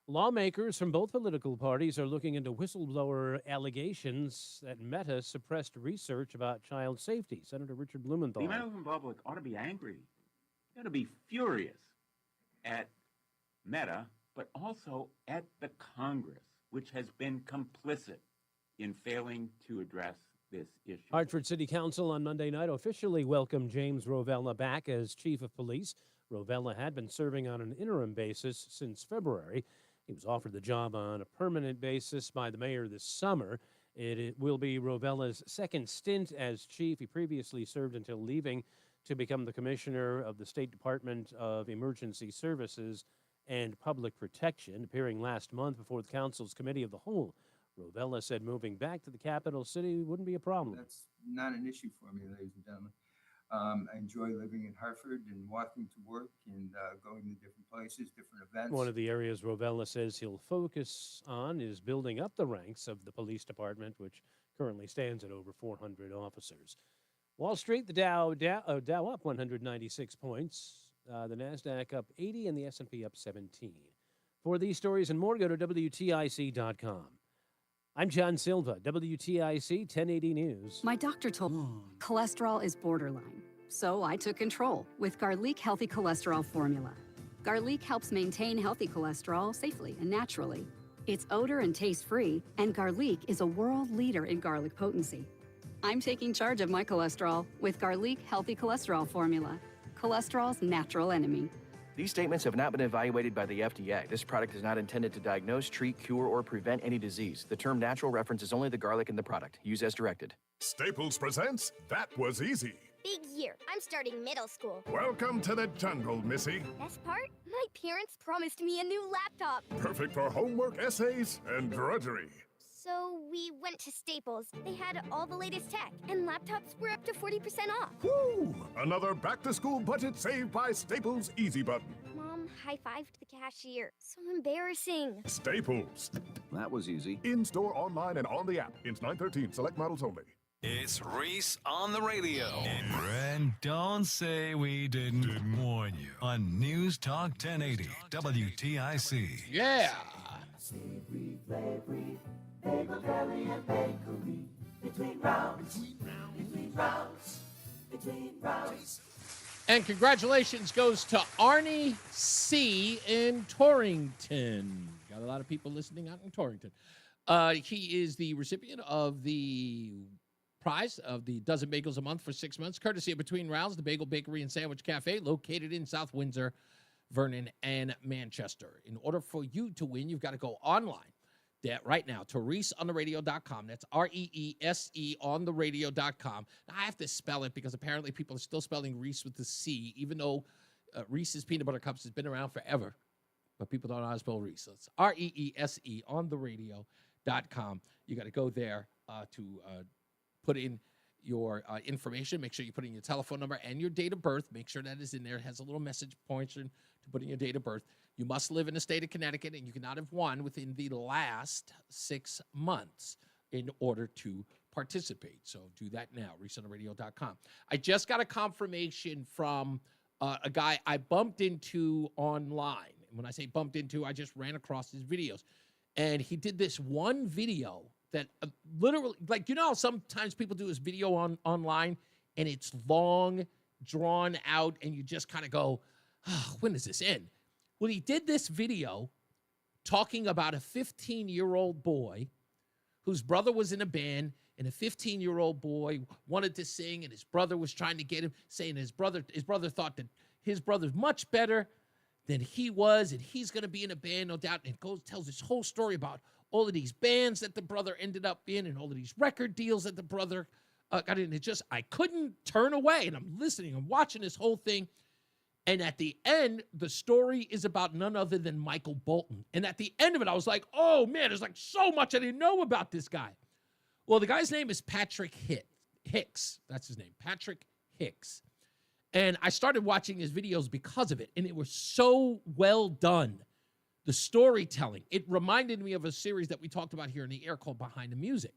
Lawmakers from both political parties are looking into whistleblower allegations that Meta suppressed research about child safety. Senator Richard Blumenthal. The American public ought to be angry. They ought to be furious at Meta, but also at the Congress, which has been complicit in failing to address this issue. Hartford City Council on Monday night officially welcomed James Rovella back as chief of police. Rovella had been serving on an interim basis since February. He was offered the job on a permanent basis by the mayor this summer. It will be Rovella's second stint as chief. He previously served until leaving to become the commissioner of the State Department of Emergency Services and Public Protection. Appearing last month before the council's Committee of the Whole, Rovella said moving back to the capital city wouldn't be a problem. That's not an issue for me, ladies and gentlemen. I enjoy living in Hartford and walking to work and going to different places, different events. One of the areas Rovella says he'll focus on is building up the ranks of the police department, which currently stands at over 400 officers. Wall Street, the Dow up 196 points. The NASDAQ up 80 and the S&P up 17. For these stories and more, go to WTIC.com. I'm John Silva, WTIC 1080 News. My doctor told me cholesterol is borderline, so I took control with Garlic Healthy Cholesterol Formula. Garlic helps maintain healthy cholesterol safely and naturally. It's odor and taste-free, and Garlic is a world leader in garlic potency. I'm taking charge of my cholesterol with Garlic Healthy Cholesterol Formula, cholesterol's natural enemy. These statements have not been evaluated by the FDA. This product is not intended to diagnose, treat, cure, or prevent any disease. The term natural references only the garlic in the product. Use as directed. Staples presents That Was Easy. Big year. I'm starting middle school. Welcome to the jungle, Missy. Best part? My parents promised me a new laptop. Perfect for homework, essays, and drudgery. So we went to Staples. They had all the latest tech, and laptops were up to 40% off. Woo! Another back-to-school budget saved by Staples Easy Button. Mom high-fived the cashier. So embarrassing. Staples. That was easy. In-store, online, and on the app. It's 9/13. Select models only. It's Reese on the Radio. And don't say we didn't warn you on NewsTalk 1080 WTIC. Yeah. Savory, flavory, bagel deli and bakery. Between rounds, between rounds, between rounds. And congratulations goes to Arnie C. in Torrington. Got a lot of people listening out in Torrington. He is the recipient of the prize of the dozen bagels a month for 6 months, courtesy of Between Rounds, the Bagel Bakery and Sandwich Cafe, located in South Windsor, Vernon, and Manchester. In order for you to win, you've got to go online right now to ReeseOnTheRadio.com. That's REESE on the radio.com. Now, I have to spell it because apparently people are still spelling Reese with the C, even though Reese's Peanut Butter Cups has been around forever. But people don't know how to spell Reese. So it's REESE on the radio.com. You got to go there to put in your information. Make sure you put in your telephone number and your date of birth. Make sure that is in there. It has a little message pointer to put in your date of birth. You must live in the state of Connecticut, and you cannot have won within the last 6 months in order to participate. So do that now, ReeseOnTheRadio.com. I just got a confirmation from a guy I bumped into online. And when I say bumped into, I just ran across his videos. And he did this one video that literally, like, you know how sometimes people do this video online, and it's long, drawn out, and you just kind of go, oh, when does this end? Well, he did this video talking about a 15-year-old boy whose brother was in a band, and a 15-year-old boy wanted to sing, and his brother was trying to get him, saying his brother thought that his brother's much better than he was, and he's going to be in a band, no doubt, and it tells this whole story about all of these bands that the brother ended up in and all of these record deals that the brother got in. I couldn't turn away, and I'm listening, I'm watching this whole thing. And at the end, the story is about none other than Michael Bolton. And at the end of it, I was like, oh, man, there's like so much I didn't know about this guy. Well, the guy's name is Patrick Hicks. That's his name, Patrick Hicks. And I started watching his videos because of it, and it was so well done. The storytelling, it reminded me of a series that we talked about here in the air called Behind the Music.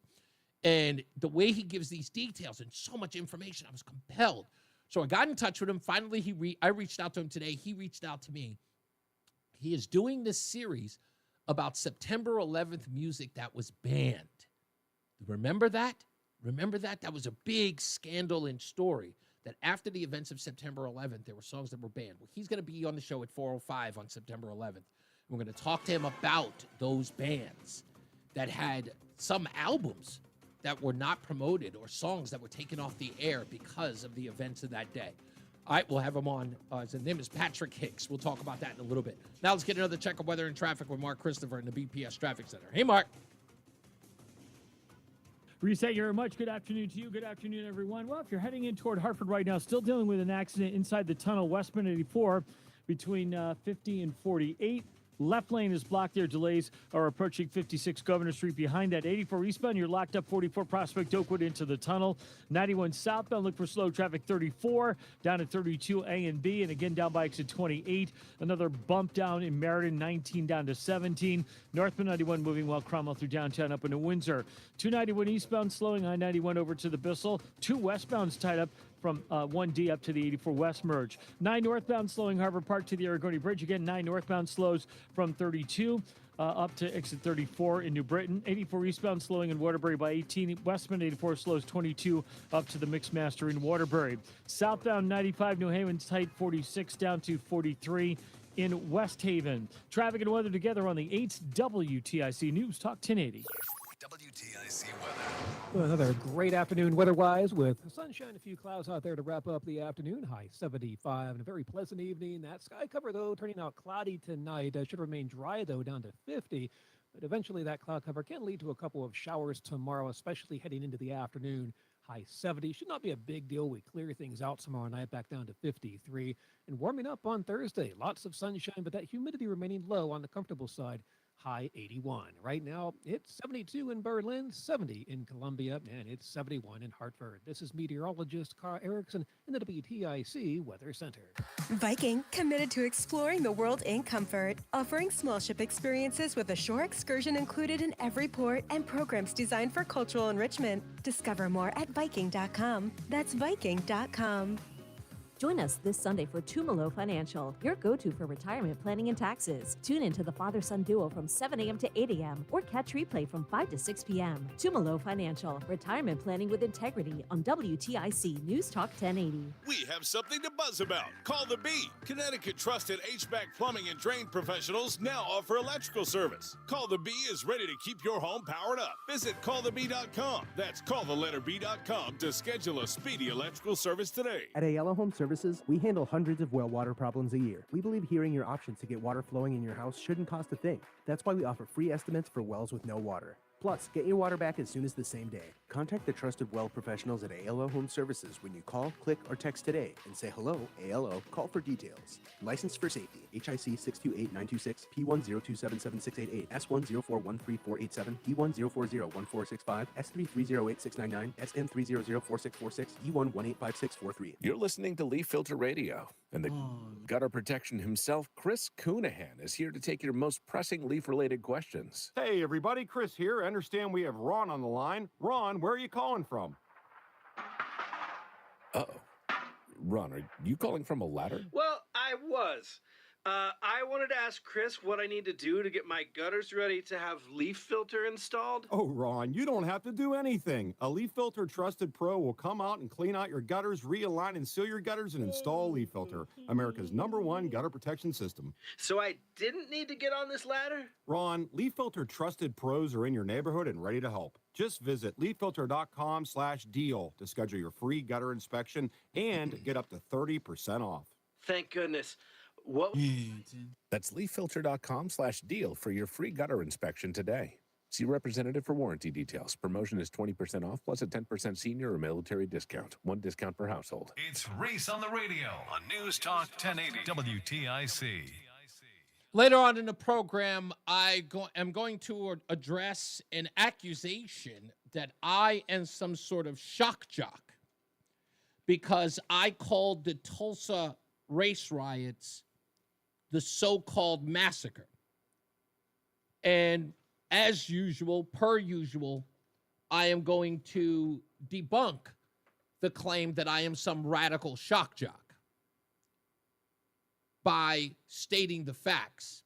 And the way he gives these details and so much information, I was compelled. So I got in touch with him. Finally, I reached out to him today. He reached out to me. He is doing this series about September 11th music that was banned. Remember that? Remember that? That was a big scandal and story, that after the events of September 11th, there were songs that were banned. Well, he's going to be on the show at 4:05 on September 11th. We're going to talk to him about those bands that had some albums that were not promoted or songs that were taken off the air because of the events of that day. All right, we'll have him on. His name is Patrick Hicks. We'll talk about that in a little bit. Now let's get another check of weather and traffic with Mark Christopher in the BPS Traffic Center. Hey, Mark. Reese, thank you very much. Good afternoon to you. Good afternoon, everyone. Well, if you're heading in toward Hartford right now, still dealing with an accident inside the tunnel, westbound 84 between 50 and 48. Left lane is blocked there. Delays are approaching 56 Governor Street. Behind that, 84 eastbound, you're locked up 44 Prospect Oakwood into the tunnel. 91 southbound, look for slow traffic 34, down at 32 A and B, and again down by exit 28. Another bump down in Meriden, 19 down to 17. Northbound 91 moving well, Cromwell through downtown up into Windsor. 291 eastbound slowing, I-91 over to the Bissell. 2 westbounds tied up from 1D up to the 84 West merge. 9 northbound slowing Harbor Park to the Aragoni Bridge. Again, 9 northbound slows from 32 up to exit 34 in New Britain. 84 eastbound slowing in Waterbury by 18. Westbound 84 slows 22 up to the Mixmaster in Waterbury. Southbound 95 New Haven's tight 46 down to 43 in West Haven. Traffic and weather together on the 8th WTIC News Talk 1080. WTIC weather. Well, another great afternoon weather-wise with sunshine, a few clouds out there to wrap up the afternoon. High 75 and a very pleasant evening. That sky cover, though, turning out cloudy tonight. Should remain dry, though, down to 50. But eventually that cloud cover can lead to a couple of showers tomorrow, especially heading into the afternoon. High 70. Should not be a big deal. We clear things out tomorrow night back down to 53. And warming up on Thursday. Lots of sunshine, but that humidity remaining low on the comfortable side. High 81. Right now, it's 72 in Berlin, 70 in Columbia, and it's 71 in Hartford. This is meteorologist Carl Erickson in the WTIC Weather Center. Viking, committed to exploring the world in comfort, offering small ship experiences with a shore excursion included in every port and programs designed for cultural enrichment. Discover more at Viking.com. That's Viking.com. Join us this Sunday for Tumalo Financial, your go-to for retirement planning and taxes. Tune in to the father-son duo from 7 a.m. to 8 a.m. or catch replay from 5 to 6 p.m. Tumalo Financial, retirement planning with integrity on WTIC NewsTalk 1080. We have something to buzz about. Call the Bee. Connecticut trusted HVAC plumbing and drain professionals now offer electrical service. Call the Bee is ready to keep your home powered up. Visit callthebee.com. That's callthelletterb.com to schedule a speedy electrical service today. At Ayala Home Services, we handle hundreds of well water problems a year. We believe hearing your options to get water flowing in your house shouldn't cost a thing. That's why we offer free estimates for wells with no water. Plus, get your water back as soon as the same day. Contact the trusted well professionals at ALO Home Services when you call, click, or text today and say hello, ALO, call for details. Licensed for safety. HIC 628926, P10277688, S10413487, P10401465, S33086999, SM3004646, E1185643. You're listening to Leaf Filter Radio, and the gutter protection himself, Chris Coonahan, is here to take your most pressing leaf-related questions. Hey, everybody, Chris here. I understand we have Ron on the line. Ron, where are you calling from? Uh-oh. Ron, are you calling from a ladder? Well, I was. I wanted to ask Chris what I need to do to get my gutters ready to have leaf filter installed. Oh, Ron, you don't have to do anything. A Leaf Filter Trusted Pro will come out and clean out your gutters, realign and seal your gutters, and install a Leaf Filter, America's #1 gutter protection system. So I didn't need to get on this ladder? Ron, Leaf Filter Trusted Pros are in your neighborhood and ready to help. Just visit leaffilter.com/deal to schedule your free gutter inspection and get up to 30% off. Thank goodness. What? That's leaffilter.com/deal for your free gutter inspection today. See representative for warranty details. Promotion is 20% off plus a 10% senior or military discount. One discount per household. It's Reese on the Radio on News Talk 1080 WTIC. Later on in the program, am going to address an accusation that I am some sort of shock jock because I called the Tulsa race riots the so-called massacre. And as usual, per usual, I am going to debunk the claim that I am some radical shock jock by stating the facts.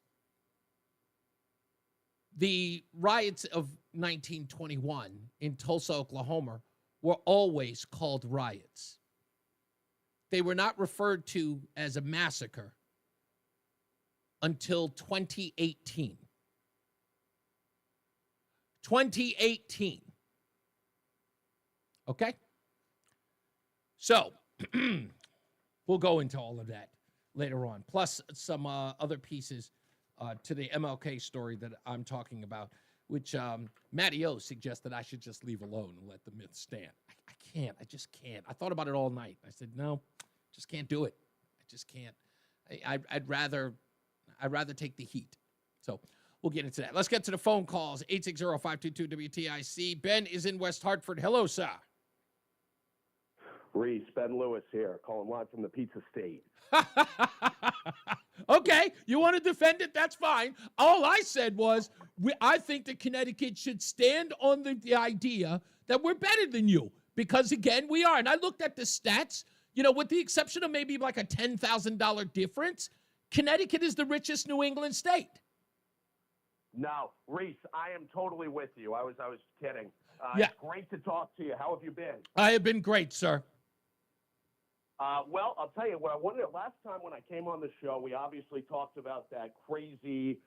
The riots of 1921 in Tulsa, Oklahoma were always called riots. They were not referred to as a massacre until 2018. 2018. Okay? So, we'll go into all of that later on, plus some other pieces to the MLK story that I'm talking about, which Matty O suggested I should just leave alone and let the myth stand. I can't. I just can't. I thought about it all night. I said, no, just can't do it. I just can't. I'd rather take the heat. So we'll get into that. Let's get to the phone calls. 860-522-WTIC. Ben is in West Hartford. Hello, sir. Reese, Ben Lewis here, calling live from the Pizza State. Okay, you want to defend it? That's fine. All I said was I think that Connecticut should stand on the idea that we're better than you because, again, we are. And I looked at the stats, with the exception of maybe like a $10,000 difference, Connecticut is the richest New England state. No, Reese, I am totally with you. I was kidding. Yeah. It's great to talk to you. How have you been? I have been great, sir. Well, I'll tell you what. Last time when I came on the show, we obviously talked about that crazy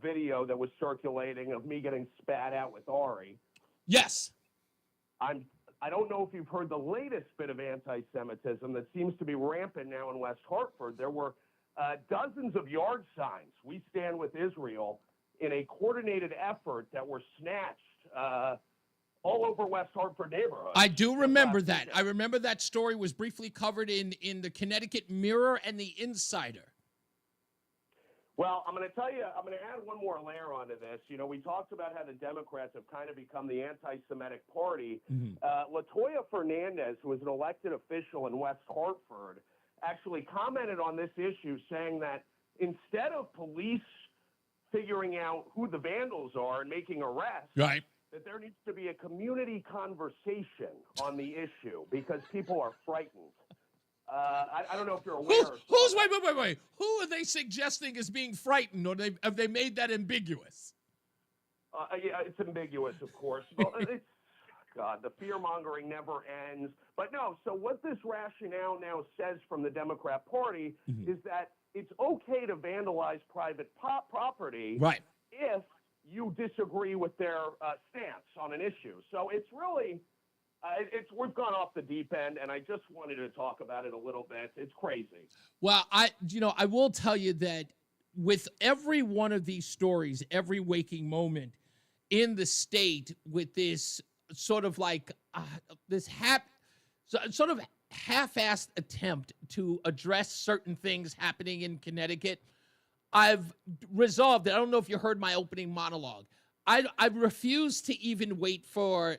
video that was circulating of me getting spat out with Ari. Yes. I don't know if you've heard the latest bit of anti-Semitism that seems to be rampant now in West Hartford. There were dozens of yard signs, "We stand with Israel," in a coordinated effort that were snatched all over West Hartford neighborhood. I do remember that. I remember that story was briefly covered in the Connecticut Mirror and the Insider. Well, I'm going to tell you, I'm going to add one more layer onto this. We talked about how the Democrats have kind of become the anti-Semitic party. LaToya Fernandez, who is an elected official in West Hartford, actually commented on this issue, saying that instead of police figuring out who the vandals are and making arrests, right, that there needs to be a community conversation on the issue because people are frightened. I don't know if you're aware. Wait. Who are they suggesting is being frightened, or have they made that ambiguous? Yeah, it's ambiguous, of course. But God, the fear-mongering never ends. But no, so what this rationale now says from the Democrat Party is that it's okay to vandalize private property if you disagree with their stance on an issue. So it's really, we've gone off the deep end, and I just wanted to talk about it a little bit. It's crazy. Well, I will tell you that with every one of these stories, every waking moment in the state with this sort of like this sort of half-assed attempt to address certain things happening in Connecticut, I've resolved it. I don't know if you heard my opening monologue. I refuse to even wait for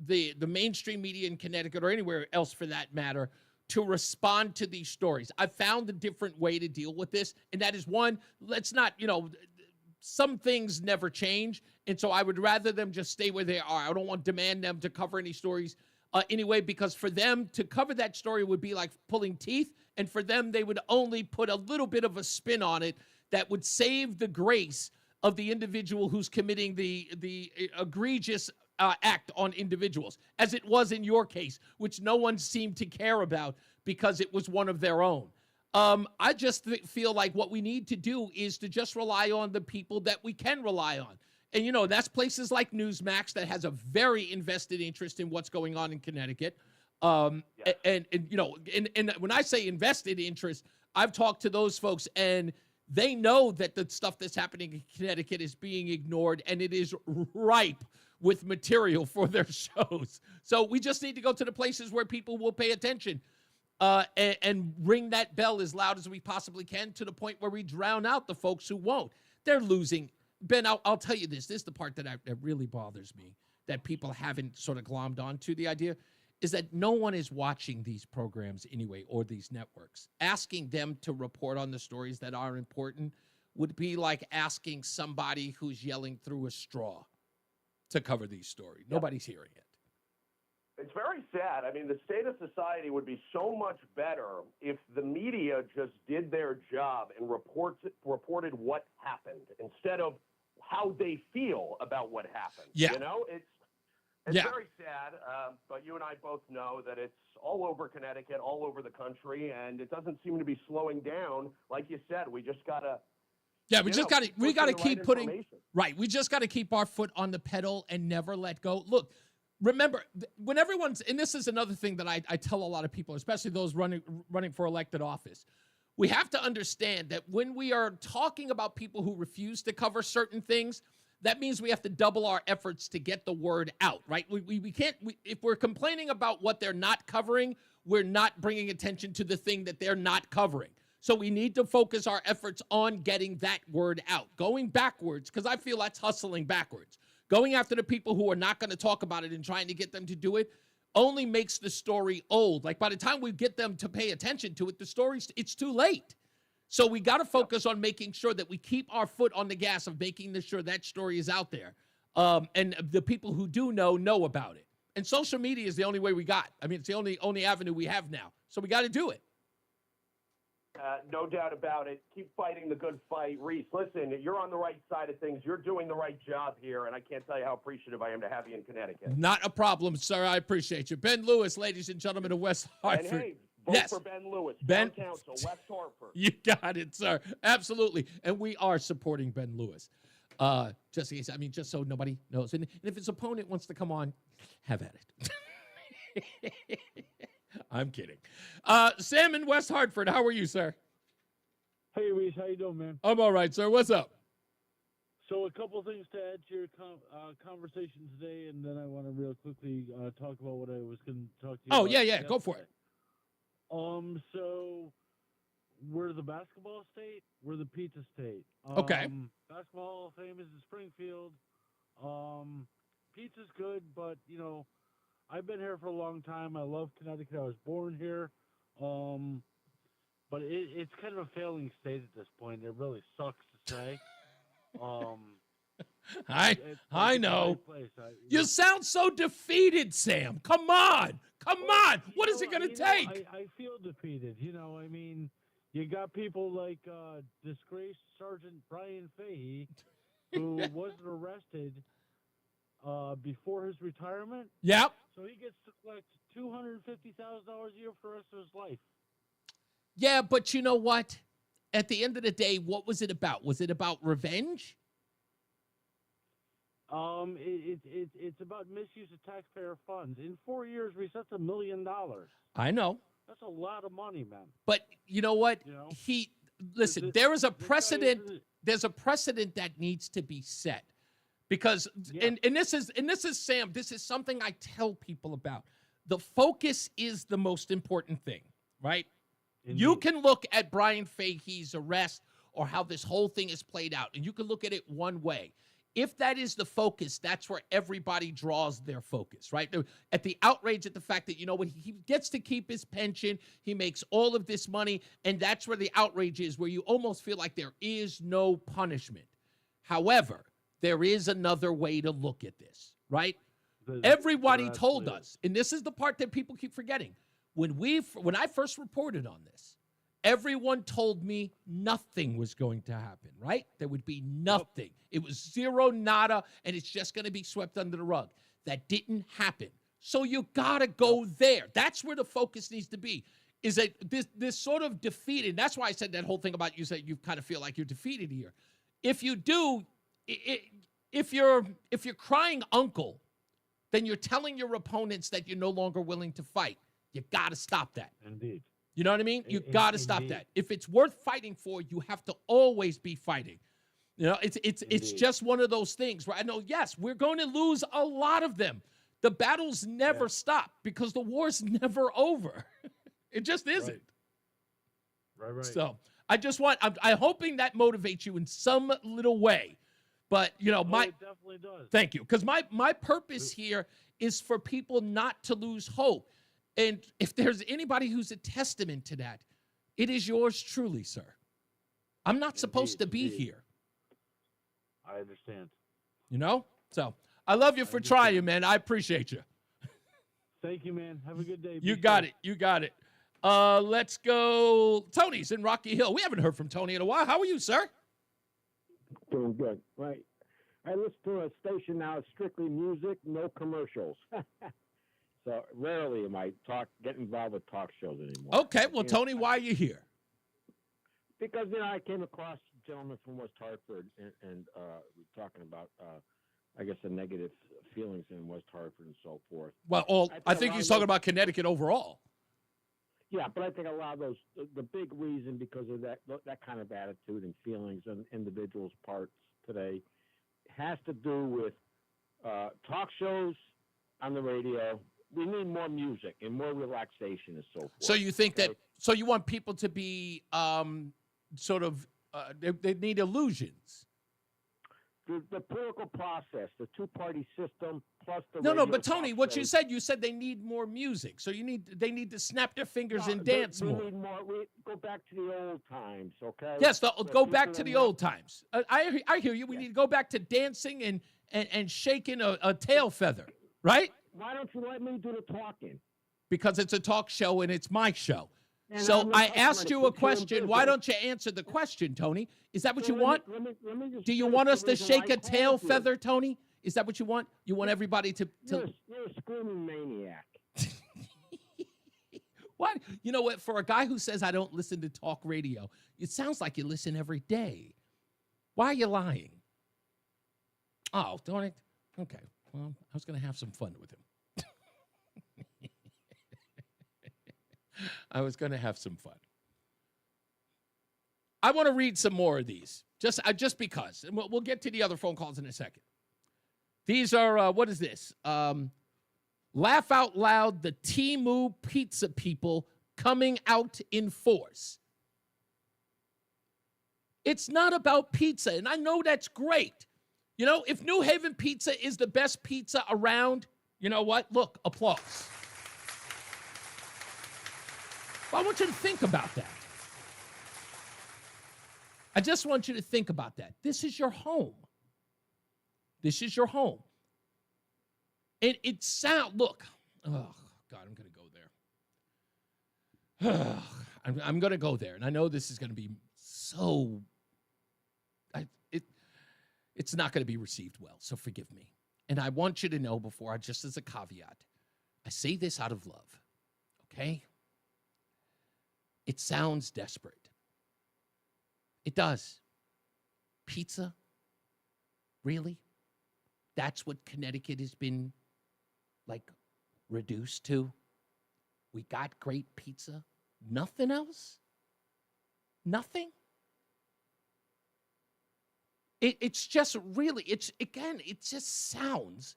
the mainstream media in Connecticut or anywhere else for that matter to respond to these stories. I've found a different way to deal with this, and that is one, let's not, some things never change, and so I would rather them just stay where they are. I don't want to demand them to cover any stories anyway, because for them to cover that story would be like pulling teeth, and for them, they would only put a little bit of a spin on it that would save the grace of the individual who's committing the egregious act on individuals, as it was in your case, which no one seemed to care about because it was one of their own. I just feel like what we need to do is to just rely on the people that we can rely on. And, that's places like Newsmax that has a very invested interest in what's going on in Connecticut. And when I say invested interest, I've talked to those folks, and they know that the stuff that's happening in Connecticut is being ignored, and it is ripe with material for their shows. So we just need to go to the places where people will pay attention and ring that bell as loud as we possibly can, to the point where we drown out the folks who won't. They're losing. Ben, I'll tell you this. This is the part that really bothers me, that people haven't sort of glommed onto the idea, is that no one is watching these programs anyway, or these networks. Asking them to report on the stories that are important would be like asking somebody who's yelling through a straw to cover these stories. Nobody's hearing it. It's very sad. I mean, the state of society would be so much better if the media just did their job and reported what happened instead of how they feel about what happened. Yeah. It's very sad, but you and I both know that it's all over Connecticut, all over the country, and it doesn't seem to be slowing down. Like you said, we just gotta. Yeah, we just gotta keep putting right. We just gotta keep our foot on the pedal and never let go. Look, remember when everyone's, and this is another thing that I tell a lot of people, especially those running for elected office. We have to understand that when we are talking about people who refuse to cover certain things, that means we have to double our efforts to get the word out, right? We can't, if we're complaining about what they're not covering, we're not bringing attention to the thing that they're not covering. So we need to focus our efforts on getting that word out. Going backwards, because I feel that's hustling backwards. Going after the people who are not going to talk about it and trying to get them to do it only makes the story old. Like by the time we get them to pay attention to it, the story's, it's too late. So we got to focus on making sure that we keep our foot on the gas of making sure that story is out there. And the people who do know about it. And social media is the only way we got. I mean, it's the only avenue we have now. So we got to do it. No doubt about it. Keep fighting the good fight. Reese, listen, you're on the right side of things. You're doing the right job here, and I can't tell you how appreciative I am to have you in Connecticut. Not a problem, sir. I appreciate you. Ben Lewis, ladies and gentlemen of West Hartford. And hey, vote for Ben Lewis, Ben Council, West Hartford. You got it, sir. Absolutely. And we are supporting Ben Lewis. Just so nobody knows. And if his opponent wants to come on, have at it. I'm kidding. Sam in West Hartford, how are you, sir? Hey, Reese, how you doing, man? I'm all right, sir. What's up? So a couple of things to add to your conversation today, and then I want to real quickly talk about what I was going to talk to you about. Oh, yeah, go for it. So we're the basketball state. We're the pizza state. Okay. Basketball Hall of Fame is in Springfield. Pizza's good, but, I've been here for a long time. I love Connecticut. I was born here. But it's kind of a failing state at this point. It really sucks to say. I know. You sound so defeated, Sam. Come on. What is it going to take? I feel defeated. I mean, you got people like disgraced Sergeant Brian Fahey, who wasn't arrested before his retirement. Yep. So he gets to collect $250,000 a year for the rest of his life. Yeah, but you know what? At the end of the day, what was it about? Was it about revenge? It's about misuse of taxpayer funds. In 4 years, that's $1 million. I know. That's a lot of money, man. But you know what? Listen, there is a precedent. There's a precedent that needs to be set. Because and this is Sam, this is something I tell people about. The focus is the most important thing, right? Indeed. You can look at Brian Fahey's arrest or how this whole thing is played out, and you can look at it one way. If that is the focus, that's where everybody draws their focus, right? At the outrage at the fact that, he gets to keep his pension, he makes all of this money, and that's where the outrage is, where you almost feel like there is no punishment. However, there is another way to look at this, right? Everybody told us, and this is the part that people keep forgetting. When I first reported on this, everyone told me nothing was going to happen, right? There would be nothing. It was zero, nada, and it's just going to be swept under the rug. That didn't happen. So you got to go there. That's where the focus needs to be, is that this sort of defeated. That's why I said that whole thing about you said you kind of feel like you're defeated here. If you do, if you're crying uncle, then you're telling your opponents that you're no longer willing to fight. You got to stop that. Indeed. You know what I mean? You got to stop that. If it's worth fighting for, you have to always be fighting. It's just one of those things where I know, yes, we're going to lose a lot of them. The battles never stop because the war's never over. It just isn't. Right. So I'm hoping that motivates you in some little way. But, it definitely does. Thank you. Because my purpose here is for people not to lose hope. And if there's anybody who's a testament to that, it is yours truly, sir. I'm not supposed to be here. I understand. So I love you for trying, man. I appreciate you. Thank you, man. Have a good day. You got it. Let's go. Tony's in Rocky Hill. We haven't heard from Tony in a while. How are you, sir? Doing good. Right. I listen to a station now, strictly music, no commercials. So rarely am I get involved with talk shows anymore. Okay, well, Tony, why are you here? Because I came across a gentleman from West Hartford, and we're talking about, I guess, the negative feelings in West Hartford and so forth. Well, I think he's talking about Connecticut overall. Yeah, but I think a lot of those, the big reason because of that kind of attitude and feelings on individuals' parts today has to do with talk shows on the radio. We need more music and more relaxation and so forth. So you think that? So you want people to be they need illusions. The political process, the two-party system, plus the no. But Tony, what you said they need more music. So they need to snap their fingers and dance more. We need more. We go back to the old times, okay? Yes, go back to the old times. I hear you. We need to go back to dancing and shaking a tail feather, right? Why don't you let me do the talking? Because it's a talk show and it's my show. And so I asked you a question. Why don't you answer the question, Tony? Is that what you want? Let me Do you want us to shake a tail feather, Tony? Is that what you want? You want everybody to... You're a screaming maniac. What? You know what? For a guy who says I don't listen to talk radio, it sounds like you listen every day. Why are you lying? Oh, don't it? Okay. Well, I was going to have some fun with him. I was going to have some fun. I want to read some more of these, just because. And we'll get to the other phone calls in a second. These are, what is this? Laugh out loud, the Temu pizza people coming out in force. It's not about pizza, and I know that's great. If New Haven pizza is the best pizza around, you know what? Look, applause. Well, I want you to think about that. I just want you to think about that. This is your home. This is your home. And it look, oh, God, I'm going to go there. I'm going to go there. And I know this is going to be so, it's not going to be received well, so forgive me. And I want you to know before, just as a caveat, I say this out of love, okay? It sounds desperate. It does. Pizza? Really? That's what Connecticut has been, reduced to? We got great pizza? Nothing else? Nothing? It's just really, it just sounds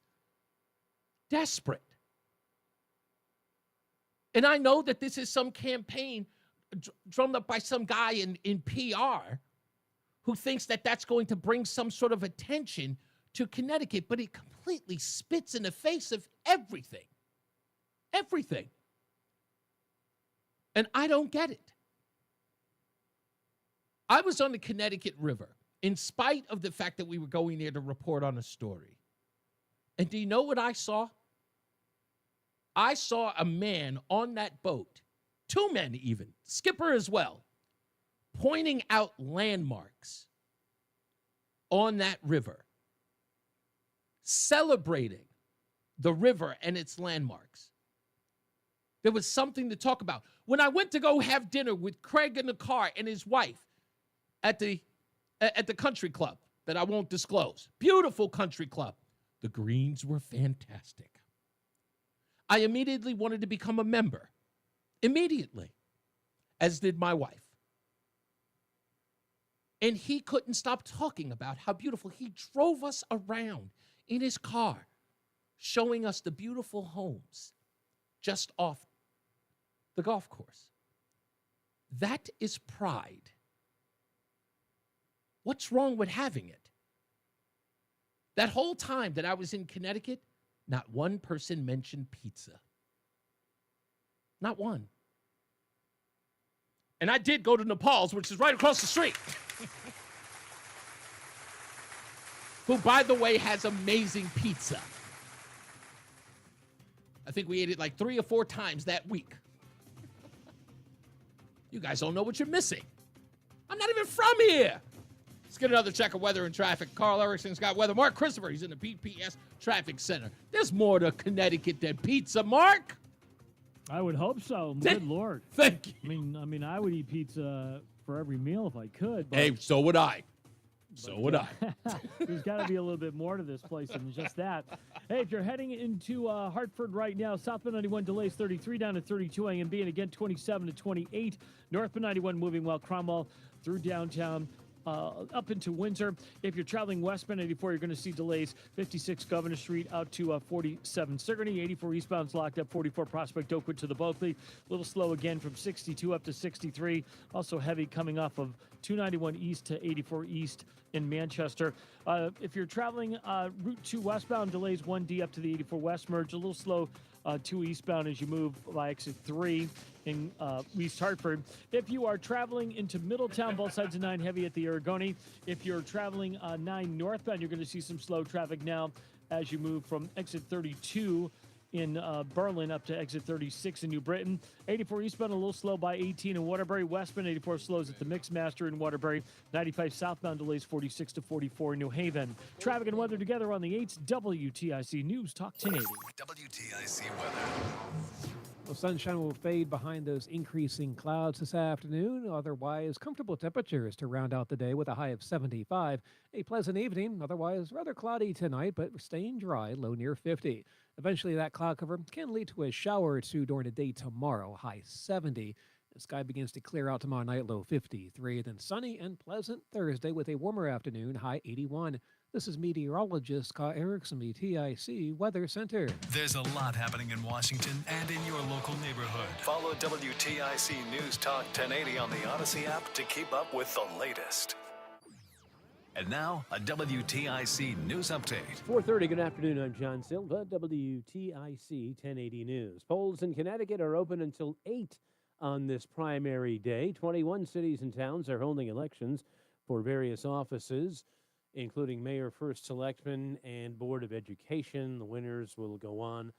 desperate. And I know that this is some campaign drummed up by some guy in PR who thinks that that's going to bring some sort of attention to Connecticut, but it completely spits in the face of everything. Everything. And I don't get it. I was on the Connecticut River in spite of the fact that we were going there to report on a story. And do you know what I saw? I saw a man on that boat, 2 men even, skipper as well, pointing out landmarks on that river, celebrating the river and its landmarks. There was something to talk about. When I went to go have dinner with Craig in the car and his wife at the country club that I won't disclose, beautiful country club, the greens were fantastic. I immediately wanted to become a member. Immediately. As did my wife. And he couldn't stop talking about how beautiful. He drove us around in his car, showing us the beautiful homes just off the golf course. That is pride. What's wrong with having it? That whole time that I was in Connecticut, not one person mentioned pizza. Not one. And I did go to Nepal's, which is right across the street. Who, by the way, has amazing pizza. I think we ate it 3 or 4 times that week. You guys don't know what you're missing. I'm not even from here. Let's get another check of weather and traffic. Carl Erickson's got weather. Mark Christopher, he's in the PPS Traffic Center. There's more to Connecticut than pizza, Mark. I would hope so. Good Lord. Thank you. I mean, I would eat pizza for every meal if I could. But, hey, so would I. So would I. There's got to be a little bit more to this place than just that. Hey, if you're heading into Hartford right now, southbound 91 delays 33 down to 32 AMB, and again 27 to 28. Northbound 91 moving well, Cromwell through downtown. Up into Windsor. If you're traveling westbound 84, you're going to see delays 56 Governor Street out to 47 Sigourney. 84 eastbound's locked up, 44 Prospect Oakwood to the Bulkley. A little slow again from 62 up to 63. Also heavy coming off of 291 east to 84 east in Manchester. If you're traveling Route 2 westbound, delays 1D up to the 84 west merge. A little slow 2 eastbound as you move by exit 3 in East Hartford. If you are traveling into Middletown, both sides of 9 heavy at the Aragoni. If you're traveling 9 northbound, you're going to see some slow traffic now as you move from exit 32 in Berlin up to exit 36 in New Britain. 84 eastbound a little slow by 18 in Waterbury. Westbound 84 slows at the Mixmaster in Waterbury. 95 southbound delays 46 to 44 in New Haven. Traffic and weather together on the 8th WTIC News Talk 1080. WTIC weather. Well, sunshine will fade behind those increasing clouds this afternoon. Otherwise, comfortable temperatures to round out the day with a high of 75. A pleasant evening. Otherwise, rather cloudy tonight, but staying dry, low near 50. Eventually, that cloud cover can lead to a shower or two during the day tomorrow, high 70. The sky begins to clear out tomorrow night, low 53. Then sunny and pleasant Thursday with a warmer afternoon, high 81. This is meteorologist Carl Erickson, WTIC Weather Center. There's a lot happening in Washington and in your local neighborhood. Follow WTIC News Talk 1080 on the Odyssey app to keep up with the latest. And now, a WTIC News Update. 4:30, good afternoon. I'm John Silva, WTIC 1080 News. Polls in Connecticut are open until 8 on this primary day. 21 cities and towns are holding elections for various offices. including Mayor, First Selectman, and Board of Education. The winners will go on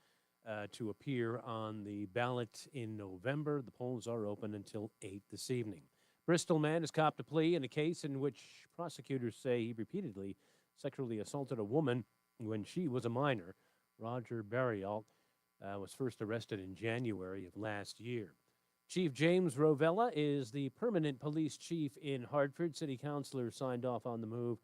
to appear on the ballot in November. The polls are open until 8 this evening. Bristol man has copped a plea in a case in which prosecutors say he repeatedly sexually assaulted a woman when she was a minor. Roger Barrialt was first arrested in January of last year. Chief James Rovella is the permanent police chief in Hartford. City councilors signed off on the move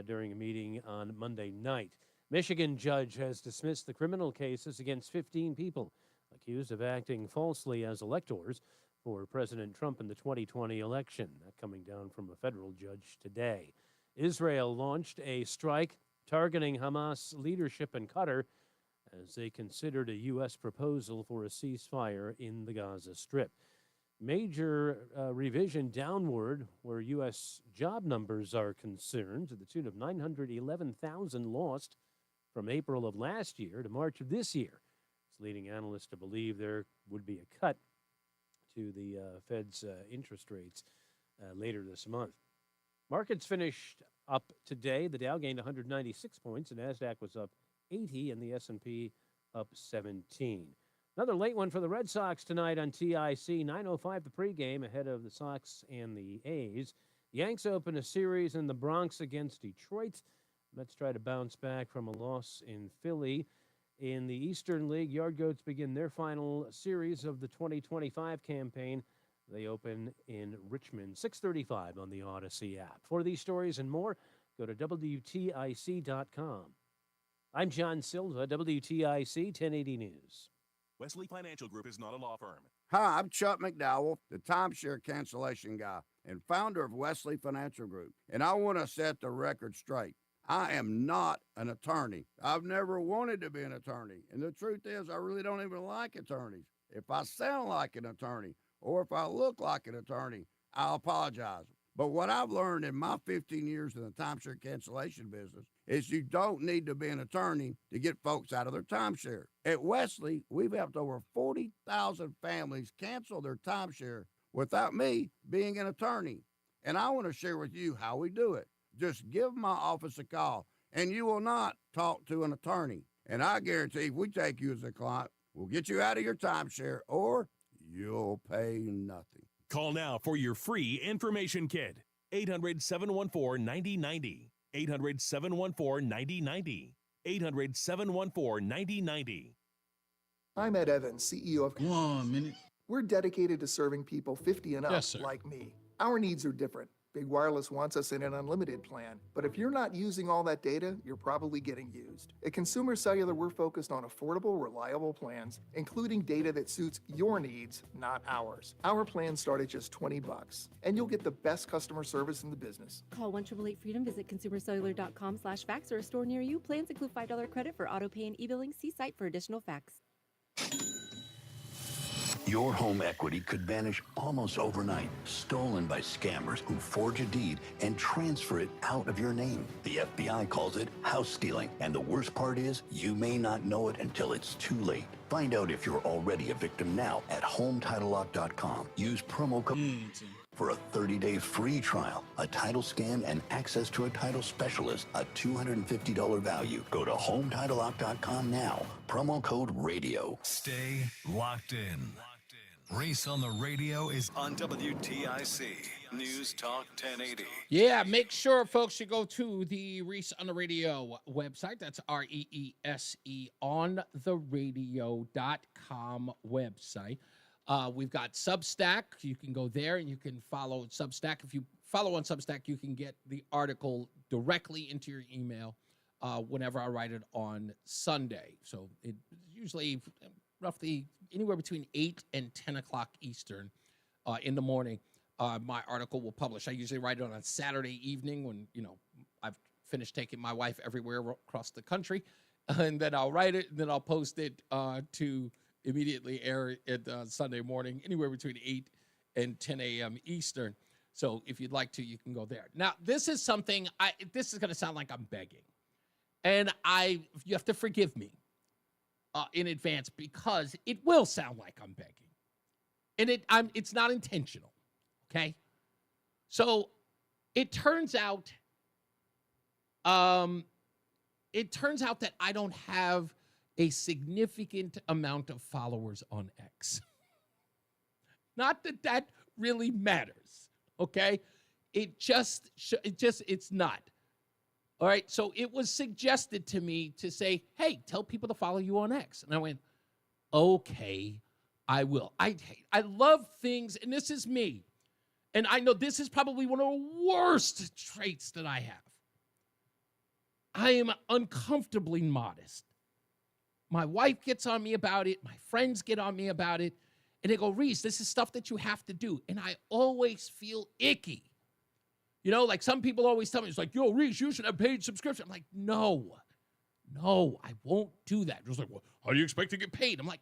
during a meeting on Monday night. Michigan judge has dismissed the criminal cases against 15 people accused of acting falsely as electors for President Trump in the 2020 election. That coming down from a federal judge today. Israel launched a strike targeting Hamas leadership in Qatar as they considered a U.S. proposal for a ceasefire in the Gaza Strip. Major revision downward where U.S. job numbers are concerned, to the tune of 911,000 lost from April of last year to March of this year. It's leading analysts to believe there would be a cut to the Fed's interest rates later this month. Markets finished up today. The Dow gained 196 points, the NASDAQ was up 80, and the S&P up 17. Another late one for the Red Sox tonight on TIC. 9:05 the pregame ahead of the Sox and the A's. Yanks open a series in the Bronx against Detroit. Mets try to bounce back from a loss in Philly. In the Eastern League, Yard Goats begin their final series of the 2025 campaign. They open in Richmond, 6:35 on the Odyssey app. For these stories and more, go to WTIC.com. I'm John Silva, WTIC 1080 News. Wesley Financial Group is not a law firm. Hi, I'm Chuck McDowell, the timeshare cancellation guy and founder of Wesley Financial Group. And I want to set the record straight. I am not an attorney. I've never wanted to be an attorney. And the truth is, I really don't even like attorneys. If I sound like an attorney or if I look like an attorney, I'll apologize. But what I've learned in my 15 years in the timeshare cancellation business is you don't need to be an attorney to get folks out of their timeshare. At Wesley, we've helped over 40,000 families cancel their timeshare without me being an attorney. And I want to share with you how we do it. Just give my office a call, and you will not talk to an attorney. And I guarantee if we take you as a client, we'll get you out of your timeshare, or you'll pay nothing. Call now for your free information kit. 800-714-9090. 800-714-9090. 800-714-9090. I'm Ed Evans, CEO of... 1 minute. We're dedicated to serving people 50 and up like me. Our needs are different. Big Wireless wants us in an unlimited plan, but if you're not using all that data, you're probably getting used. At Consumer Cellular, we're focused on affordable, reliable plans, including data that suits your needs, not ours. Our plans start at just $20, and you'll get the best customer service in the business. Call 1-888-FREEDOM, visit consumercellular.com/facts or a store near you. Plans include $5 credit for auto pay and e-billing. See site for additional facts. Your home equity could vanish almost overnight, stolen by scammers who forge a deed and transfer it out of your name. The FBI calls it house stealing, and the worst part is you may not know it until it's too late. Find out if you're already a victim now at HometitleLock.com. Use promo code for a 30-day free trial, a title scan, and access to a title specialist, a $250 value. Go to HometitleLock.com now. Promo code RADIO. Stay locked in. Reese on the Radio is on WTIC News Talk 1080. Yeah, make sure, folks, you go to the Reese on the Radio website. That's REESE on the radio.com website. We've got Substack. You can go there and you can follow Substack. If you follow on Substack, you can get the article directly into your email whenever I write it on Sunday. So it usually roughly anywhere between 8 and 10 o'clock Eastern in the morning, my article will publish. I usually write it on a Saturday evening when, I've finished taking my wife everywhere across the country. And then I'll write it, and then I'll post it to immediately air it Sunday morning, anywhere between 8 and 10 a.m. Eastern. So if you'd like to, you can go there. Now, this is something, this is going to sound like I'm begging. And you have to forgive me in advance, because it will sound like I'm begging, and it's not intentional. Okay, so it turns out It turns out that I don't have a significant amount of followers on X. Not that that really matters, okay? It's not. All right, so it was suggested to me to say, hey, tell people to follow you on X. And I went, okay, I will. I love things, and this is me. And I know this is probably one of the worst traits that I have. I am uncomfortably modest. My wife gets on me about it. My friends get on me about it. And they go, Reese, this is stuff that you have to do. And I always feel icky. You know, like some people always tell me, it's like, yo, Reese, you should have paid subscription. I'm like, no, I won't do that. Just like, well, how do you expect to get paid? I'm like,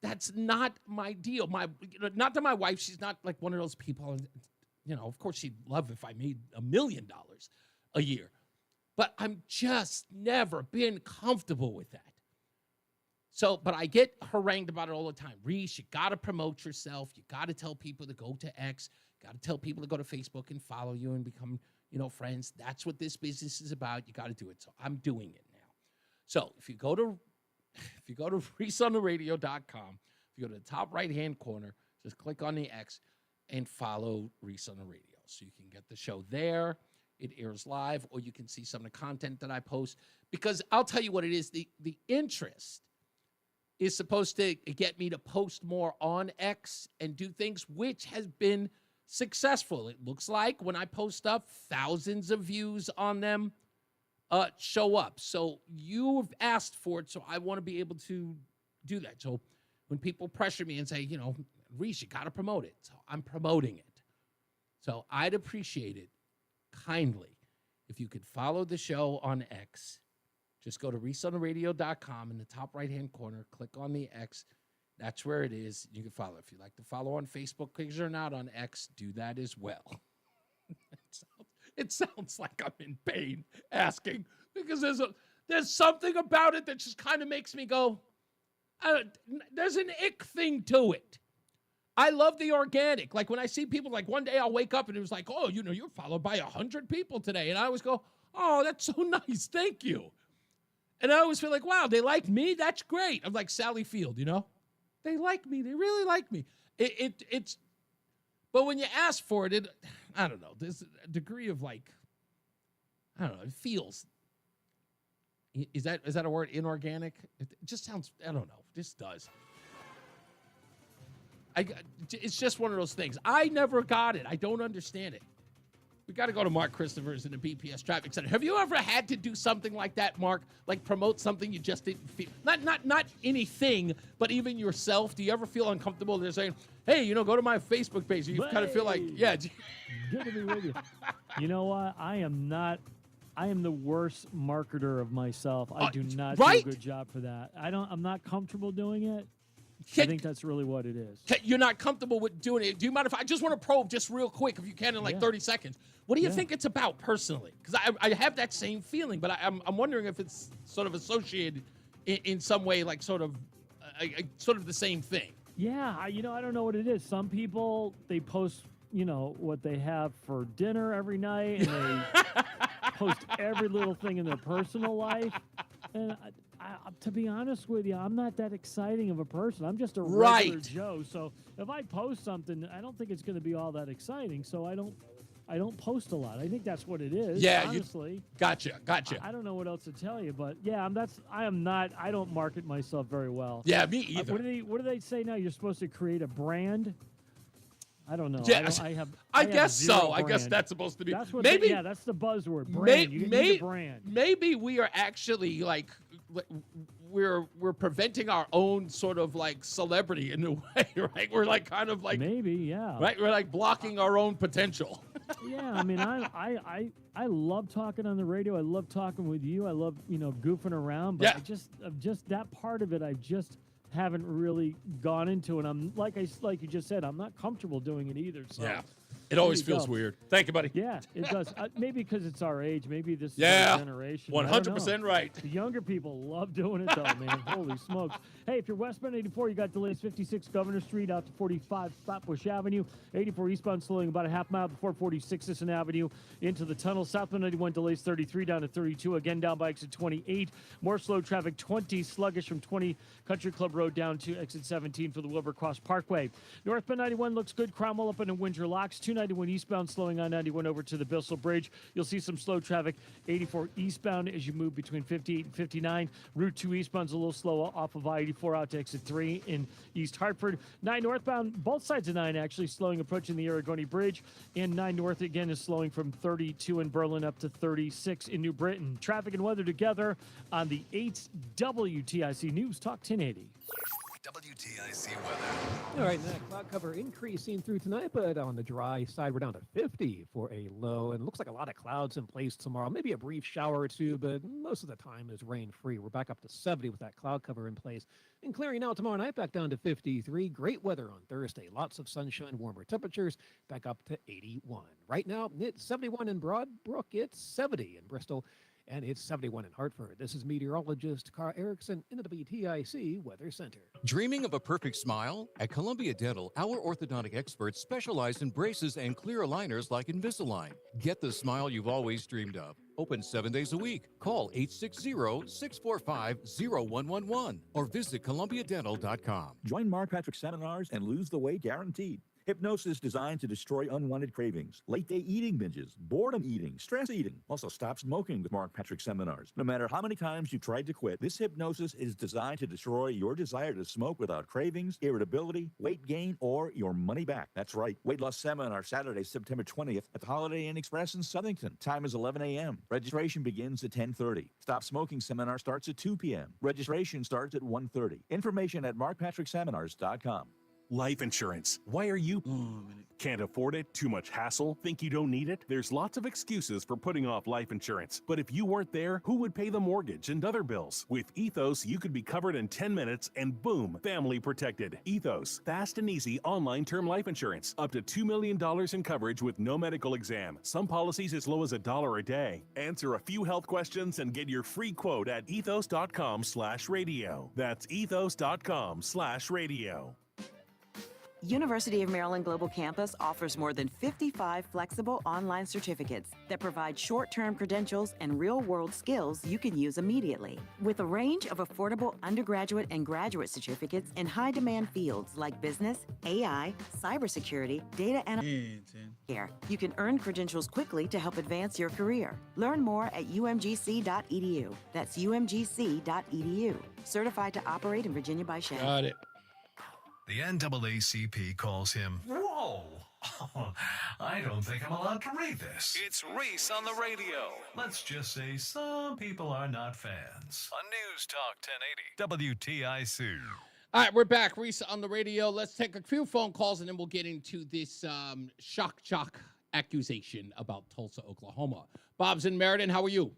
that's not my deal. Not that my wife, she's not like one of those people, you know, of course she'd love if I made $1 million a year. But I'm just never been comfortable with that. So, but I get harangued about it all the time. Reese, you got to promote yourself. You got to tell people to go to X. Got to tell people to go to Facebook and follow you and become, you know, friends. That's what this business is about. You got to do it. So I'm doing it now. So if you go to ReeseOnTheRadio.com, if you go to the top right-hand corner, just click on the X and follow Reese on the Radio. So you can get the show there. It airs live, or you can see some of the content that I post. Because I'll tell you what it is. The interest is supposed to get me to post more on X and do things, which has been successful. It looks like when I post up, thousands of views on them show up. So you've asked for it, so I want to be able to do that. So when people pressure me and say, you know, Reese, you got to promote it. So I'm promoting it. So I'd appreciate it kindly if you could follow the show on X. Just go to ReeseOnTheRadio.com in the top right-hand corner. Click on the X. That's where it is. You can follow. If you like to follow on Facebook pages or not on X, do that as well. It sounds like I'm in pain asking, because there's something about it that just kind of makes me go, there's an ick thing to it. I love the organic. Like when I see people, like one day I'll wake up and it was like, oh, you know, you're followed by 100 people today. And I always go, oh, that's so nice. Thank you. And I always feel like, wow, they like me? That's great. I'm like Sally Field, you know? They like me. They really like me. It's, but when you ask for it, I don't know. There's a degree of like, I don't know. It feels, is that a word, inorganic? It just sounds, I don't know. It just does. It's just one of those things. I never got it. I don't understand it. We got to go to Mark Christopher's in the BPS Traffic Center. Have you ever had to do something like that, Mark? Like promote something you just didn't feel? Not anything, but even yourself. Do you ever feel uncomfortable? They're saying, hey, you know, go to my Facebook page. You kind of feel like, yeah. Good to be with you. You know what? I am the worst marketer of myself. I do not do a good job for that. I'm not comfortable doing it. I think that's really what it is. You're not comfortable with doing it. Do you mind if I just want to probe just real quick, if you can, in like 30 seconds? What do you think it's about personally? Because I have that same feeling, but I'm wondering if it's sort of associated in some way, like sort of the same thing. Yeah, I don't know what it is. Some people, they post, what they have for dinner every night, and they post every little thing in their personal life. And to be honest with you, I'm not that exciting of a person. I'm just a regular Joe. So if I post something, I don't think it's going to be all that exciting. So I don't post a lot. I think that's what it is. Yeah, honestly. Gotcha. I don't know what else to tell you, but yeah, I don't market myself very well. Yeah, me either. What do they say now? You're supposed to create a brand. I don't know. Yeah, I guess so. Brand. I guess that's supposed to be. That's what. Maybe that's the buzzword. Brand. You need a brand. Maybe we are actually like we're preventing our own sort of like celebrity in a way, right? We're like kind of like maybe, yeah. Right, we're like blocking our own potential. Yeah, I mean, I love talking on the radio. I love talking with you. I love goofing around. But just that part of it, I just haven't really gone into it. I'm like you just said, I'm not comfortable doing it either. So It always There you feels go. weird. Thank you, buddy. Yeah, it does. Maybe because it's our age. Maybe this is Yeah, our generation. 100% right. The younger people love doing it, though, man. Holy smokes. Hey, if you're westbound 84, you got delays 56 Governor Street out to 45 Flatbush Avenue. 84 eastbound slowing about a half mile before 46 Sisson Avenue into the tunnel. Southbound 91 delays 33 down to 32. Again, down by exit 28. More slow traffic 20 sluggish from 20 Country Club Road down to exit 17 for the Wilbur Cross Parkway. Northbound 91 looks good. Cromwell up into Windsor Locks. 291 eastbound slowing on 91 over to the Bissell Bridge. You'll see some slow traffic 84 eastbound as you move between 58 and 59. Route 2 eastbound's a little slow off of I-84 out to exit 3 in East Hartford. 9 northbound, both sides of 9 actually slowing approaching the Aragoni Bridge. And 9 north again is slowing from 32 in Berlin up to 36 in New Britain. Traffic and weather together on the 8 WTIC News Talk 1080. WTIC weather. All right, that cloud cover increasing through tonight, but on the dry side, we're down to 50 for a low. And it looks like a lot of clouds in place tomorrow. Maybe a brief shower or two, but most of the time is rain-free. We're back up to 70 with that cloud cover in place. And clearing out tomorrow night, back down to 53. Great weather on Thursday. Lots of sunshine, warmer temperatures, back up to 81. Right now, it's 71 in Broadbrook. It's 70 in Bristol. And it's 71 in Hartford. This is meteorologist Carl Erickson in the WTIC Weather Center. Dreaming of a perfect smile? At Columbia Dental, our orthodontic experts specialize in braces and clear aligners like Invisalign. Get the smile you've always dreamed of. Open 7 days a week. Call 860-645-0111 or visit columbiadental.com. Join Mark Patrick seminars and lose the weight guaranteed. Hypnosis designed to destroy unwanted cravings, late-day eating binges, boredom eating, stress eating. Also, stop smoking with Mark Patrick seminars. No matter how many times you've tried to quit, this hypnosis is designed to destroy your desire to smoke without cravings, irritability, weight gain, or your money back. That's right. Weight loss seminar Saturday, September 20th at the Holiday Inn Express in Southington. Time is 11 a.m. Registration begins at 10:30. Stop smoking seminar starts at 2 p.m. Registration starts at 1:30. Information at markpatrickseminars.com. Life insurance. Why are you can't afford it? Too much hassle? Think you don't need it? There's lots of excuses for putting off life insurance. But if you weren't there, who would pay the mortgage and other bills? With Ethos, you could be covered in 10 minutes and boom, family protected. Ethos, fast and easy online term life insurance. Up to $2 million in coverage with no medical exam. Some policies as low as $1 a day. Answer a few health questions and get your free quote at ethos.com/radio. That's ethos.com/radio. University of Maryland Global Campus offers more than 55 flexible online certificates that provide short-term credentials and real-world skills you can use immediately. With a range of affordable undergraduate and graduate certificates in high-demand fields like business, AI, cybersecurity, data analytics, you can earn credentials quickly to help advance your career. Learn more at umgc.edu. That's umgc.edu. Certified to operate in Virginia by Shell. Got it. The NAACP calls him. Whoa! I don't think I'm allowed to read this. It's Reese on the radio. Let's just say some people are not fans. On NewsTalk 1080. WTIC. All right, we're back. Reese on the radio. Let's take a few phone calls and then we'll get into this shock jock accusation about Tulsa, Oklahoma. Bob's in Meriden. How are you?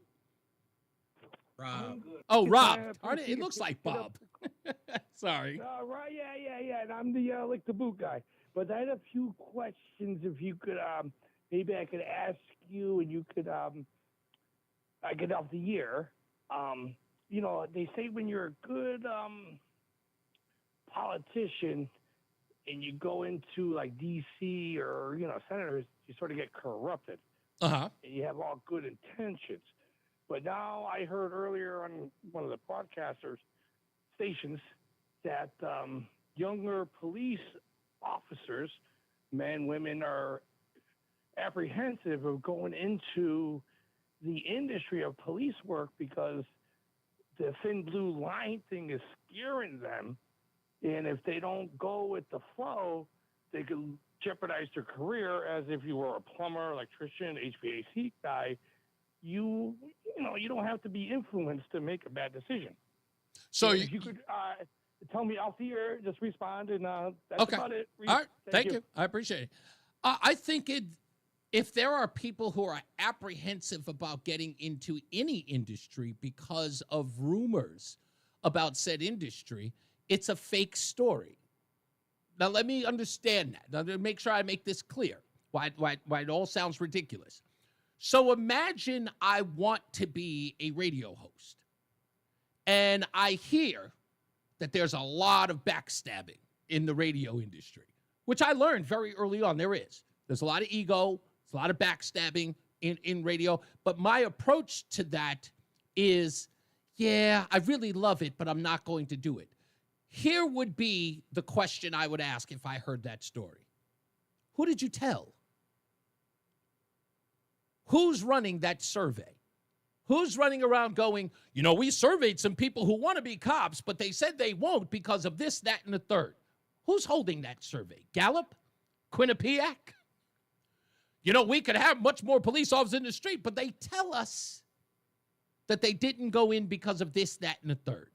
Rob. Oh, Rob. It looks like Bob. Sorry. Right, yeah. And I'm the like the boot guy. But I had a few questions. If you could, maybe I could ask you, and you could, I get off the year. You know, they say when you're a good politician, and you go into like D.C. or senators, you sort of get corrupted. And you have all good intentions. But now I heard earlier on one of the broadcasters stations that younger police officers, men, women, are apprehensive of going into the industry of police work because the thin blue line thing is scaring them. And if they don't go with the flow, they could jeopardize their career. As if you were a plumber, electrician, HVAC guy, you don't have to be influenced to make a bad decision. So if you could tell me off the air, just respond, and that's okay. about it. All right, thank you. I appreciate it. I think if there are people who are apprehensive about getting into any industry because of rumors about said industry, it's a fake story. Now, let me understand that. Now, to make sure I make this clear. why it all sounds ridiculous. So imagine I want to be a radio host, and I hear that there's a lot of backstabbing in the radio industry, which I learned very early on. There's a lot of ego, there's a lot of backstabbing in radio, but my approach to that is, yeah, I really love it, but I'm not going to do it. Here would be the question I would ask if I heard that story. Who did you tell? Who's running that survey? Who's running around going, we surveyed some people who want to be cops, but they said they won't because of this, that, and the third. Who's holding that survey? Gallup? Quinnipiac? We could have much more police officers in the street, but they tell us that they didn't go in because of this, that, and the third.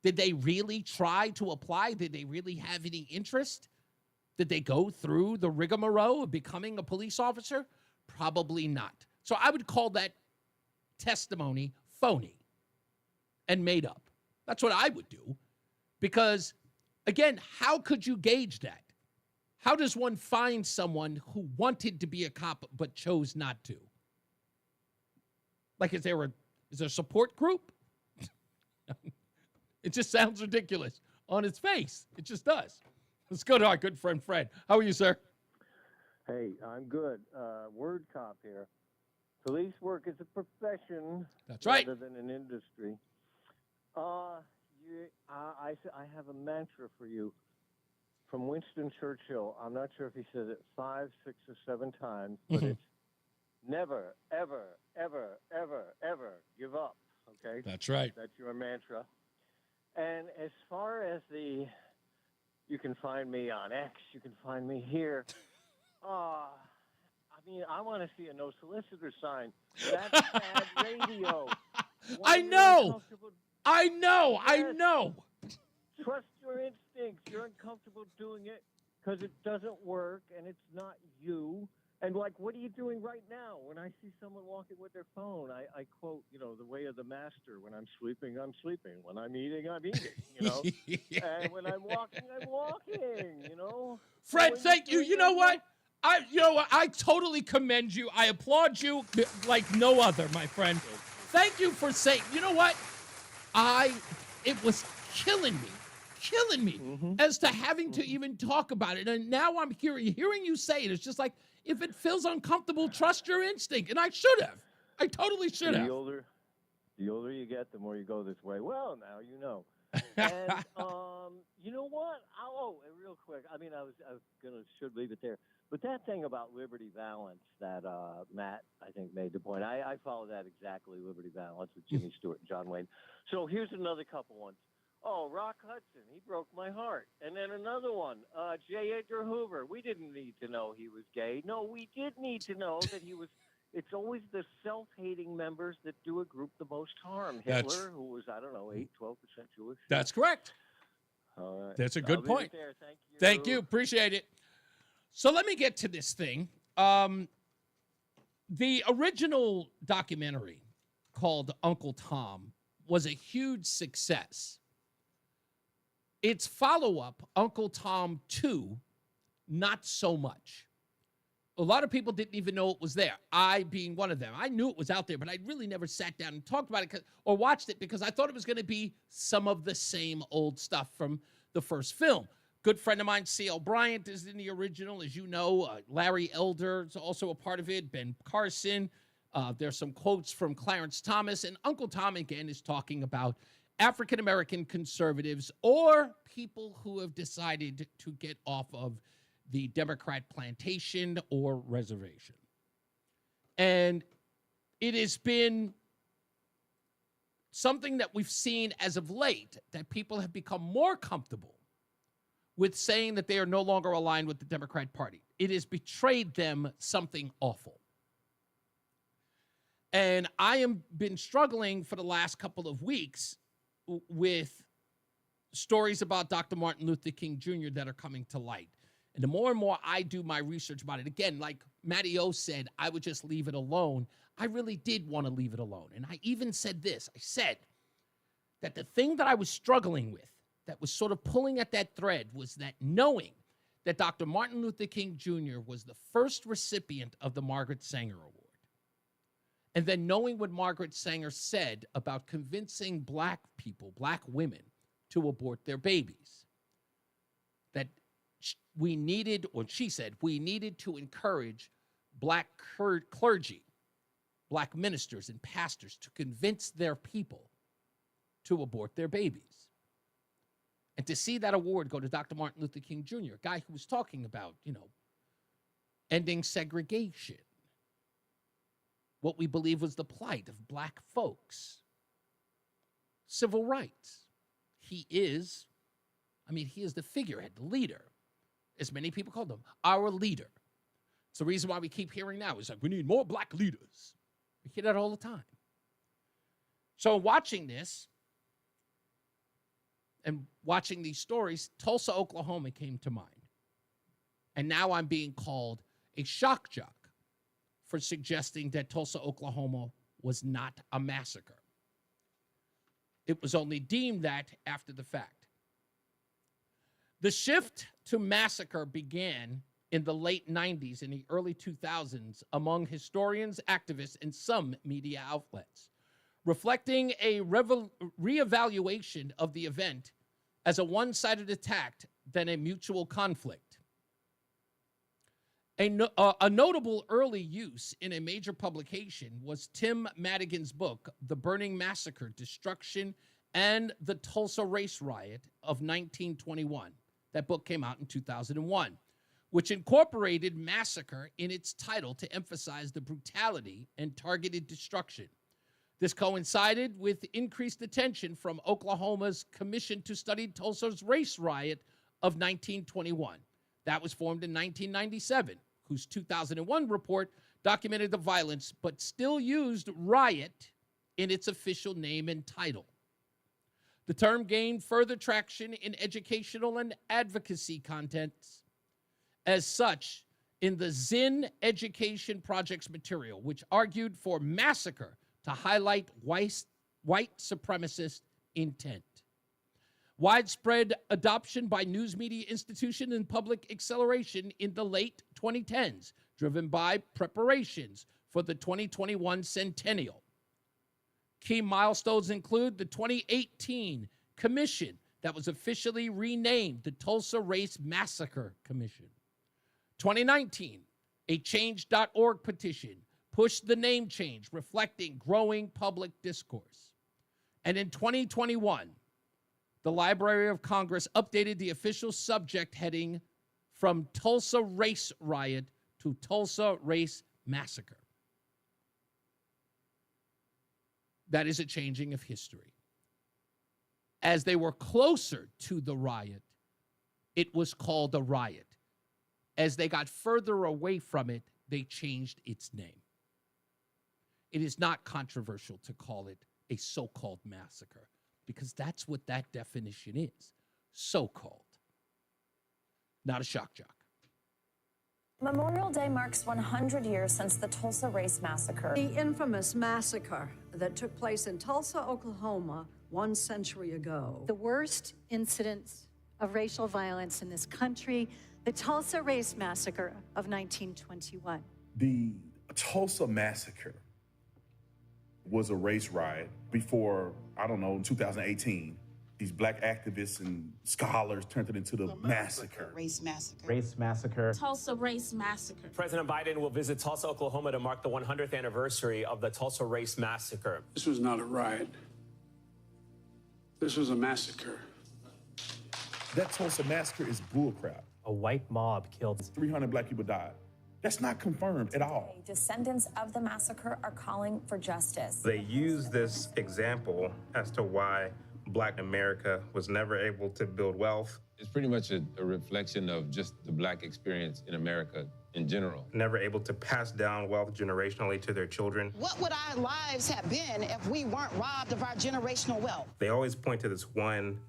Did they really try to apply? Did they really have any interest? Did they go through the rigmarole of becoming a police officer? Probably not. So I would call that testimony phony and made up. That's what I would do. Because, again, how could you gauge that? How does one find someone who wanted to be a cop but chose not to? Like, is there a support group? It just sounds ridiculous on its face. It just does. Let's go to our good friend Fred. How are you, sir? Hey, I'm good. Word cop here. Police work is a profession. That's right. Rather than an industry. I have a mantra for you from Winston Churchill. I'm not sure if he said it 5, 6, or 7 times, but it's never, ever, ever, ever, ever give up. Okay? That's right. That's your mantra. And as far as you can find me on X, you can find me here. I want to see a no solicitor sign. That's bad radio. I know. Trust your instincts. You're uncomfortable doing it because it doesn't work and it's not you. And what are you doing right now? When I see someone walking with their phone, I quote, the way of the master. When I'm sleeping, I'm sleeping. When I'm eating, I'm eating, And when I'm walking, I'm walking, Fred, thank you. You know what? I totally commend you. I applaud you like no other, my friend. Thank you for saying, you know what? It was killing me as to having to even talk about it. And now I'm hearing you say it. It's just like, if it feels uncomfortable, trust your instinct. And I should have. I totally should have. The older you get, the more you go this way. Well, now you know. And you know what? Real quick. I was should leave it there. But that thing about Liberty Valance that Matt, I think, made the point. I follow that exactly, Liberty Valance with Jimmy Stewart and John Wayne. So here's another couple ones. Oh, Rock Hudson, he broke my heart. And then another one, J. Edgar Hoover. We didn't need to know he was gay. No, we did need to know that he was. It's always the self-hating members that do a group the most harm. Hitler, who was, 8, 12% Jewish. That's correct. All right. That's a good point. There. Thank you. Thank you. Appreciate it. So let me get to this thing. The original documentary called Uncle Tom was a huge success. Its follow-up, Uncle Tom 2, not so much. A lot of people didn't even know it was there, I being one of them. I knew it was out there, but I really never sat down and talked about it or watched it because I thought it was going to be some of the same old stuff from the first film. Good friend of mine, C.L. Bryant, is in the original, as you know. Larry Elder is also a part of it. Ben Carson. There's some quotes from Clarence Thomas. And Uncle Tom, again, is talking about African-American conservatives or people who have decided to get off of the Democrat plantation or reservation. And it has been something that we've seen as of late, that people have become more comfortable with saying that they are no longer aligned with the Democrat Party. It has betrayed them something awful. And I have been struggling for the last couple of weeks with stories about Dr. Martin Luther King Jr. that are coming to light. And the more and more I do my research about it, again, like Matty O said, I would just leave it alone. I really did want to leave it alone. And I even said this. I said that the thing that I was struggling with, that was sort of pulling at that thread, was that knowing that Dr. Martin Luther King Jr. was the first recipient of the Margaret Sanger Award. And then knowing what Margaret Sanger said about convincing black people, black women, to abort their babies, that we needed, or she said, we needed to encourage black clergy, black ministers and pastors to convince their people to abort their babies. And to see that award go to Dr. Martin Luther King Jr., a guy who was talking about, ending segregation, what we believe was the plight of black folks, civil rights. He is the figurehead, the leader, as many people call him, our leader. It's the reason why we keep hearing now, is like, we need more black leaders. We hear that all the time. So watching this and watching these stories, Tulsa, Oklahoma came to mind. And now I'm being called a shock jock for suggesting that Tulsa, Oklahoma was not a massacre. It was only deemed that after the fact. The shift to massacre began in the late 90s and the early 2000s among historians, activists, and some media outlets, reflecting a reevaluation of the event as a one-sided attack than a mutual conflict. A notable early use in a major publication was Tim Madigan's book, The Burning Massacre, Destruction, and the Tulsa Race Riot of 1921. That book came out in 2001, which incorporated massacre in its title to emphasize the brutality and targeted destruction. This coincided with increased attention from Oklahoma's Commission to Study Tulsa's Race Riot of 1921. That was formed in 1997, whose 2001 report documented the violence, but still used riot in its official name and title. The term gained further traction in educational and advocacy contents. As such, in the Zinn Education Project's material, which argued for massacre to highlight white supremacist intent. Widespread adoption by news media institutions and public acceleration in the late 2010s, driven by preparations for the 2021 centennial. Key milestones include the 2018 commission that was officially renamed the Tulsa Race Massacre Commission. 2019, a Change.org petition pushed the name change, reflecting growing public discourse. And in 2021, the Library of Congress updated the official subject heading from Tulsa Race Riot to Tulsa Race Massacre. That is a changing of history. As they were closer to the riot, it was called a riot. As they got further away from it, they changed its name. It is not controversial to call it a so-called massacre, because that's what that definition is, so-called. Not a shock jock. Memorial Day marks 100 years since the Tulsa Race Massacre. The infamous massacre that took place in Tulsa, Oklahoma, 1 century ago. The worst incidents of racial violence in this country, the Tulsa Race Massacre of 1921. The Tulsa Massacre was a race riot before, 2018. These black activists and scholars turned it into the massacre. Race massacre. Race massacre. Tulsa Race Massacre. President Biden will visit Tulsa, Oklahoma to mark the 100th anniversary of the Tulsa Race Massacre. This was not a riot. This was a massacre. That Tulsa Massacre is bullcrap. A white mob killed 300 black people died. That's not confirmed at all. Descendants of the massacre are calling for justice. They use this example as to why Black America was never able to build wealth. It's pretty much a reflection of just the Black experience in America in general. Never able to pass down wealth generationally to their children. What would our lives have been if we weren't robbed of our generational wealth? They always point to this one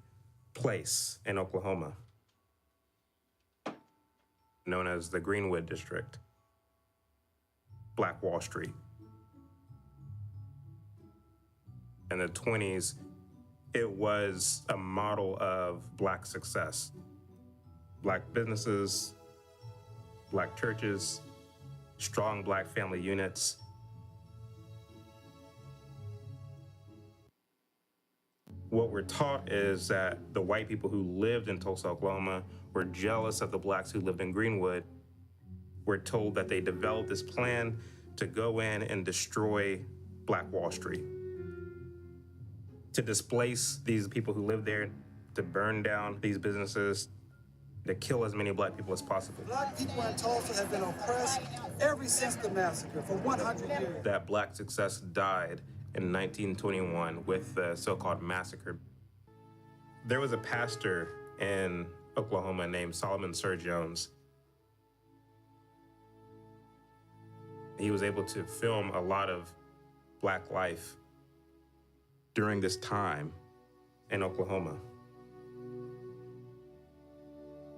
place in Oklahoma, known as the Greenwood District, Black Wall Street. In the 20s, it was a model of Black success. Black businesses, Black churches, strong Black family units. What we're taught is that the white people who lived in Tulsa, Oklahoma were jealous of the Blacks who lived in Greenwood. We're told that they developed this plan to go in and destroy Black Wall Street, to displace these people who lived there, to burn down these businesses, to kill as many Black people as possible. Black people in Tulsa have been oppressed ever since the massacre for 100 years. That Black success died in 1921 with the so-called massacre. There was a pastor in Oklahoma named Solomon Sir Jones. He was able to film a lot of Black life during this time in Oklahoma.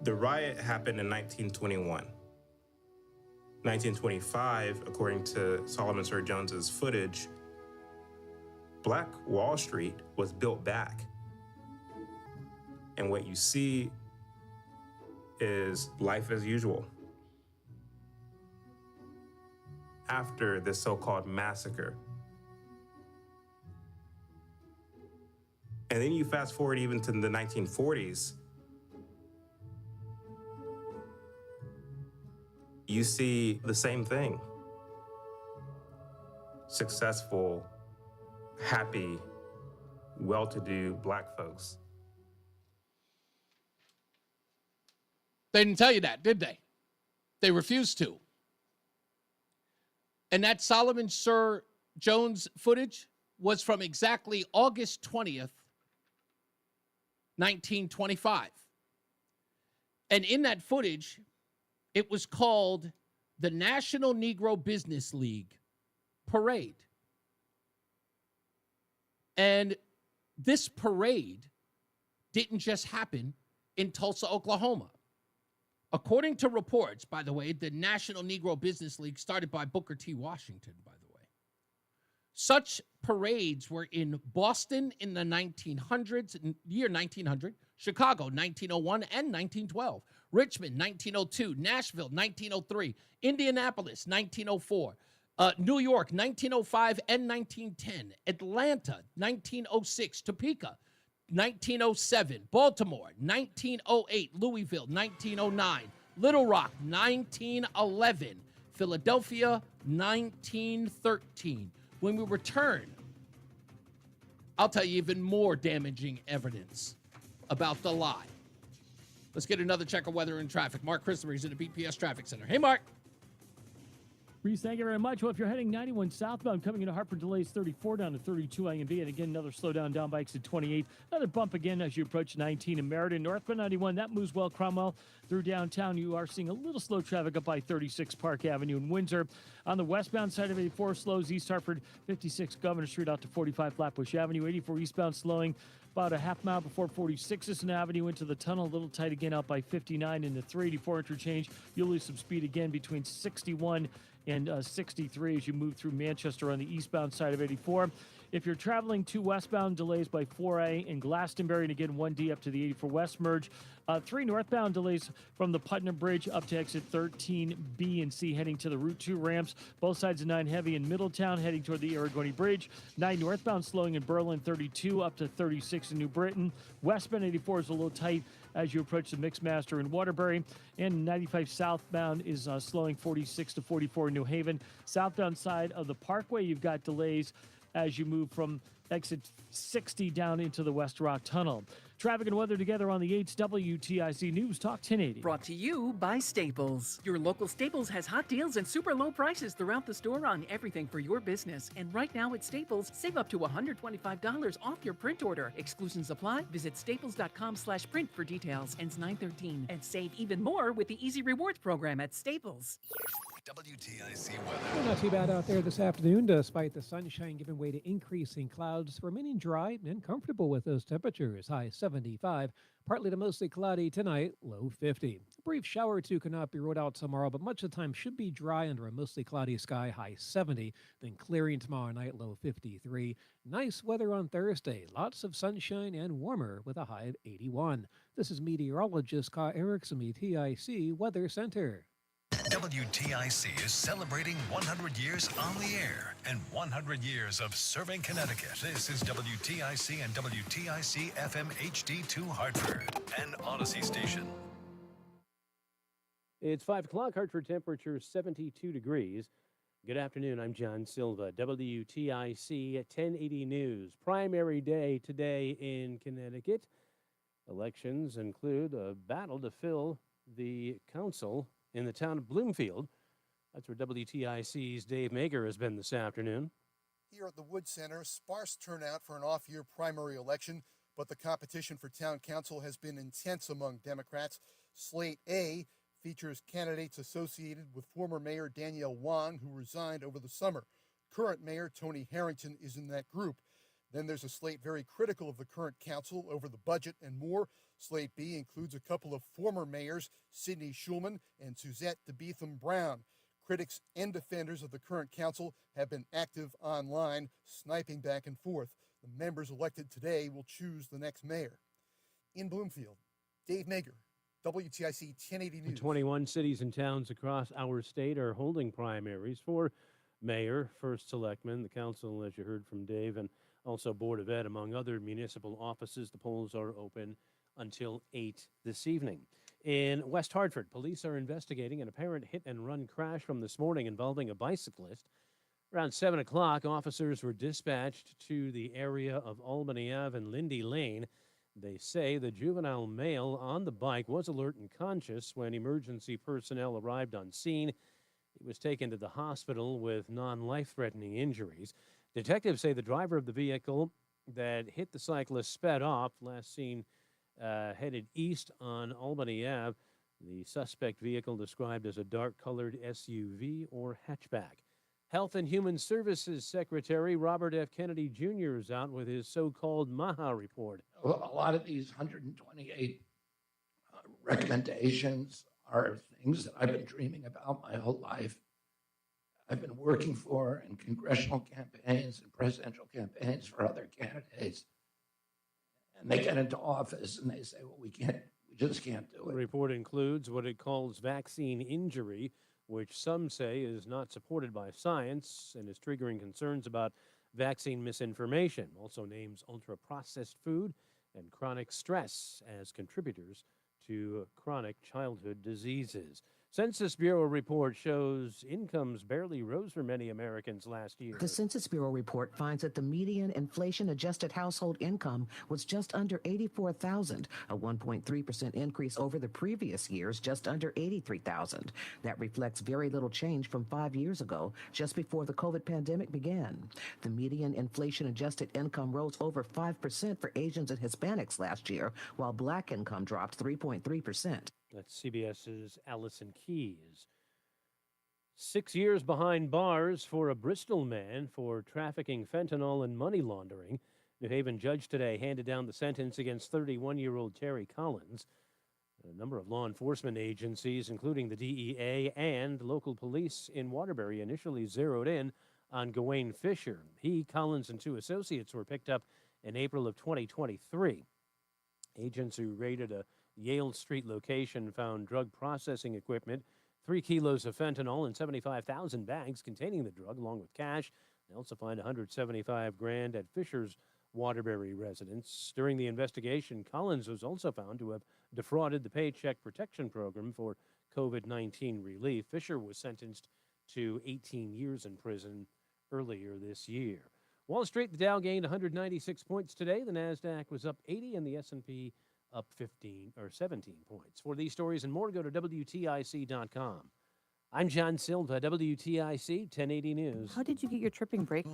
The riot happened in 1921. 1925, according to Solomon Sir Jones's footage, Black Wall Street was built back. And what you see is life as usual. After this so-called massacre. And then you fast forward even to the 1940s, you see the same thing. Successful, happy, well-to-do Black folks. They didn't tell you that, did they? They refused to. And that Solomon Sir Jones footage was from exactly August 20th, 1925. And in that footage, it was called the National Negro Business League Parade. And this parade didn't just happen in Tulsa, Oklahoma. According to reports, by the way, the National Negro Business League started by Booker T. Washington, by the way. Such parades were in Boston in the 1900s, year 1900, Chicago 1901 and 1912, Richmond 1902, Nashville 1903, Indianapolis 1904, New York 1905 and 1910, Atlanta 1906, Topeka 1907, Baltimore 1908, Louisville 1909, Little Rock 1911, Philadelphia 1913. When we return, I'll tell you even more damaging evidence about the lie. Let's get another check of weather and traffic. Mark Christopher is in the BPS Traffic Center. Hey, Mark. Reese, thank you very much. Well, if you're heading 91 southbound, coming into Hartford, delays 34 down to 32 IMB. And again, another slowdown down by exit 28. Another bump again as you approach 19 in Meriden. Northbound 91, that moves well. Cromwell through downtown. You are seeing a little slow traffic up by 36 Park Avenue in Windsor. On the westbound side of 84, slows East Hartford, 56 Governor Street out to 45 Flatbush Avenue. 84 eastbound slowing about a half mile before 46th Avenue into the tunnel. A little tight again out by 59 in the 384 interchange. You'll lose some speed again between 61 and 63 as you move through Manchester on the eastbound side of 84. If you're traveling to westbound, delays by 4A in Glastonbury, and again 1D up to the 84 West merge. 3 northbound delays from the Putnam Bridge up to exit 13B and C heading to the Route 2 ramps. Both sides of 9 heavy in Middletown heading toward the Aragoni Bridge. 9 northbound slowing in Berlin 32 up to 36 in New Britain. Westbound 84 is a little tight as you approach the Mixmaster in Waterbury. And 95 southbound is slowing 46 to 44 in New Haven. Southbound side of the Parkway, you've got delays as you move from exit 60 down into the West Rock Tunnel. Traffic and weather together on the 8's WTIC News Talk 1080. Brought to you by Staples. Your local Staples has hot deals and super low prices throughout the store on everything for your business. And right now at Staples, save up to $125 off your print order. Exclusions apply. Visit staples.com/print for details. Ends 9/13. And save even more with the Easy Rewards program at Staples. WTIC Well, weather. not too bad out there this afternoon, despite the sunshine giving way to increasing clouds, remaining dry and comfortable with those temperatures. High 75, partly to mostly cloudy tonight, low 50. A brief shower or two cannot be ruled out tomorrow, but much of the time should be dry under a mostly cloudy sky, high 70. Then clearing tomorrow night, low 53. Nice weather on Thursday, lots of sunshine and warmer with a high of 81. This is meteorologist Ka Erickson, WTIC Weather Center. WTIC is celebrating 100 years on the air and 100 years of serving Connecticut. This is WTIC and WTIC FM HD2 Hartford, an Odyssey station. It's 5 o'clock, Hartford temperature 72 degrees. Good afternoon, I'm John Silva, WTIC 1080 News. Primary day today in Connecticut. Elections include a battle to fill the council in the town of Bloomfield. That's where WTIC's Dave Mager has been this afternoon. Here at the Wood Center, sparse turnout for an off-year primary election, but the competition for town council has been intense among Democrats. Slate A features candidates associated with former Mayor Danielle Wong, who resigned over the summer. Current Mayor Tony Harrington is in that group. Then there's a slate very critical of the current council over the budget and more. Slate B includes a couple of former mayors, Sidney Schulman and Suzette DeBeetham Brown. Critics and defenders of the current council have been active online, sniping back and forth. The members elected today will choose the next mayor. In Bloomfield, Dave Mager, WTIC 1080 News. 21 cities and towns across our state are holding primaries for mayor, first selectman, the council, as you heard from Dave, and also Board of Ed, among other municipal offices. The polls are open until 8 this evening. In West Hartford, police are investigating an apparent hit-and-run crash from this morning involving a bicyclist. Around 7 o'clock, officers were dispatched to the area of Albany Ave and Lindy Lane. They say the juvenile male on the bike was alert and conscious when emergency personnel arrived on scene. He was taken to the hospital with non-life-threatening injuries. Detectives say the driver of the vehicle that hit the cyclist sped off, last seen headed east on Albany Ave. The suspect vehicle described as a dark-colored SUV or hatchback. Health and Human Services Secretary Robert F. Kennedy Jr. is out with his so-called MAHA report. A lot of these 128 recommendations are things that I've been dreaming about my whole life. I've been working for in congressional campaigns and presidential campaigns for other candidates. And they get into office and they say, well, we just can't do it. The report includes what it calls vaccine injury, which some say is not supported by science and is triggering concerns about vaccine misinformation. Also names ultra-processed food and chronic stress as contributors to chronic childhood diseases. Census Bureau report shows incomes barely rose for many Americans last year. The Census Bureau report finds that the median inflation-adjusted household income was just under $84,000, a 1.3% increase over the previous year's just under $83,000. That reflects very little change from 5 years ago, just before the COVID pandemic began. The median inflation-adjusted income rose over 5% for Asians and Hispanics last year, while black income dropped 3.3%. That's CBS's Allison Keyes. 6 years behind bars for a Bristol man for trafficking fentanyl and money laundering. New Haven judge today handed down the sentence against 31-year-old Terry Collins. A number of law enforcement agencies, including the DEA and local police in Waterbury, initially zeroed in on Gawain Fisher. He, Collins, and 2 associates were picked up in April of 2023. Agents who raided a Yale Street location found drug processing equipment, 3 kilos of fentanyl, and 75,000 bags containing the drug, along with cash. They also find $175,000 at Fisher's Waterbury residence. During the investigation, Collins was also found to have defrauded the Paycheck Protection Program for COVID-19 relief. Fisher was sentenced to 18 years in prison earlier this year. Wall Street, the Dow gained 196 points today. The NASDAQ was up 80 and the S&P up 17 points. For these stories and more, go to WTIC.com. I'm John Silva, WTIC 1080 News. How did you get your tripping brake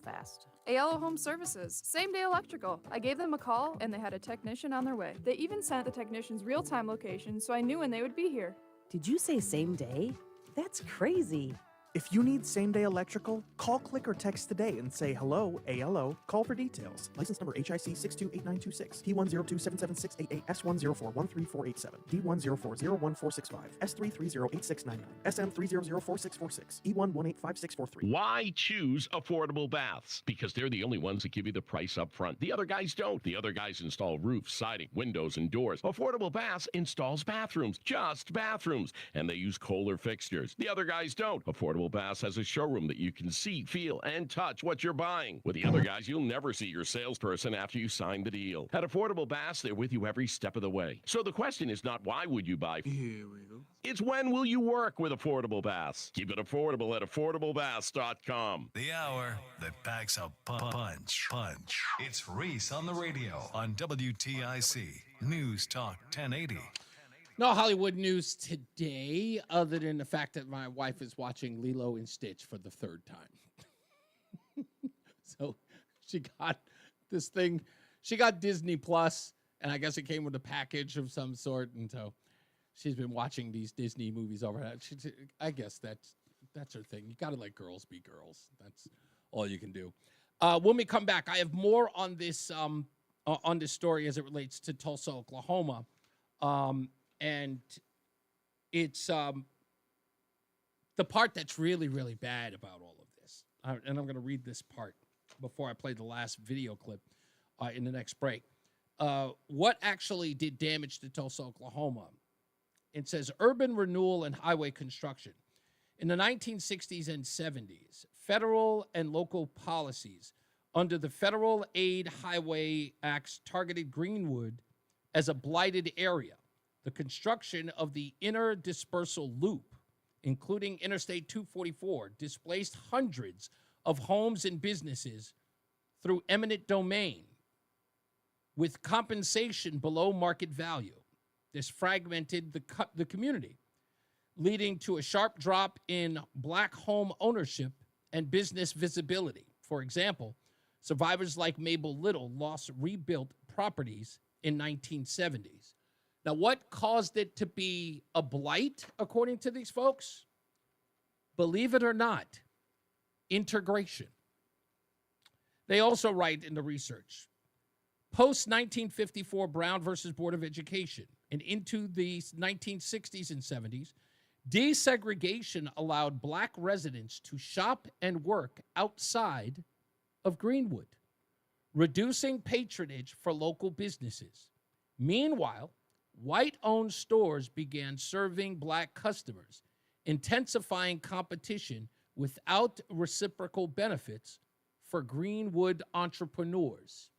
fast? Ayala Home Services, same day electrical. I gave them a call and they had a technician on their way. They even sent the technician's real-time location so I knew when they would be here. Did you say same day? That's crazy. If you need same-day electrical, call, click, or text today and say hello, ALO. Call for details. License number HIC 628926, P102776888, S1041347, D104014665, S3308699, SM3004646, E1185643. Why choose Affordable Baths? Because they're the only ones that give you the price up front. The other guys don't. The other guys install roofs, siding, windows, and doors. Affordable Baths installs bathrooms, just bathrooms, and they use Kohler fixtures. The other guys don't. Affordable Baths has a showroom that you can see, feel, and touch what you're buying. With the other guys, you'll never see your salesperson after you sign the deal. At Affordable Baths, they're with you every step of the way. So the question is not why would you buy. Here we go. It's when will you work with Affordable Baths. Keep it affordable at affordablebaths.com. The hour that packs a punch. It's Reese on the Radio on WTIC News Talk 1080. No Hollywood news today, other than the fact that my wife is watching Lilo and Stitch for the third time. So she got this thing. She got Disney Plus, and I guess it came with a package of some sort. And so she's been watching these Disney movies over that. I guess that's her thing. You got to let girls be girls. That's all you can do. When we come back, I have more on this story as it relates to Tulsa, Oklahoma. And it's the part that's really, really bad about all of this. And I'm going to read this part before I play the last video clip in the next break. What actually did damage to Tulsa, Oklahoma? It says urban renewal and highway construction. In the 1960s and 70s, federal and local policies under the Federal Aid Highway Acts targeted Greenwood as a blighted area. The construction of the inner dispersal loop, including Interstate 244, displaced hundreds of homes and businesses through eminent domain with compensation below market value. This fragmented the community, leading to a sharp drop in black home ownership and business visibility. For example, survivors like Mabel Little lost rebuilt properties in 1970s. Now, what caused it to be a blight, according to these folks? Believe it or not, integration. They also write in the research, post-1954 Brown versus Board of Education and into the 1960s and 70s, desegregation allowed black residents to shop and work outside of Greenwood, reducing patronage for local businesses. Meanwhile, white-owned stores began serving black customers, intensifying competition without reciprocal benefits for Greenwood entrepreneurs.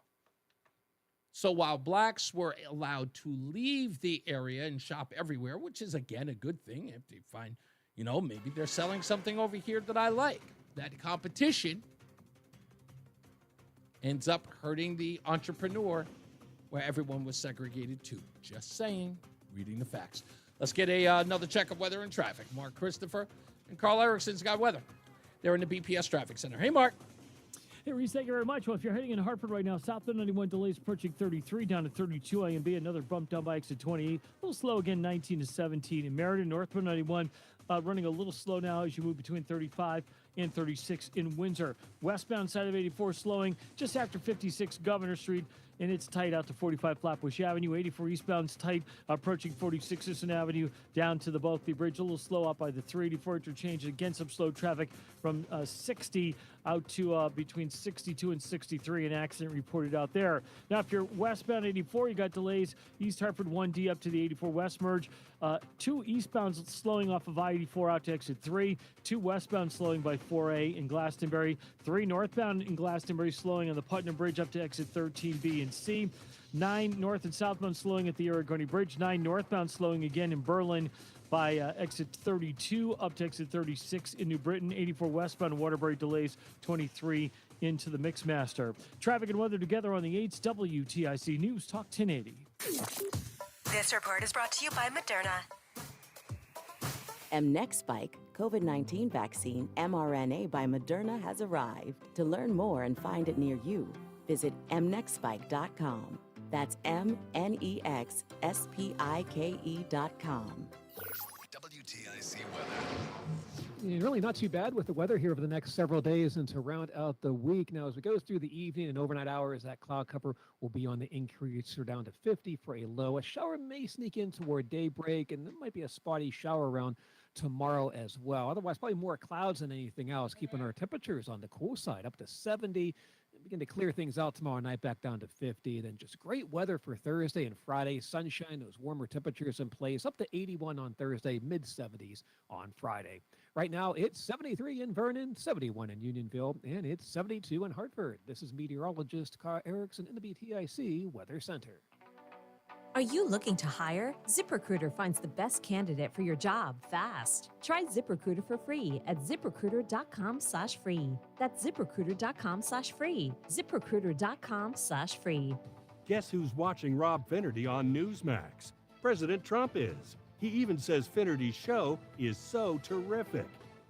So while blacks were allowed to leave the area and shop everywhere, which is, again, a good thing, if they find, maybe they're selling something over here that I like, that competition ends up hurting the entrepreneur where everyone was segregated too. Just saying, reading the facts. Let's get another check of weather and traffic. Mark Christopher and Carl Erickson's got weather. They're in the BPS Traffic Center. Hey, Mark. Hey, Reese, thank you very much. Well, if you're heading in Hartford right now, south of 91 delays approaching 33 down to 32 IMB. Another bump down by exit 28. A little slow again, 19 to 17. In Meriden, northbound 91, running a little slow now as you move between 35 and 36 in Windsor. Westbound side of 84 slowing just after 56 Governor Street, and it's tight out to 45 Flatbush Avenue. 84 eastbound's tight, approaching 46 Sisson Avenue down to the Bulkley Bridge. A little slow out by the 384 interchange. Again, some slow traffic from 60 out to between 62 and 63. An accident reported out there. Now, if you're westbound 84, you got delays. East Hartford 1D up to the 84 West merge. 2 eastbound slowing off of I-84 out to exit 3. 2 westbound slowing by 4A in Glastonbury. 3 northbound in Glastonbury slowing on the Putnam Bridge up to exit 13B and C. 9 north and southbound slowing at the Aragoni Bridge. 9 northbound slowing again in Berlin by exit 32 up to exit 36 in New Britain. 84 westbound Waterbury delays 23 into the Mixmaster. Traffic and weather together on the 8's WTIC News Talk 1080. This report is brought to you by Moderna. Mnexspike COVID-19 vaccine mRNA by Moderna has arrived. To learn more and find it near you, visit mnexspike.com. That's MNEXSPIKE.com. WTIC weather. really not too bad with the weather here over the next several days and to round out the week. Now, as we go through the evening and overnight hours, that cloud cover will be on the increase or down to 50 for a low. A shower may sneak in toward daybreak, and there might be a spotty shower around tomorrow as well. Otherwise, probably more clouds than anything else, keeping our temperatures on the cool side up to 70. Begin to clear things out tomorrow night, back down to 50. Then just great weather for Thursday and Friday. Sunshine, those warmer temperatures in place, up to 81 on Thursday, mid-70s on Friday. Right now, it's 73 in Vernon, 71 in Unionville, and it's 72 in Hartford. This is meteorologist Carl Erickson in the WTIC Weather Center. Are you looking to hire? ZipRecruiter finds the best candidate for your job fast. Try ZipRecruiter for free at ZipRecruiter.com/free. That's ZipRecruiter.com/free. ZipRecruiter.com/free. Guess who's watching Rob Finnerty on Newsmax? President Trump is. He even says Finnerty's show is so terrific.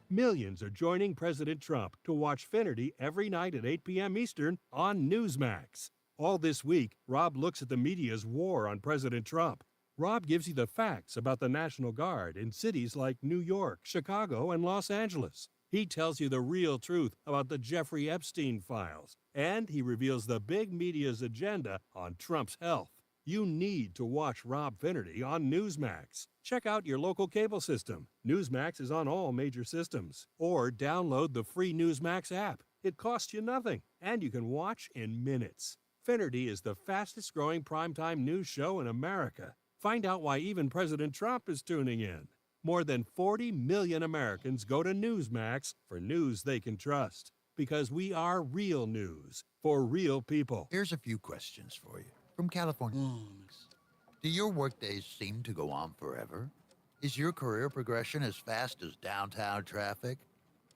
Millions are joining President Trump to watch Finnerty every night at 8 p.m. Eastern on Newsmax. All this week, Rob looks at the media's war on President Trump. Rob gives you the facts about the National Guard in cities like New York, Chicago, and Los Angeles. He tells you the real truth about the Jeffrey Epstein files, and he reveals the big media's agenda on Trump's health. You need to watch Rob Finnerty on Newsmax. Check out your local cable system. Newsmax is on all major systems. Or download the free Newsmax app. It costs you nothing, and you can watch in minutes. Finnerty is the fastest growing primetime news show in America. Find out why even President Trump is tuning in. More than 40 million Americans go to Newsmax for news they can trust. Because we are real news for real people. Here's a few questions for you. From California. Do your workdays seem to go on forever? Is your career progression as fast as downtown traffic?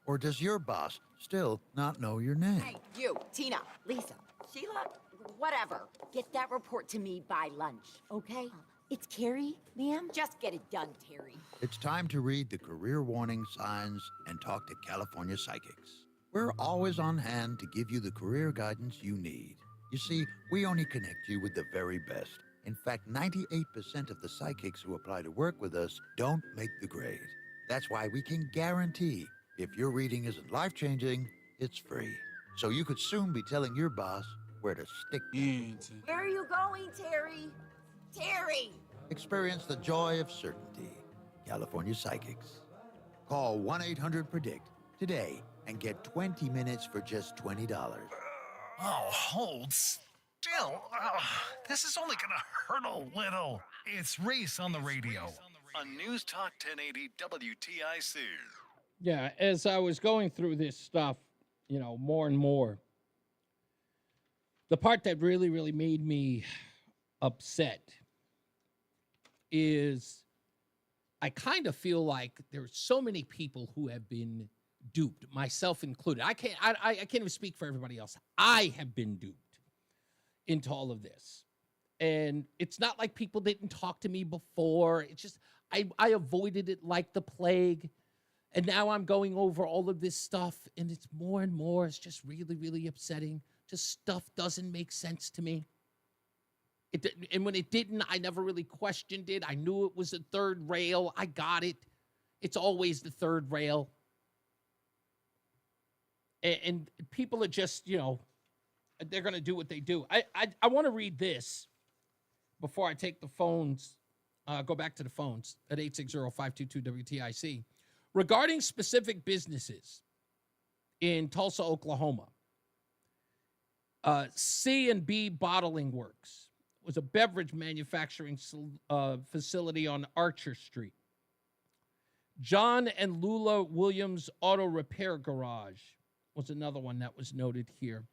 Or does your boss still not know your name? Hey, you, Tina, Lisa, Sheila, whatever. Get that report to me by lunch, okay? It's Carrie, ma'am. Just get it done, Terry. It's time to read the career warning signs and talk to California Psychics. We're always on hand to give you the career guidance you need. You see, we only connect you with the very best. In fact, 98% of the psychics who apply to work with us don't make the grade. That's why we can guarantee if your reading isn't life-changing, it's free. So you could soon be telling your boss where to stick. Where are you going, Terry? Terry! Experience the joy of certainty. California Psychics. Call 1-800-PREDICT today and get 20 minutes for just $20. Oh, hold still. This is only going to hurt a little. It's Reese on the radio on NewsTalk 1080 WTIC. Yeah, as I was going through this stuff, more and more, the part that really, really made me upset is I kind of feel like there's so many people who have been duped, myself included. I can't even speak for everybody else. I have been duped into all of this. And it's not like people didn't talk to me before. It's just I avoided it like the plague. And now I'm going over all of this stuff, and it's more and more. It's just really, really upsetting. Just stuff doesn't make sense to me. And when it didn't, I never really questioned it. I knew it was a third rail. I got it. It's always the third rail. And people are just, they're going to do what they do. I want to read this before I take the phones, go back to the phones at 860-522-WTIC. Regarding specific businesses in Tulsa, Oklahoma, C&B Bottling Works was a beverage manufacturing facility on Archer Street. John and Lula Williams Auto Repair Garage was another one that was noted here.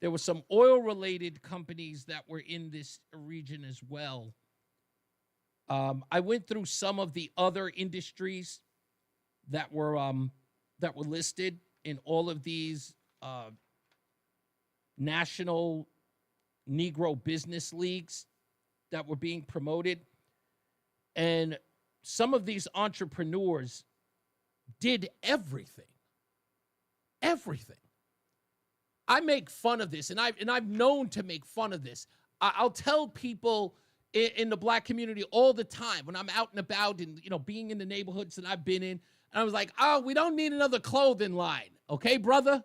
There were some oil-related companies that were in this region as well. I went through some of the other industries that were listed in all of these national Negro business leagues that were being promoted. And some of these entrepreneurs did everything. Everything. I make fun of this, and I've known to make fun of this. I'll tell people in the black community all the time when I'm out and about and being in the neighborhoods that I've been in, And I was like, oh, we don't need another clothing line. Okay, brother?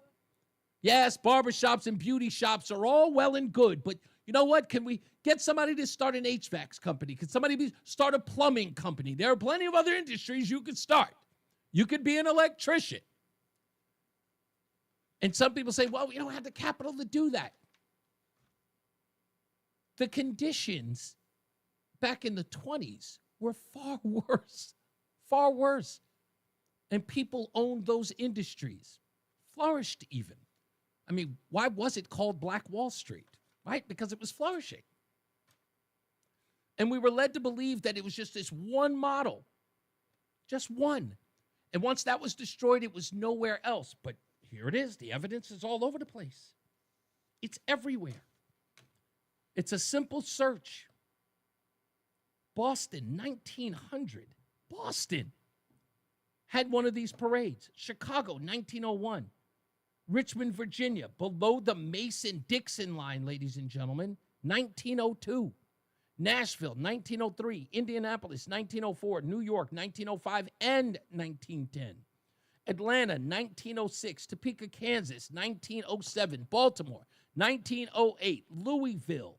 Yes, barbershops and beauty shops are all well and good, but you know what? Can we get somebody to start an HVAC company? Can somebody start a plumbing company? There are plenty of other industries you could start. You could be an electrician. And some people say, well, we don't have the capital to do that. The conditions back in the 20s were far worse, far worse. And people owned those industries, flourished even. I mean, why was it called Black Wall Street? Right? Because it was flourishing. And we were led to believe that it was just this one model, just one. And once that was destroyed, it was nowhere else. But here it is. The evidence is all over the place. It's everywhere. It's a simple search. Boston, 1900. Boston had one of these parades. Chicago, 1901. Richmond, Virginia, below the Mason-Dixon line, ladies and gentlemen, 1902. Nashville, 1903. Indianapolis, 1904. New York, 1905 and 1910. Atlanta, 1906. Topeka, Kansas, 1907. Baltimore, 1908. Louisville,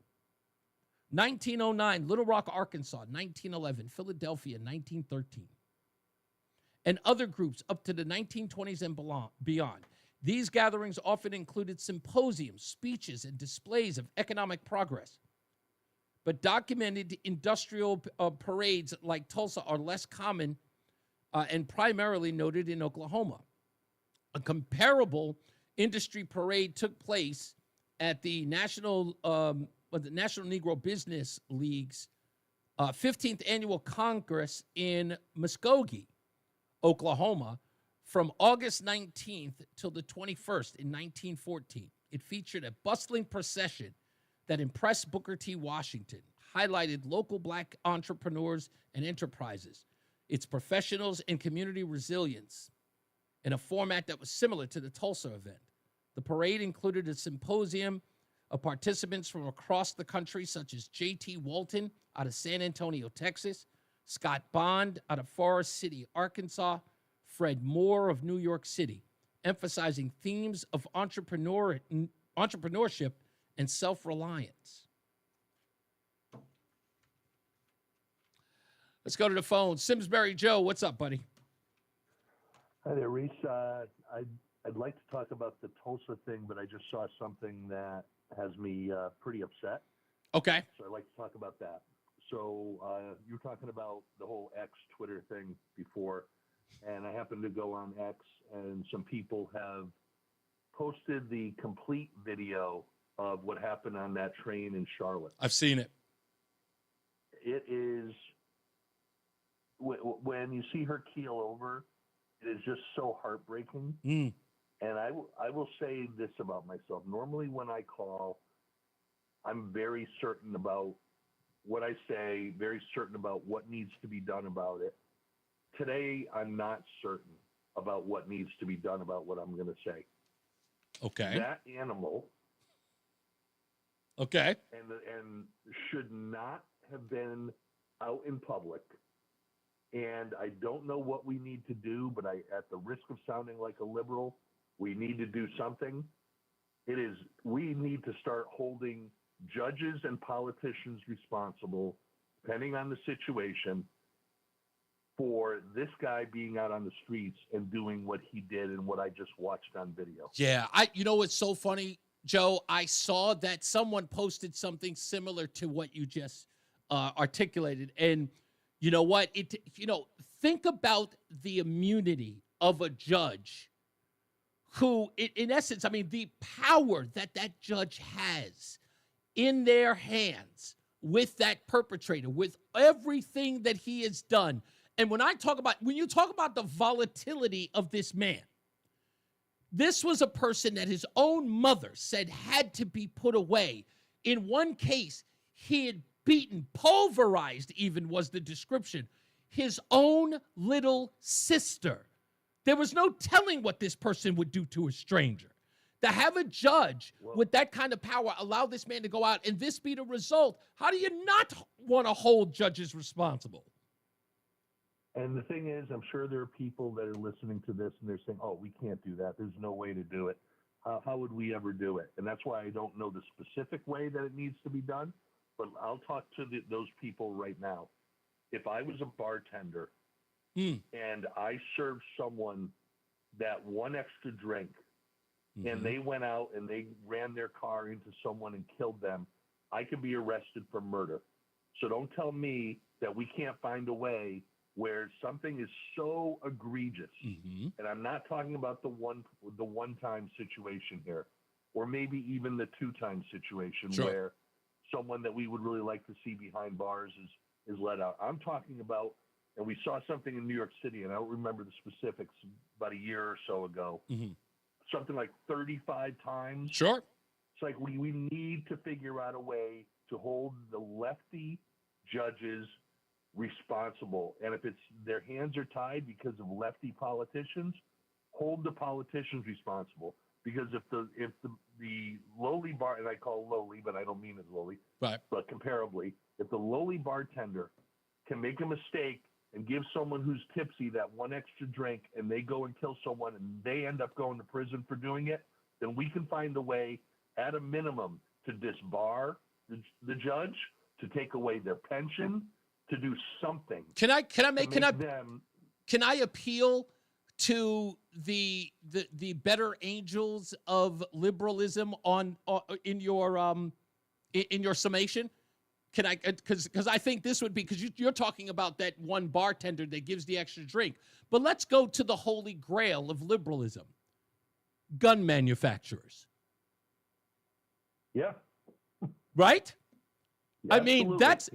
1909. Little Rock, Arkansas, 1911. Philadelphia, 1913. And other groups up to the 1920s and beyond. These gatherings often included symposiums, speeches, and displays of economic progress. But documented industrial parades like Tulsa are less common and primarily noted in Oklahoma. A comparable industry parade took place at the National Negro Business League's 15th Annual Congress in Muskogee, Oklahoma, from August 19th till the 21st in 1914. It featured a bustling procession that impressed Booker T. Washington, highlighted local black entrepreneurs and enterprises, its professionals and community resilience, in a format that was similar to the Tulsa event. The parade included a symposium of participants from across the country, such as J.T. Walton out of San Antonio, Texas, Scott Bond out of Forest City, Arkansas, Fred Moore of New York City, emphasizing themes of entrepreneurship and self-reliance. Let's go to the phone. Simsbury Joe, what's up, buddy? Hi there, Reese. I'd like to talk about the Tulsa thing, but I just saw something that has me pretty upset. Okay. So I'd like to talk about that. So you were talking about the whole X Twitter thing before, and I happened to go on X, and some people have posted the complete video of what happened on that train in Charlotte. I've seen it. It is, when you see her keel over, it is just so heartbreaking. Mm. And I will say this about myself. Normally when I call, I'm very certain about what I say, very certain about what needs to be done about it. Today, I'm not certain about what needs to be done about what I'm going to say. Okay. That animal. Okay. And should not have been out in public. And I don't know what we need to do, but at the risk of sounding like a liberal, we need to do something. We need to start holding judges and politicians responsible, depending on the situation, for this guy being out on the streets and doing what he did and what I just watched on video. Yeah, you know what's so funny, Joe? I saw that someone posted something similar to what you just articulated, and you know what? Think about the immunity of a judge who, in essence, I mean, the power that judge has in their hands with that perpetrator, with everything that he has done. And when you talk about the volatility of this man, this was a person that his own mother said had to be put away. In one case, he had beaten, pulverized even was the description, his own little sister. There was no telling what this person would do to a stranger. To have a judge with that kind of power allow this man to go out and this be the result, how do you not want to hold judges responsible? And the thing is, I'm sure there are people that are listening to this and they're saying, oh, we can't do that. There's no way to do it. How would we ever do it? And that's why I don't know the specific way that it needs to be done. But I'll talk to those people right now. If I was a bartender and I served someone that one extra drink and they went out and they ran their car into someone and killed them, I could be arrested for murder. So don't tell me that we can't find a way where something is so egregious, and I'm not talking about the one-time situation here, or maybe even the two-time situation where someone that we would really like to see behind bars is let out. I'm talking about, and we saw something in New York City, and I don't remember the specifics, about a year or so ago, something like 35 times. Sure. It's like we need to figure out a way to hold the lefty judges responsible. And if it's their hands are tied because of lefty politicians, hold the politicians responsible. Because if the lowly bar, and I call it lowly, but I don't mean it lowly, right, but comparably, if the lowly bartender can make a mistake and give someone who's tipsy that one extra drink and they go and kill someone and they end up going to prison for doing it, then we can find a way at a minimum to disbar the judge, to take away their pension, to do something. Can I appeal to the better angels of liberalism in your summation? Can I, because I think this would be, because you're talking about that one bartender that gives the extra drink, but let's go to the holy grail of liberalism: gun manufacturers. Yeah. Right? Yeah, I mean, that's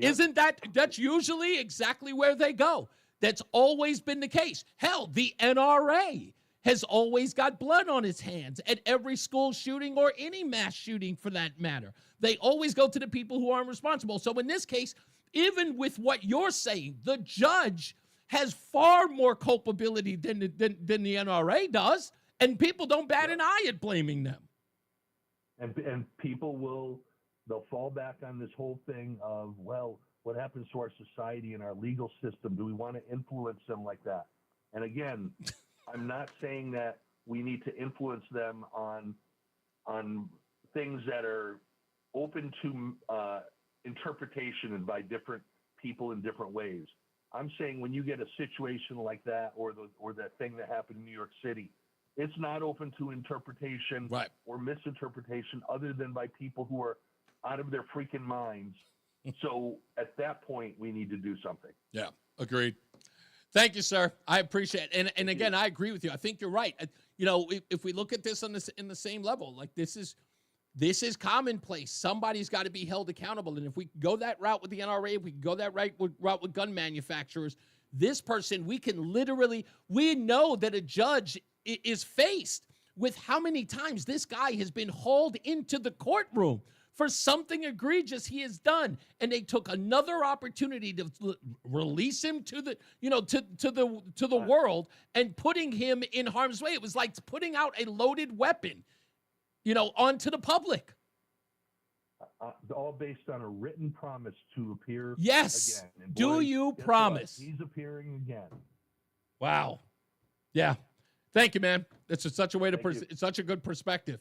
usually exactly where they go. That's always been the case. Hell, the NRA has always got blood on its hands at every school shooting or any mass shooting for that matter. They always go to the people who aren't responsible. So in this case, even with what you're saying, the judge has far more culpability than the NRA does, and people don't bat an eye at blaming them. And people they'll fall back on this whole thing of, well, what happens to our society and our legal system? Do we want to influence them like that? And again, I'm not saying that we need to influence them on things that are open to interpretation and by different people in different ways. I'm saying when you get a situation like that, or that thing that happened in New York City, it's not open to interpretation or misinterpretation other than by people who are out of their freaking minds. So at that point, we need to do something. Yeah, agreed. Thank you, sir. I appreciate it. And again, I agree with you. I think you're right. You know, if we look at this in the same level, like this is commonplace. Somebody's got to be held accountable. And if we go that route with the NRA, if we go that route with gun manufacturers, this person, we know that a judge is faced with how many times this guy has been hauled into the courtroom for something egregious he has done, and they took another opportunity to release him to the world and putting him in harm's way. It was like putting out a loaded weapon, onto the public. All based on a written promise to appear yes. again. And do you promise? He's appearing again. Wow. Yeah. Thank you, man. That's such a way to it's such a good perspective.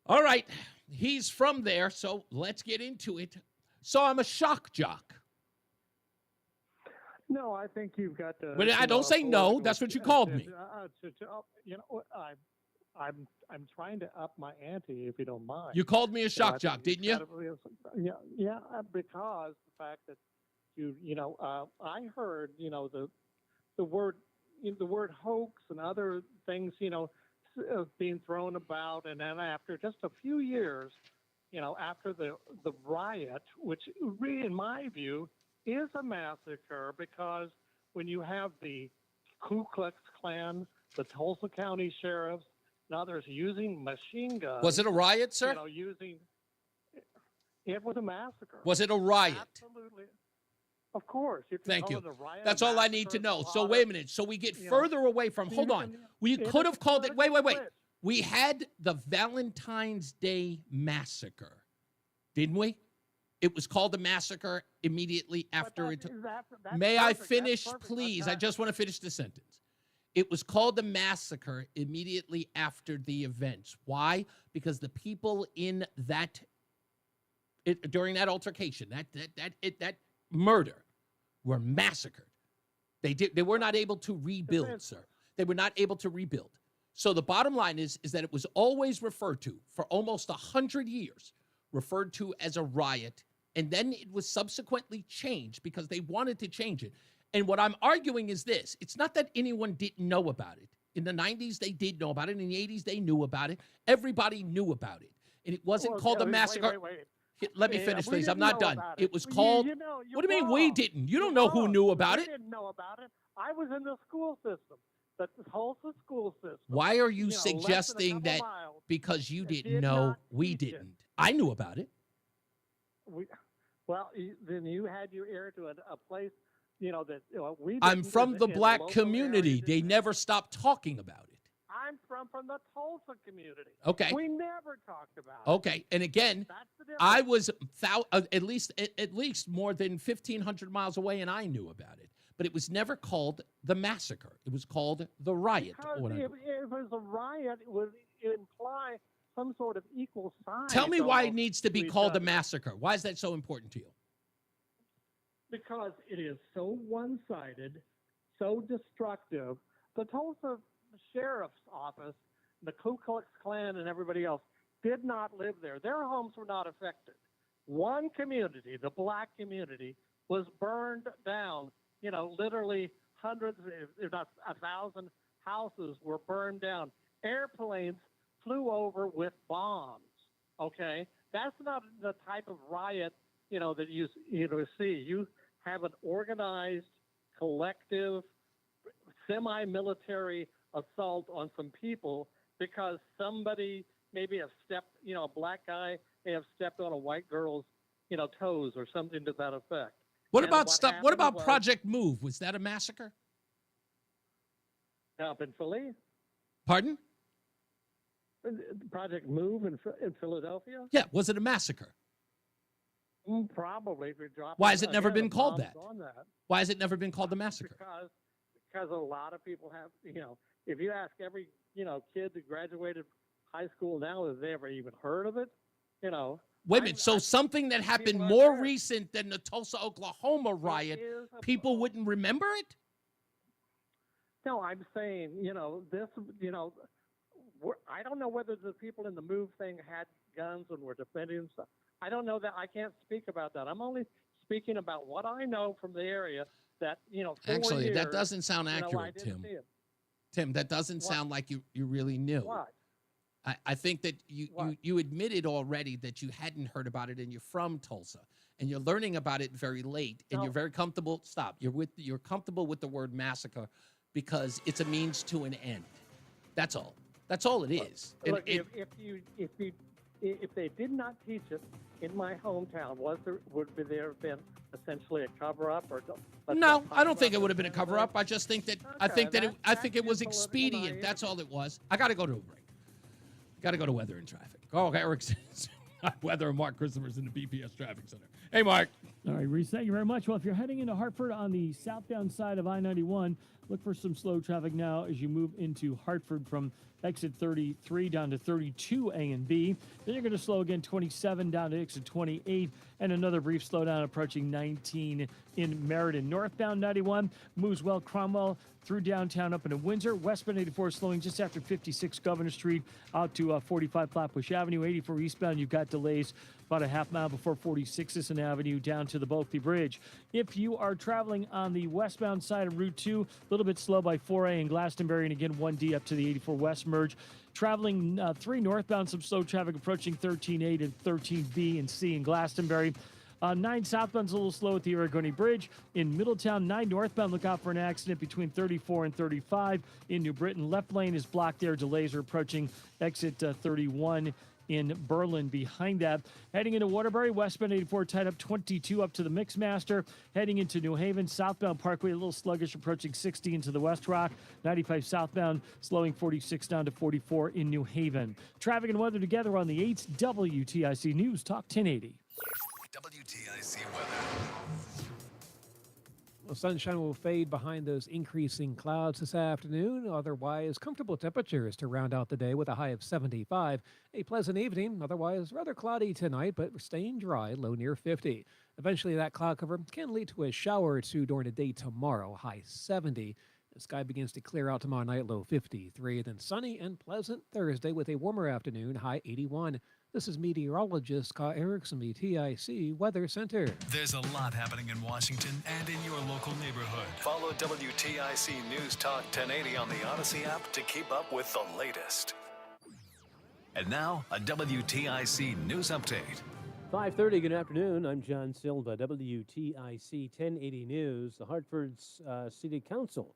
All right. He's from there, so let's get into it. So I'm a shock jock. No, I think you've got to. But I don't say no. That's what you called me. I'm trying to up my ante, if you don't mind. You called me a shock jock, didn't you? Yeah, because the fact that I heard the word hoax and other things being thrown about, and then after just a few years, after the riot, which in my view is a massacre, because when you have the Ku Klux Klan, the Tulsa County sheriffs, and others using machine guns. Was it a riot, sir? It was a massacre. Was it a riot? Absolutely. Of course. Thank you. That's all I need to know. So wait a minute. So we get further away from, hold on. We could have called it, wait. We had the Valentine's Day massacre, didn't we? It was called a massacre immediately after it. That's May I perfect. That's finish, perfect. please? I just want to finish the sentence. It was called a massacre immediately after the events. Why? Because the people in that during that altercation, that murder, were massacred. They were not able to rebuild, sir. They were not able to rebuild. So the bottom line is that it was always referred to for almost 100 years, referred to as a riot, and then it was subsequently changed because they wanted to change it. And what I'm arguing is this. It's not that anyone didn't know about it. In the 90s, they did know about it. In the 80s, they knew about it. Everybody knew about it. And it wasn't called a massacre. Let me finish, please. I'm not done. It was called... What do you mean we didn't? You don't know who knew about it. I didn't know about it. I was in the school system, the Tulsa school system. Why are you suggesting that because you didn't know, we didn't? I knew about it. Then you had your ear to a place, that we. I'm from the black community. They never stopped talking about it. I'm from the Tulsa community. Okay. We never talked about it. Okay, and again, I was at least more than 1,500 miles away, and I knew about it. But it was never called the massacre. It was called the riot. Because if it was a riot, it would imply some sort of equal sign. Tell me why it needs to be called a massacre. Why is that so important to you? Because it is so one-sided, so destructive. The Tulsa Sheriff's Office, the Ku Klux Klan, and everybody else did not live there. Their homes were not affected. One community, the black community, was burned down. Literally hundreds, if not 1,000 houses were burned down. Airplanes flew over with bombs. Okay, that's not the type of riot that you see. You have an organized, collective, semi-military assault on some people because somebody maybe have stepped, a black guy may have stepped on a white girl's, toes or something to that effect. What about Project Move? Was that a massacre? Up in Philly? Pardon? Project Move in Philadelphia? Yeah, was it a massacre? Probably. If you're dropping, why has it never been called that? That? Why has it never been called the massacre? Because a lot of people have, if you ask every, kid that graduated high school now, have they ever even heard of it? Wait a minute. So something that happened more recent than the Tulsa, Oklahoma riot, people wouldn't remember it? No, I'm saying, this, I don't know whether the people in the Move thing had guns and were defending themselves. I don't know that. I can't speak about that. I'm only speaking about what I know from the area that, 4 Actually, years, that doesn't sound accurate, Tim. Tim, that doesn't sound like you really knew. What? I think that you admitted already that you hadn't heard about it, and you're from Tulsa, and you're learning about it very late, and you're very comfortable. Stop. You're comfortable with the word massacre because it's a means to an end. That's all. That's all it is. Look, if they did not teach it in my hometown, would there have been essentially a cover up or? No, I don't think it would have been a cover up. I just think that I think it was expedient. That's all it was. I got to go to a break. Got to go to weather and traffic. Oh, Eric says weather and Mark Christopher's in the BPS Traffic Center. Hey, Mark. All right, Reese, thank you very much. Well, if you're heading into Hartford on the southbound side of I-91, look for some slow traffic now as you move into Hartford from exit 33 down to 32 A and B. Then you're going to slow again 27 down to exit 28, and another brief slowdown approaching 19 in Meriden. Northbound 91 moves well Cromwell through downtown up into Windsor. Westbound 84 slowing just after 56 Governor Street out to 45 Flatbush Avenue. 84 eastbound, you've got delays about a half mile before 46 Sisson Avenue down to the Bulkley Bridge. If you are traveling on the westbound side of Route 2, a little bit slow by 4A in Glastonbury, and again 1D up to the 84 West merge. Traveling 3 northbound, some slow traffic approaching 13A to 13B and C in Glastonbury. 9 southbound's a little slow at the Aragoni Bridge. In Middletown, 9 northbound, look out for an accident between 34 and 35. In New Britain, left lane is blocked there. Delays are approaching exit 31 in Berlin. Behind that, heading into Waterbury, westbound 84 tied up 22 up to the Mixmaster. Heading into New Haven, southbound Parkway a little sluggish approaching 60 into the West Rock. 95 southbound slowing 46 down to 44 in New Haven. Traffic and weather together on the 8th WTIC News Talk 1080. WTIC weather. Well, sunshine will fade behind those increasing clouds this afternoon. Otherwise, comfortable temperatures to round out the day with a high of 75. A pleasant evening. Otherwise, rather cloudy tonight, but staying dry, low near 50. Eventually, that cloud cover can lead to a shower or two during the day tomorrow, high 70. The sky begins to clear out tomorrow night, low 53. Then sunny and pleasant Thursday with a warmer afternoon, high 81. This is meteorologist Scott Erickson, WTIC Weather Center. There's a lot happening in Washington and in your local neighborhood. Follow WTIC News Talk 1080 on the Odyssey app to keep up with the latest. And now, a WTIC News Update. 5:30, good afternoon. I'm John Silva, WTIC 1080 News. The Hartford's City Council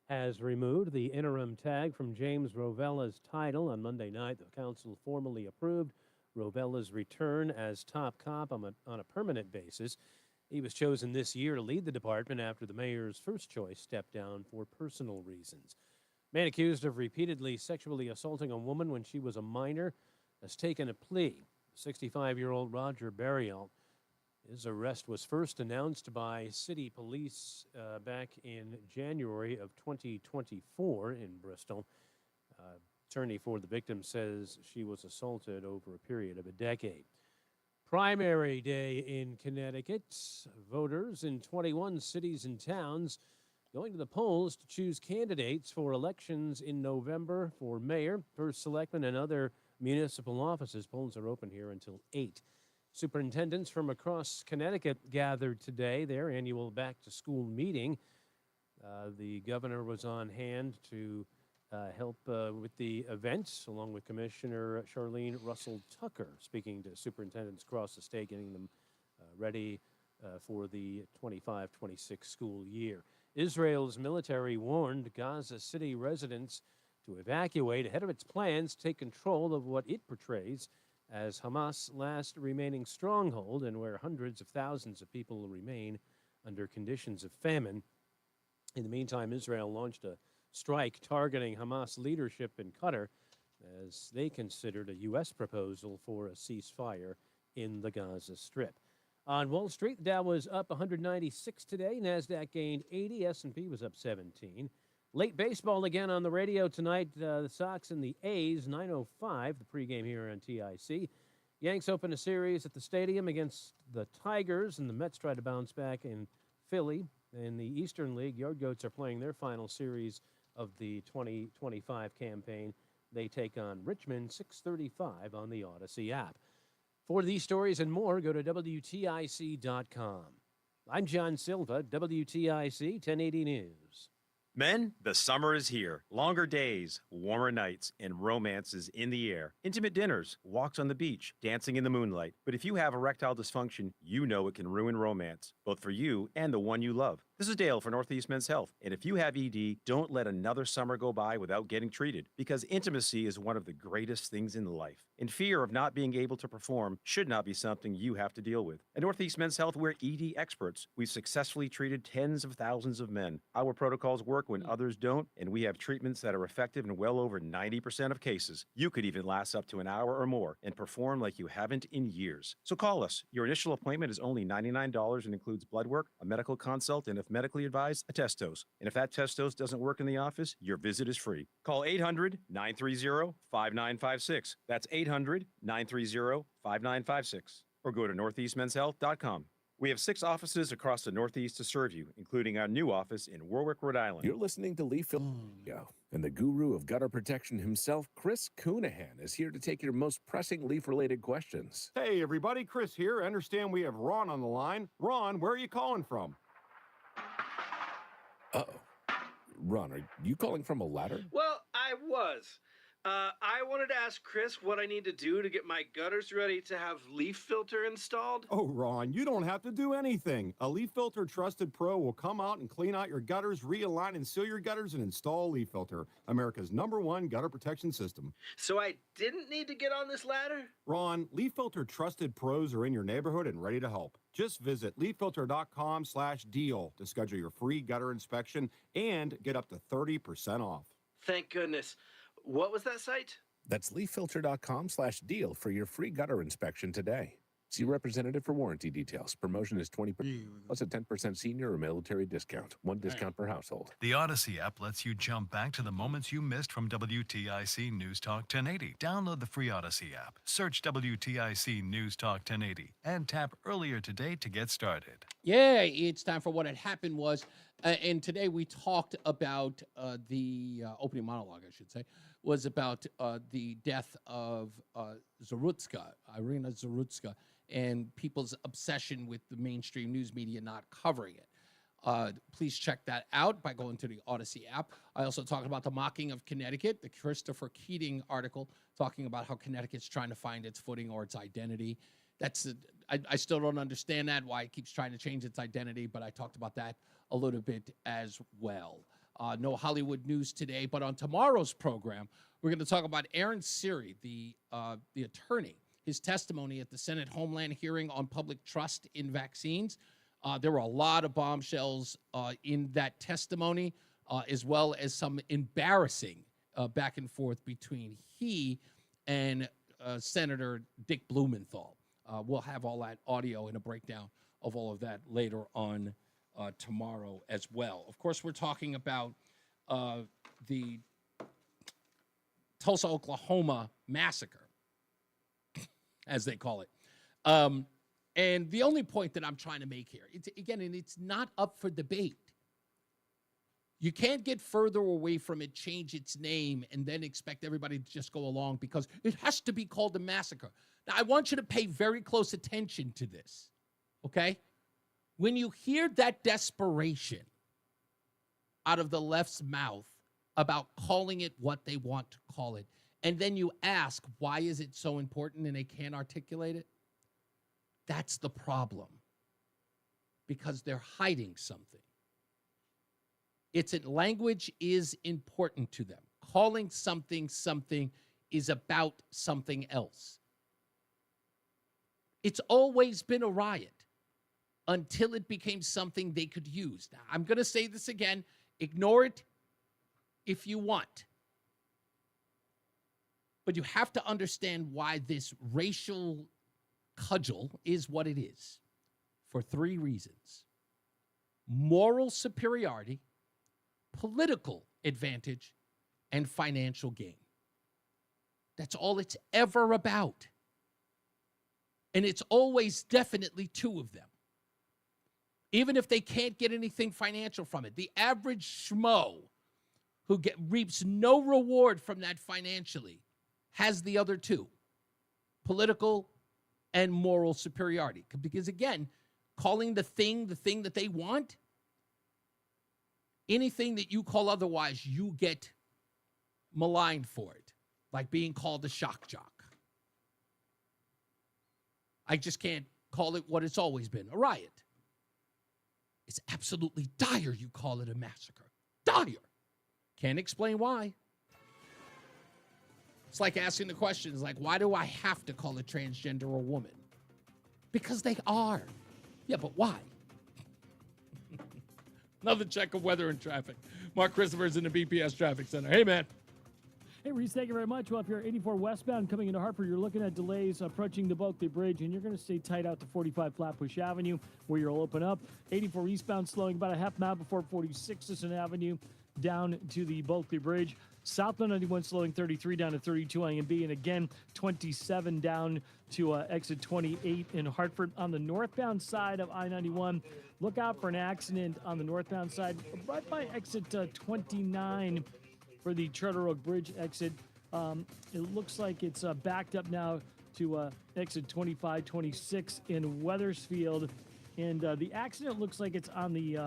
has removed the interim tag from James Rovella's title. On Monday night, the council formally approved Rovella's return as top cop on a permanent basis. He was chosen this year to lead the department after the mayor's first choice stepped down for personal reasons. Man accused of repeatedly sexually assaulting a woman when she was a minor has taken a plea. 65-year-old Roger Barrialt. His arrest was first announced by city police back in January of 2024 in Bristol. Attorney for the victim says she was assaulted over a period of a decade. Primary day in Connecticut. Voters in 21 cities and towns going to the polls to choose candidates for elections in November for mayor, first selectman, and other municipal offices. Polls are open here until 8. Superintendents from across Connecticut gathered today, their annual back-to-school meeting. The governor was on hand to help with the event, along with Commissioner Charlene Russell Tucker, speaking to superintendents across the state, getting them ready for the 25-26 school year. Israel's military warned Gaza City residents to evacuate ahead of its plans to take control of what it portrays as Hamas' last remaining stronghold, and where hundreds of thousands of people remain under conditions of famine. In the meantime, Israel launched a strike targeting Hamas leadership in Qatar as they considered a U.S. proposal for a ceasefire in the Gaza Strip. On Wall Street, the Dow was up 196 today. NASDAQ gained 80. S&P was up 17. Late baseball again on the radio tonight. The Sox and the A's, 9:05, the pregame here on TIC. Yanks open a series at the stadium against the Tigers, and the Mets try to bounce back in Philly. In the Eastern League, Yard Goats are playing their final series of the 2025 campaign. They take on Richmond, 6:35 on the Odyssey app. For these stories and more, go to WTIC.com. I'm John Silva, WTIC 1080 News. Men, the summer is here. Longer days, warmer nights, and romance is in the air. Intimate dinners, walks on the beach, dancing in the moonlight. But if you have erectile dysfunction, you know it can ruin romance, both for you and the one you love. This is Dale for Northeast Men's Health. And if you have ED, don't let another summer go by without getting treated, because intimacy is one of the greatest things in life. And fear of not being able to perform should not be something you have to deal with. At Northeast Men's Health, we're ED experts. We've successfully treated tens of thousands of men. Our protocols work when others don't, and we have treatments that are effective in well over 90% of cases. You could even last up to an hour or more and perform like you haven't in years. So call us. Your initial appointment is only $99 and includes blood work, a medical consult, and if medically advised, a test dose. And if that test dose doesn't work in the office, your visit is free. Call 800-930-5956. That's 800-930-5956. Or go to northeastmenshealth.com. We have 6 offices across the Northeast to serve you, including our new office in Warwick, Rhode Island. You're listening to Leaf Radio, and the guru of gutter protection himself, Chris Coonahan, is here to take your most pressing leaf-related questions. Hey, everybody, Chris here. I understand we have Ron on the line. Ron, where are you calling from? Uh-oh. Ron, are you calling from a ladder? Well, I was. I wanted to ask Chris what I need to do to get my gutters ready to have leaf filter installed. Oh, Ron, you don't have to do anything. A Leaf Filter Trusted Pro will come out and clean out your gutters, realign and seal your gutters, and install a Leaf Filter, America's #1 gutter protection system. So I didn't need to get on this ladder? Ron, Leaf Filter Trusted Pros are in your neighborhood and ready to help. Just visit leaffilter.com/deal to schedule your free gutter inspection and get up to 30% off. Thank goodness. What was that site? That's leaffilter.com/deal for your free gutter inspection today. See representative for warranty details. Promotion is 20% plus a 10% senior or military discount. One discount per household. The Odyssey app lets you jump back to the moments you missed from WTIC News Talk 1080. Download the free Odyssey app, search WTIC News Talk 1080, and tap earlier today to get started. Yeah, it's time for What Had Happened Was. And today we talked about the opening monologue, I should say, was about the death of Irina Zarutska, and people's obsession with the mainstream news media not covering it. Please check that out by going to the Odyssey app. I also talked about the mocking of Connecticut, the Christopher Keating article talking about how Connecticut's trying to find its footing or its identity. I still don't understand that, why it keeps trying to change its identity, but I talked about that a little bit as well. No Hollywood news today, but on tomorrow's program, we're going to talk about Aaron Siri, the attorney, his testimony at the Senate Homeland hearing on public trust in vaccines. There were a lot of bombshells in that testimony, as well as some embarrassing back and forth between he and Senator Dick Blumenthal. We'll have all that audio and a breakdown of all of that later on tomorrow as well. Of course, we're talking about the Tulsa, Oklahoma massacre, as they call it. And the only point that I'm trying to make here, it's not up for debate. You can't get further away from it, change its name, and then expect everybody to just go along because it has to be called a massacre. Now, I want you to pay very close attention to this, okay? When you hear that desperation out of the left's mouth about calling it what they want to call it, and then you ask, why is it so important, and they can't articulate it? That's the problem, because they're hiding something. Language is important to them. Calling something something is about something else. It's always been a riot until it became something they could use. Now, I'm going to say this again. Ignore it if you want. But you have to understand why this racial cudgel is what it is, for three reasons: moral superiority, political advantage, and financial gain. That's all it's ever about. And it's always definitely two of them. Even if they can't get anything financial from it, the average schmo who reaps no reward from that financially has the other two: political and moral superiority. Because again, calling the thing that they want, anything that you call otherwise, you get maligned for it, like being called a shock jock. I just can't call it what it's always been, a riot. It's absolutely dire you call it a massacre. Dire. Can't explain why. It's like asking the questions like, why do I have to call a transgender a woman? Because they are. Yeah, but why? Another check of weather and traffic. Mark Christopher's in the BPS Traffic Center. Hey, man. Hey, Reese, thank you very much. Well, if you're 84 westbound coming into Hartford, you're looking at delays approaching the Bulkley Bridge, and you're going to stay tight out to 45 Flatbush Avenue, where you'll open up. 84 eastbound slowing about a half mile before 46 Sisson Avenue down to the Bulkley Bridge. Southbound 91 slowing 33 down to 32 IMB, and again 27 down to exit 28 in Hartford. On the northbound side of I-91, look out for an accident on the northbound side right by exit 29 for the Charter Oak Bridge exit. It looks like it's backed up now to exit 25, 26 in Wethersfield. And the accident looks like it's on the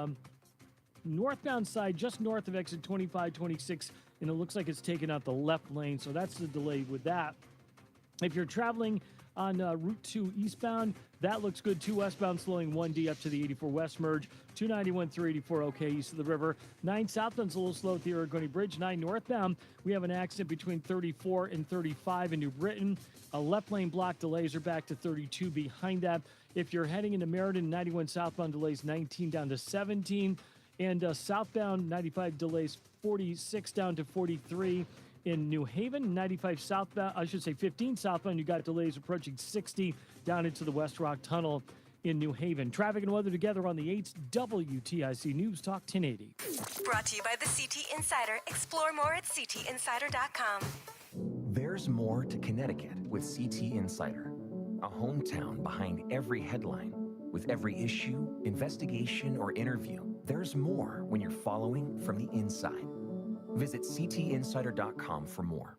northbound side, just north of exit 25, 26, and it looks like it's taken out the left lane. So that's the delay with that. If you're traveling on Route 2 eastbound, that looks good. 2 westbound slowing 1D up to the 84 west merge. 291 through 84 okay east of the river. 9 southbound's a little slow at the Oregoni Bridge. 9 northbound, we have an accident between 34 and 35 in New Britain. A left lane block delays are back to 32 behind that. If you're heading into Meriden, 91 southbound delays 19 down to 17. And southbound 95 delays 46 down to 43. In New Haven, 95 southbound, 15 southbound, you got delays approaching 60 down into the West Rock Tunnel in New Haven. Traffic and weather together on the 8th WTIC News Talk 1080. Brought to you by the CT Insider. Explore more at ctinsider.com. There's more to Connecticut with CT Insider, a hometown behind every headline. With every issue, investigation, or interview, there's more when you're following from the inside. Visit ctinsider.com for more.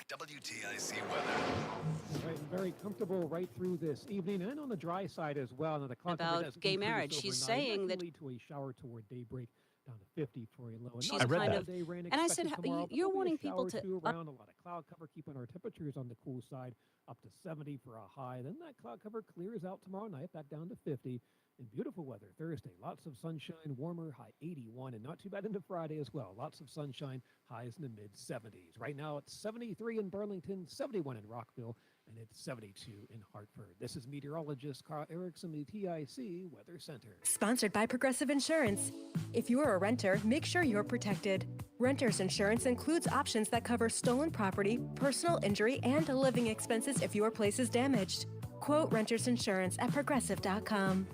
WTIC weather. Right, very comfortable right through this evening and on the dry side as well. Now the cloud cover does About gay increase marriage. She's overnight. saying That that can lead to a shower toward daybreak down to 50 for a low. And she's not a kind bad of, day, rain and I said, expected tomorrow, but you're there'll be a wanting shower people or to two around, a lot of cloud cover, keeping our temperatures on the cool side up to 70 for a high. Then that cloud cover clears out tomorrow night, back down to 50. And beautiful weather Thursday. Lots of sunshine, warmer, high 81, and not too bad into Friday as well. Lots of sunshine, highs in the mid-70s. Right now it's 73 in Burlington, 71 in Rockville, and it's 72 in Hartford. This is meteorologist Carl Erickson, the TIC Weather Center. Sponsored by Progressive Insurance. If you are a renter, make sure you're protected. Renter's insurance includes options that cover stolen property, personal injury, and living expenses if your place is damaged. Quote renter's insurance at progressive.com.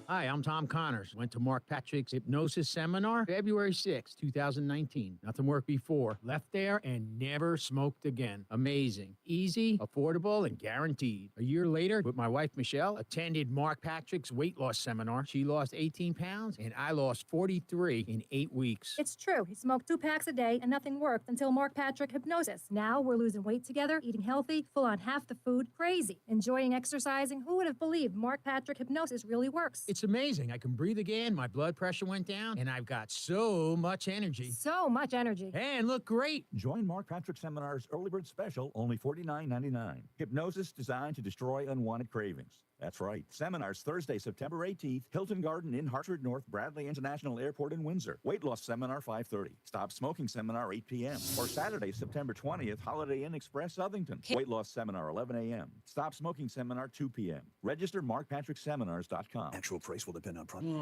Hi, I'm Tom Connors. Went to Mark Patrick's hypnosis seminar February 6, 2019. Nothing worked before. Left there and never smoked again. Amazing. Easy, affordable, and guaranteed. A year later, with my wife Michelle, attended Mark Patrick's weight loss seminar. She lost 18 pounds, and I lost 43 in 8 weeks. It's true. He smoked 2 packs a day, and nothing worked until Mark Patrick Hypnosis. Now we're losing weight together, eating healthy, full on half the food, crazy, enjoying exercising. Who would have believed Mark Patrick Hypnosis really works? It's amazing. I can breathe again. My blood pressure went down, and I've got so much energy. So much energy. And look great. Join Mark Patrick Seminar's Early Bird Special, only $49.99. Hypnosis designed to destroy unwanted cravings. That's right. Seminars Thursday, September 18th, Hilton Garden in Hartford North, Bradley International Airport in Windsor. Weight loss seminar 5:30. Stop smoking seminar 8 p.m. Or Saturday, September 20th, Holiday Inn Express, Southington. Weight loss seminar 11 a.m. Stop smoking seminar 2 p.m. Register markpatrickseminars.com. Actual price will depend on product.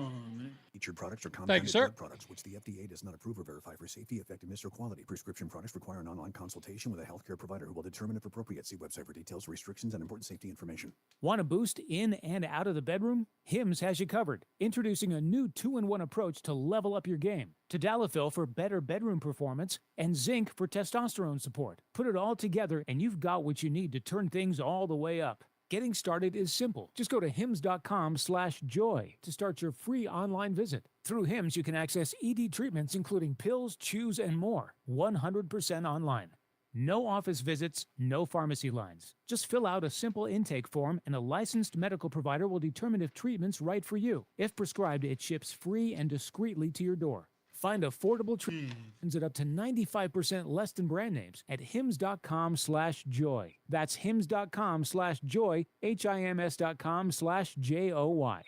Featured products are Thank you, compounded sir. drug products, which the FDA does not approve or verify for safety, effectiveness, or quality. Prescription products require an online consultation with a healthcare provider who will determine if appropriate. See website for details, restrictions, and important safety information. Want a boost in and out of the bedroom? Hims has you covered. Introducing a new 2-in-1 approach to level up your game. Tadalafil for better bedroom performance and zinc for testosterone support. Put it all together and you've got what you need to turn things all the way up. Getting started is simple. Just go to hims.com/joy to start your free online visit. Through Hims, you can access ED treatments including pills, chews, and more. 100% online. No office visits, no pharmacy lines. Just fill out a simple intake form and a licensed medical provider will determine if treatment's right for you. If prescribed, it ships free and discreetly to your door. Find affordable treatments at up to 95% less than brand names at hims.com/joy. That's hims.com/joy, hims.com/joy.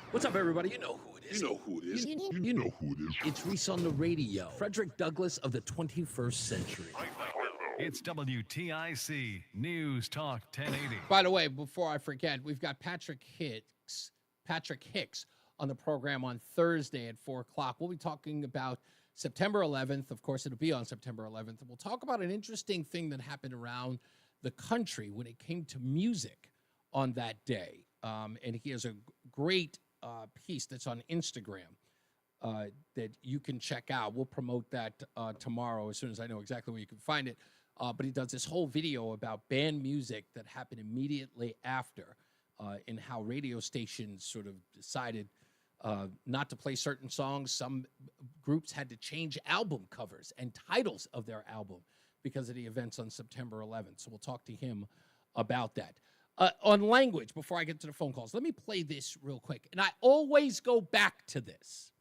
What's up, everybody? You know who it is. You know who it is. You know who it is. It's Reese on the Radio. Frederick Douglass of the 21st century. It's WTIC News Talk 1080. By the way, before I forget, we've got Patrick Hicks on the program on Thursday at 4 o'clock. We'll be talking about September 11th. Of course, it'll be on September 11th. And we'll talk about an interesting thing that happened around the country when it came to music on that day. And he has a great piece that's on Instagram that you can check out. We'll promote that tomorrow as soon as I know exactly where you can find it. But he does this whole video about band music that happened immediately after and how radio stations sort of decided not to play certain songs. Some groups had to change album covers and titles of their album because of the events on September 11th. So we'll talk to him about that. On language, before I get to the phone calls, let me play this real quick. And I always go back to this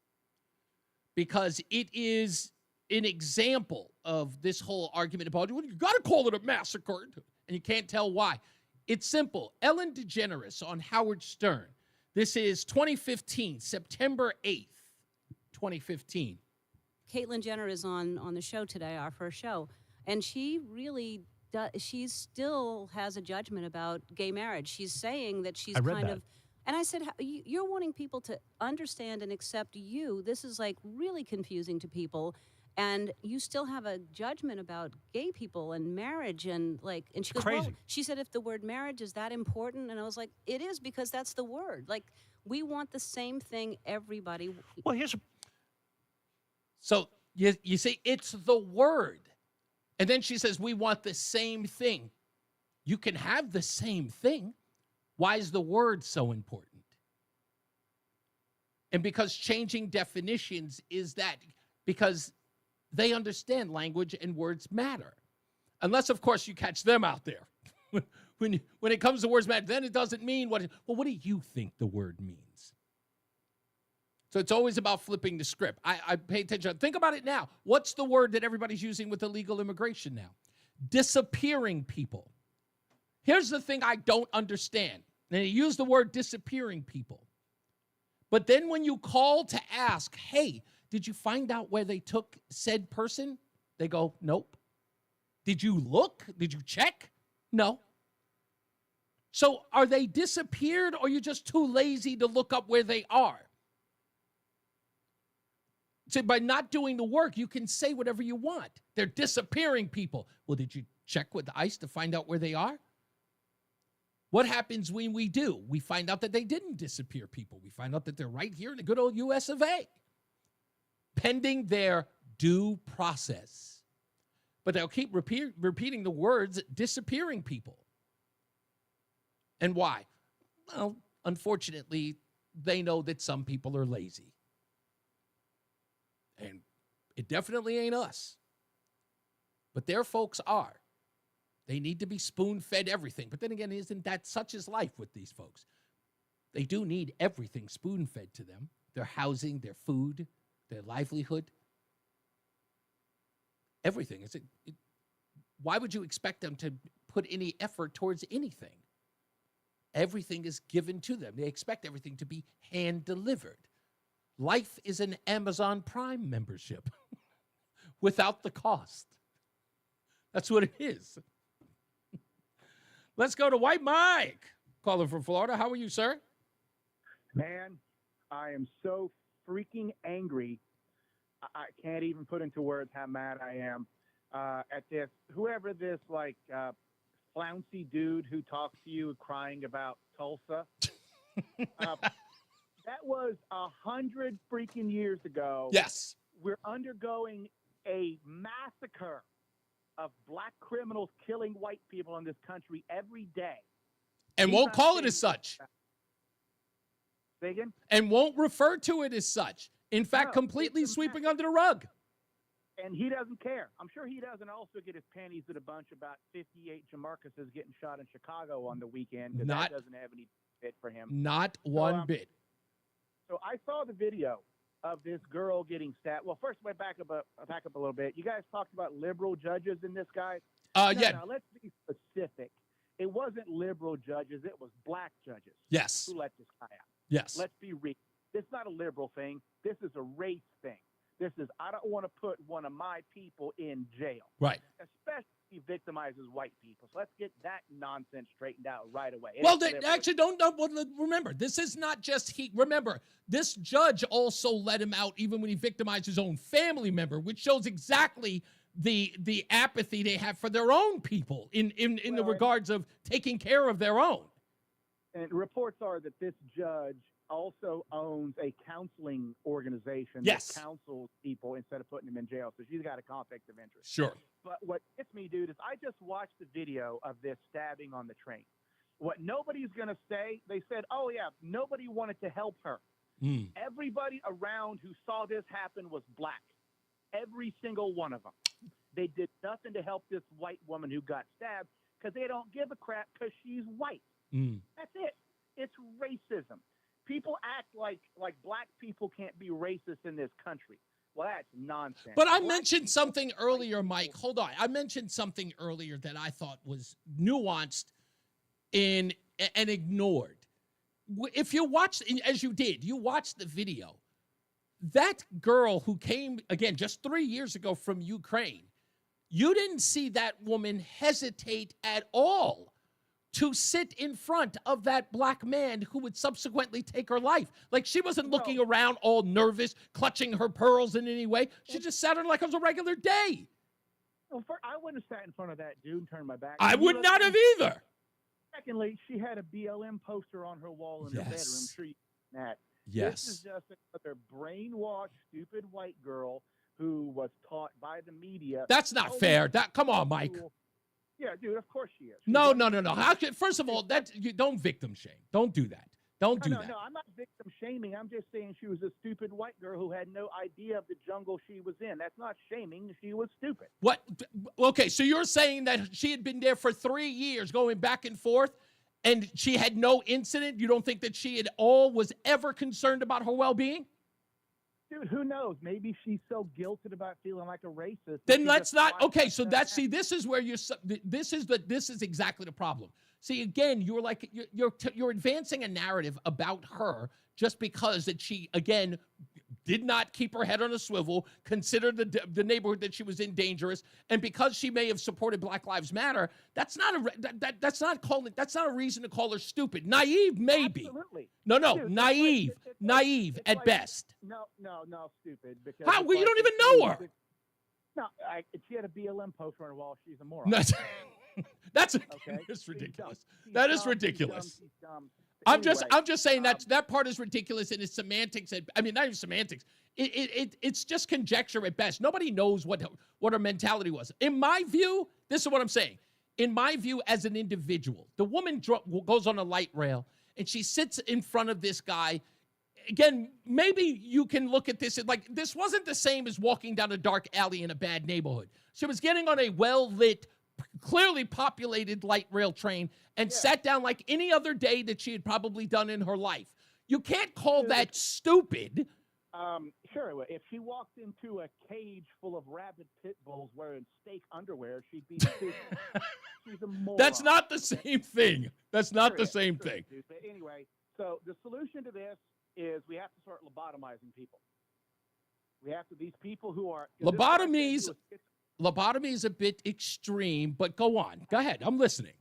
because it is an example of this whole argument about, well, you got to call it a massacre, and you can't tell why. It's simple. Ellen DeGeneres on Howard Stern. This is 2015, September 8th, 2015. Caitlyn Jenner is on the show today, our first show, and she really she still has a judgment about gay marriage. She's saying that she's kind of, and I said, you're wanting people to understand and accept you. This is like really confusing to people. And you still have a judgment about gay people and marriage and and she goes, well, she said, if the word marriage is that important, and I was like, it is, because that's the word. Like, we want the same thing, everybody. Well, So you say it's the word. And then she says, we want the same thing. You can have the same thing. Why is the word so important? And because changing definitions is that, because they understand language and words matter. Unless, of course, you catch them out there. when it comes to words matter, then it doesn't mean what do you think the word means? So it's always about flipping the script. I pay attention. Think about it now. What's the word that everybody's using with illegal immigration now? Disappearing people. Here's the thing I don't understand. And they use the word disappearing people. But then when you call to ask, hey, did you find out where they took said person? They go, nope. Did you look? Did you check? No. So are they disappeared, or you're just too lazy to look up where they are? So by not doing the work, you can say whatever you want. They're disappearing people. Well, did you check with ICE to find out where they are? What happens when we do? We find out that they didn't disappear people. We find out that they're right here in the good old US of A, pending their due process. But they'll keep repeating the words disappearing people. And why? Well, unfortunately, they know that some people are lazy. And it definitely ain't us. But their folks are. They need to be spoon-fed everything. But then again, isn't that such is life with these folks? They do need everything spoon-fed to them. Their housing, their food, their livelihood. Everything. Why would you expect them to put any effort towards anything? Everything is given to them. They expect everything to be hand-delivered. Life is an Amazon Prime membership without the cost. That's what it is. Let's go to White Mike, calling from Florida. How are you, sir? Man, I am so freaking angry. I can't even put into words how mad I am at this. Whoever this, flouncy dude who talks to you crying about Tulsa. That was 100 freaking years ago. Yes. We're undergoing a massacre of black criminals killing white people in this country every day. And won't call it as such. Say again? And won't refer to it as such. In fact, completely sweeping under the rug. And he doesn't care. I'm sure he doesn't also get his panties in a bunch about 58 Jamarcuses getting shot in Chicago on the weekend, because that doesn't have any fit for him. Not one bit. So I saw the video of this girl getting stabbed. Well, first, I back up a little bit. You guys talked about liberal judges in this guy. Yeah. No, let's be specific. It wasn't liberal judges. It was black judges. Yes. Who let this guy out. Yes. Let's be real. This is not a liberal thing. This is a race thing. This is, I don't want to put one of my people in jail. Right. Especially if he victimizes white people. So let's get that nonsense straightened out right away. Well, actually, don't remember, this is not just he. Remember, this judge also let him out even when he victimized his own family member, which shows exactly the apathy they have for their own people in the regards of taking care of their own. And reports are that this judge also owns a counseling organization that counsels people instead of putting them in jail. So she's got a conflict of interest. Sure. But what gets me, dude, is I just watched the video of this stabbing on the train. What nobody's going to say, they said, oh, yeah, nobody wanted to help her. Everybody around who saw this happen was black. Every single one of them. They did nothing to help this white woman who got stabbed because they don't give a crap because she's white. That's it. It's racism. People act like black people can't be racist in this country. Well, that's nonsense. But I mentioned something earlier, Mike. Hold on. I mentioned something earlier that I thought was nuanced and ignored. If you watched, as you did, you watched the video. That girl who came, again, just 3 years ago from Ukraine, you didn't see that woman hesitate at all to sit in front of that black man who would subsequently take her life. Like, she wasn't looking around all nervous, clutching her pearls in any way. She just sat on like it was a regular day. Well, I wouldn't have sat in front of that dude and turned my back. I would not have either. Secondly, she had a BLM poster on her wall in her bedroom. Sure, that. Yes. This is just another brainwashed, stupid white girl who was taught by the media. That's not fair. Come on, Mike. Yeah, dude, of course she is. No. First of all, you don't victim shame. Don't do that. Don't do that. No, I'm not victim shaming. I'm just saying she was a stupid white girl who had no idea of the jungle she was in. That's not shaming. She was stupid. What? Okay, so you're saying that she had been there for 3 years going back and forth, and she had no incident? You don't think that she at all was ever concerned about her well-being? Dude, who knows? Maybe she's so guilted about feeling like a racist. Then let's not. Okay, so this is where this is exactly the problem. See, again, you're advancing a narrative about her just because that she, again, did not keep her head on a swivel, considered the neighborhood that she was in dangerous, and because she may have supported Black Lives Matter, that's not a reason to call her stupid. Naive, maybe. Absolutely. No, Dude, naive at best. No, stupid. Because how? Well, you don't even know her. No, she had a BLM poster on her wall. She's a moron. That's ridiculous. That is ridiculous. I'm just saying that part is ridiculous, and it's semantics. I mean, not even semantics. It's just conjecture at best. Nobody knows what her mentality was. In my view, this is what I'm saying. In my view, as an individual, the woman goes on a light rail and she sits in front of this guy. Again, maybe you can look at this like this wasn't the same as walking down a dark alley in a bad neighborhood. She was getting on a well-lit, clearly populated light rail train and sat down like any other day that she had probably done in her life. You can't call that stupid. Sure. If she walked into a cage full of rabid pit bulls wearing steak underwear, she'd be stupid. She's a moron. That's not the same thing. That's not the same thing. But anyway, so the solution to this is we have to start lobotomizing people. We have to, these people who are... Lobotomy is a bit extreme, but go on. Go ahead. I'm listening.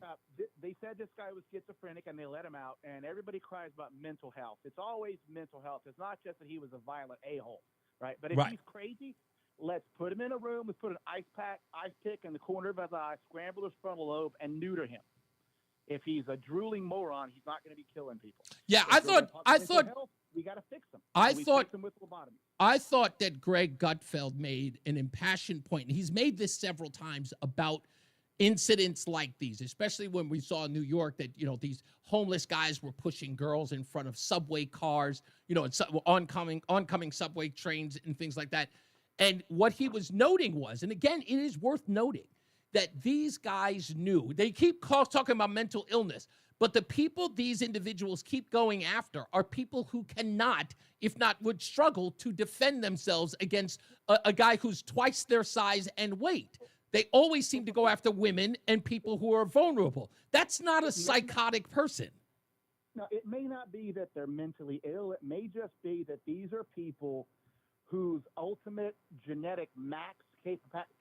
They said this guy was schizophrenic, and they let him out, and everybody cries about mental health. It's always mental health. It's not just that he was a violent a-hole, right? But if he's crazy, let's put him in a room, let's put an ice pick in the corner of his eye, scramble his frontal lobe, and neuter him. If he's a drooling moron, he's not going to be killing people. Yeah, I thought we got to fix him. Fix him with lobotomy. I thought that Greg Gutfeld made an impassioned point, and he's made this several times about incidents like these, especially when we saw in New York that, these homeless guys were pushing girls in front of subway cars, and oncoming subway trains and things like that. And what he was noting was, and again, it is worth noting, that these guys knew. They keep talking about mental illness, but the people these individuals keep going after are people who cannot, if not would struggle to defend themselves against a guy who's twice their size and weight. They always seem to go after women and people who are vulnerable. That's not a psychotic person. No, it may not be that they're mentally ill. It may just be that these are people whose ultimate genetic max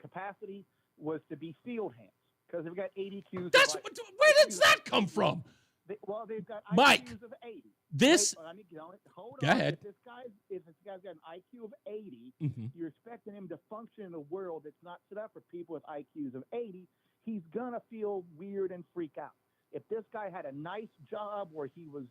capacity was to be field hands, because they've got 80 Qs. Where does that come from? They've got Mike, IQs of 80. This. Hold Go on. ahead. If this guy's got an IQ of 80, you're expecting him to function in a world that's not set up for people with IQs of 80. He's gonna feel weird and freak out. If this guy had a nice job where he was,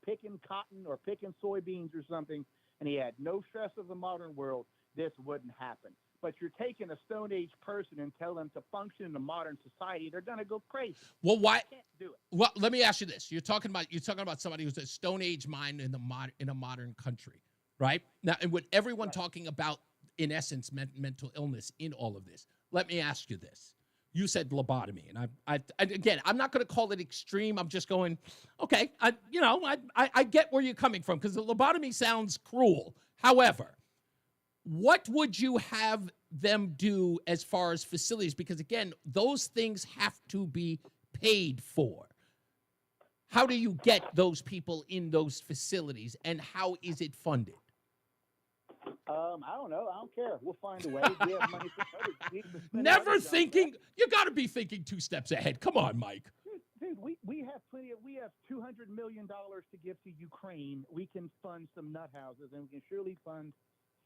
picking cotton or picking soybeans or something, and he had no stress of the modern world, this wouldn't happen. But you're taking a Stone Age person and tell them to function in a modern society, they're going to go crazy. Well, why? They can't do it. Well, let me ask you this: you're talking about somebody who's a Stone Age mind in a modern country, right? Now, and with everyone talking about, in essence, mental illness in all of this, let me ask you this: you said lobotomy, and again, I'm not going to call it extreme. I'm just going, okay, I get where you're coming from, because the lobotomy sounds cruel. However, what would you have them do as far as facilities? Because, again, those things have to be paid for. How do you get those people in those facilities, and how is it funded? I don't know. I don't care. We'll find a way. We have money for Never thinking. You got to be thinking 2 steps ahead. Come on, Mike. Dude, we have we have $200 million to give to Ukraine. We can fund some nut houses, and we can surely fund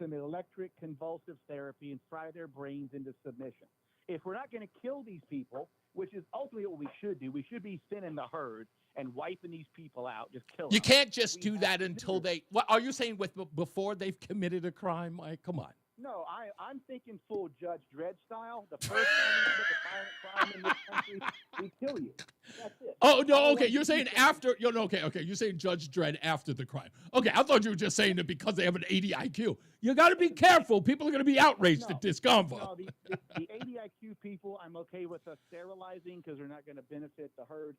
some electric convulsive therapy and fry their brains into submission. If we're not going to kill these people, which is ultimately what we should do, we should be thinning the herd and wiping these people out, just kill them. You can't just do that until they. What are you saying? Before they've committed a crime? Mike, come on. No, I'm thinking full Judge Dredd style. The first time you commit a violent crime in this country, we kill you. That's it. Oh, no, okay. You're saying after. Okay. You're saying Judge Dredd after the crime. Okay, I thought you were just saying that because they have an 80 IQ. You got to be careful. People are going to be outraged at this convo. No, the 80 IQ people, I'm okay with us sterilizing because they're not going to benefit the herd.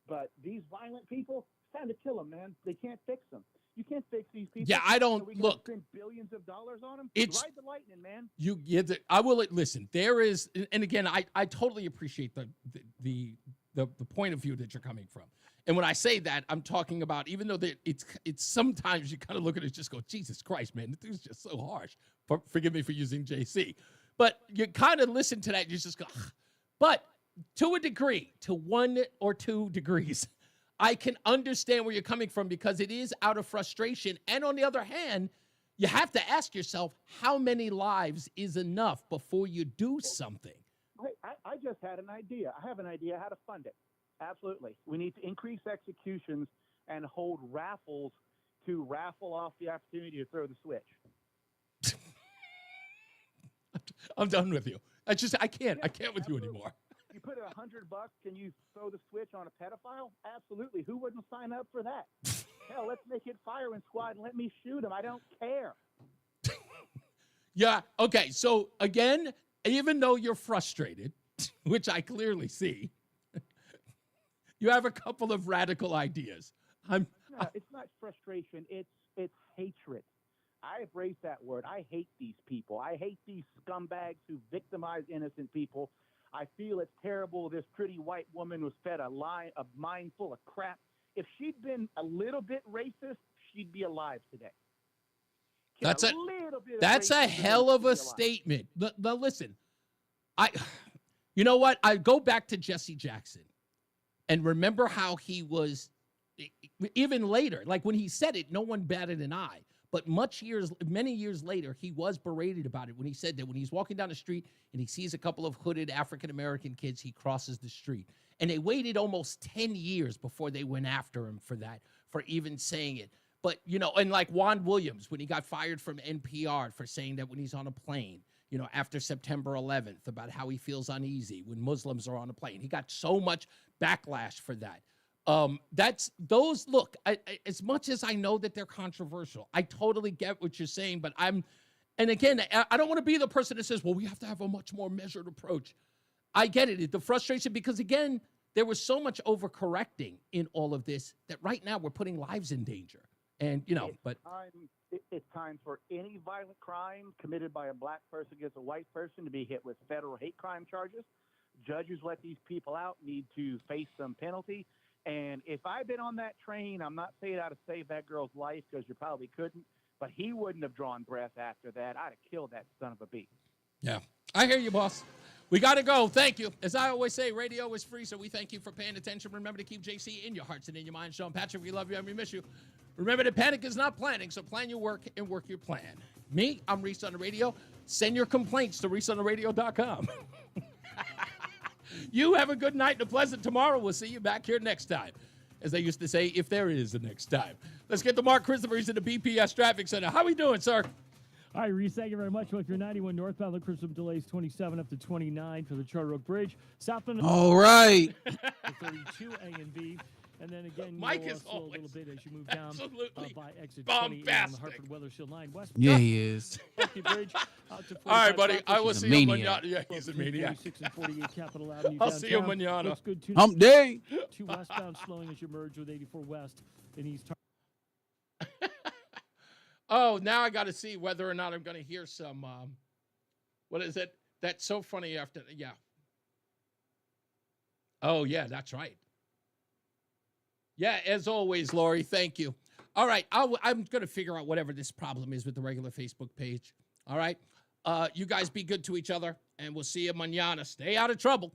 But these violent people, it's time to kill them, man. They can't fix them. You can't fix these people. Yeah, I don't so we look. Spend billions of dollars on them. It's ride the lightning, man. I will listen. There is, and again, I totally appreciate the point of view that you're coming from. And when I say that, I'm talking about even though it's sometimes you kind of look at it and just go, Jesus Christ, man, this is just so harsh. Forgive me for using JC, but you kind of listen to that and you just go, ugh. But to a degree, to 1 or 2 degrees. I can understand where you're coming from because it is out of frustration. And on the other hand, you have to ask yourself, how many lives is enough before you do something? I just had an idea. I have an idea how to fund it. Absolutely. We need to increase executions and hold raffles to raffle off the opportunity to throw the switch. I'm done with you. I can't with you anymore. You put $100, can you throw the switch on a pedophile? Absolutely. Who wouldn't sign up for that? Hell, let's make it firing squad and let me shoot him. I don't care. Yeah. Okay. So again, even though you're frustrated, which I clearly see, you have a couple of radical ideas. No, it's not frustration. It's hatred. I embrace that word. I hate these people. I hate these scumbags who victimize innocent people. I feel it's terrible. This pretty white woman was fed a mind full of crap. If she'd been a little bit racist, she'd be alive today. That's a hell of a statement. But listen, you know what? I go back to Jesse Jackson and remember how he was, even later, like when he said it, no one batted an eye. But many years later, he was berated about it when he said that when he's walking down the street and he sees a couple of hooded African-American kids, he crosses the street. And they waited almost 10 years before they went after him for that, for even saying it. But, and like Juan Williams, when he got fired from NPR for saying that when he's on a plane, after September 11th, about how he feels uneasy when Muslims are on a plane. He got so much backlash for that. Look, as much as I know that they're controversial, I totally get what you're saying, but and again, I don't want to be the person that says, well, we have to have a much more measured approach. I get it. The frustration, because again, there was so much overcorrecting in all of this that right now we're putting lives in danger. And, it's time for any violent crime committed by a black person against a white person to be hit with federal hate crime charges. Judges let these people out need to face some penalty. And if I'd been on that train, I'm not saying I'd have saved that girl's life because you probably couldn't, but he wouldn't have drawn breath after that. I'd have killed that son of a beast. Yeah, I hear you, boss. We got to go. Thank you. As I always say, radio is free, so we thank you for paying attention. Remember to keep JC in your hearts and in your minds. Sean Patrick, we love you and we miss you. Remember that panic is not planning, so plan your work and work your plan. Me, I'm Reese on the Radio. Send your complaints to reeseontheradio.com. You have a good night and a pleasant tomorrow. We'll see you back here next time. As they used to say, if there is a next time. Let's get to Mark Christopher. He's in the BPS Traffic Center. How we doing, sir? All right, Reese, thank you very much. Well, if you're 91 northbound, look for some delays 27 up to 29 for the Charter Oak Bridge. Southbound. All right. 32 A and B. And then again, Mike is slow a little bit as you move down by exit 28 on the Hartford Weathersfield line west. Yeah, he is. Bridge, all right, buddy. I will see you manana. Yeah, he's a maniac. 46 and 48 Capitol Avenue I'll see you manana. Looks good too. Hump day. 2 westbound slowing as you merge with 84 West in East. Oh, now I got to see whether or not I'm going to hear some. What is it? That's so funny after. Yeah. Oh, yeah, that's right. Yeah, as always, Lori, thank you. All right, I'm going to figure out whatever this problem is with the regular Facebook page. All right? You guys be good to each other, and we'll see you mañana. Stay out of trouble.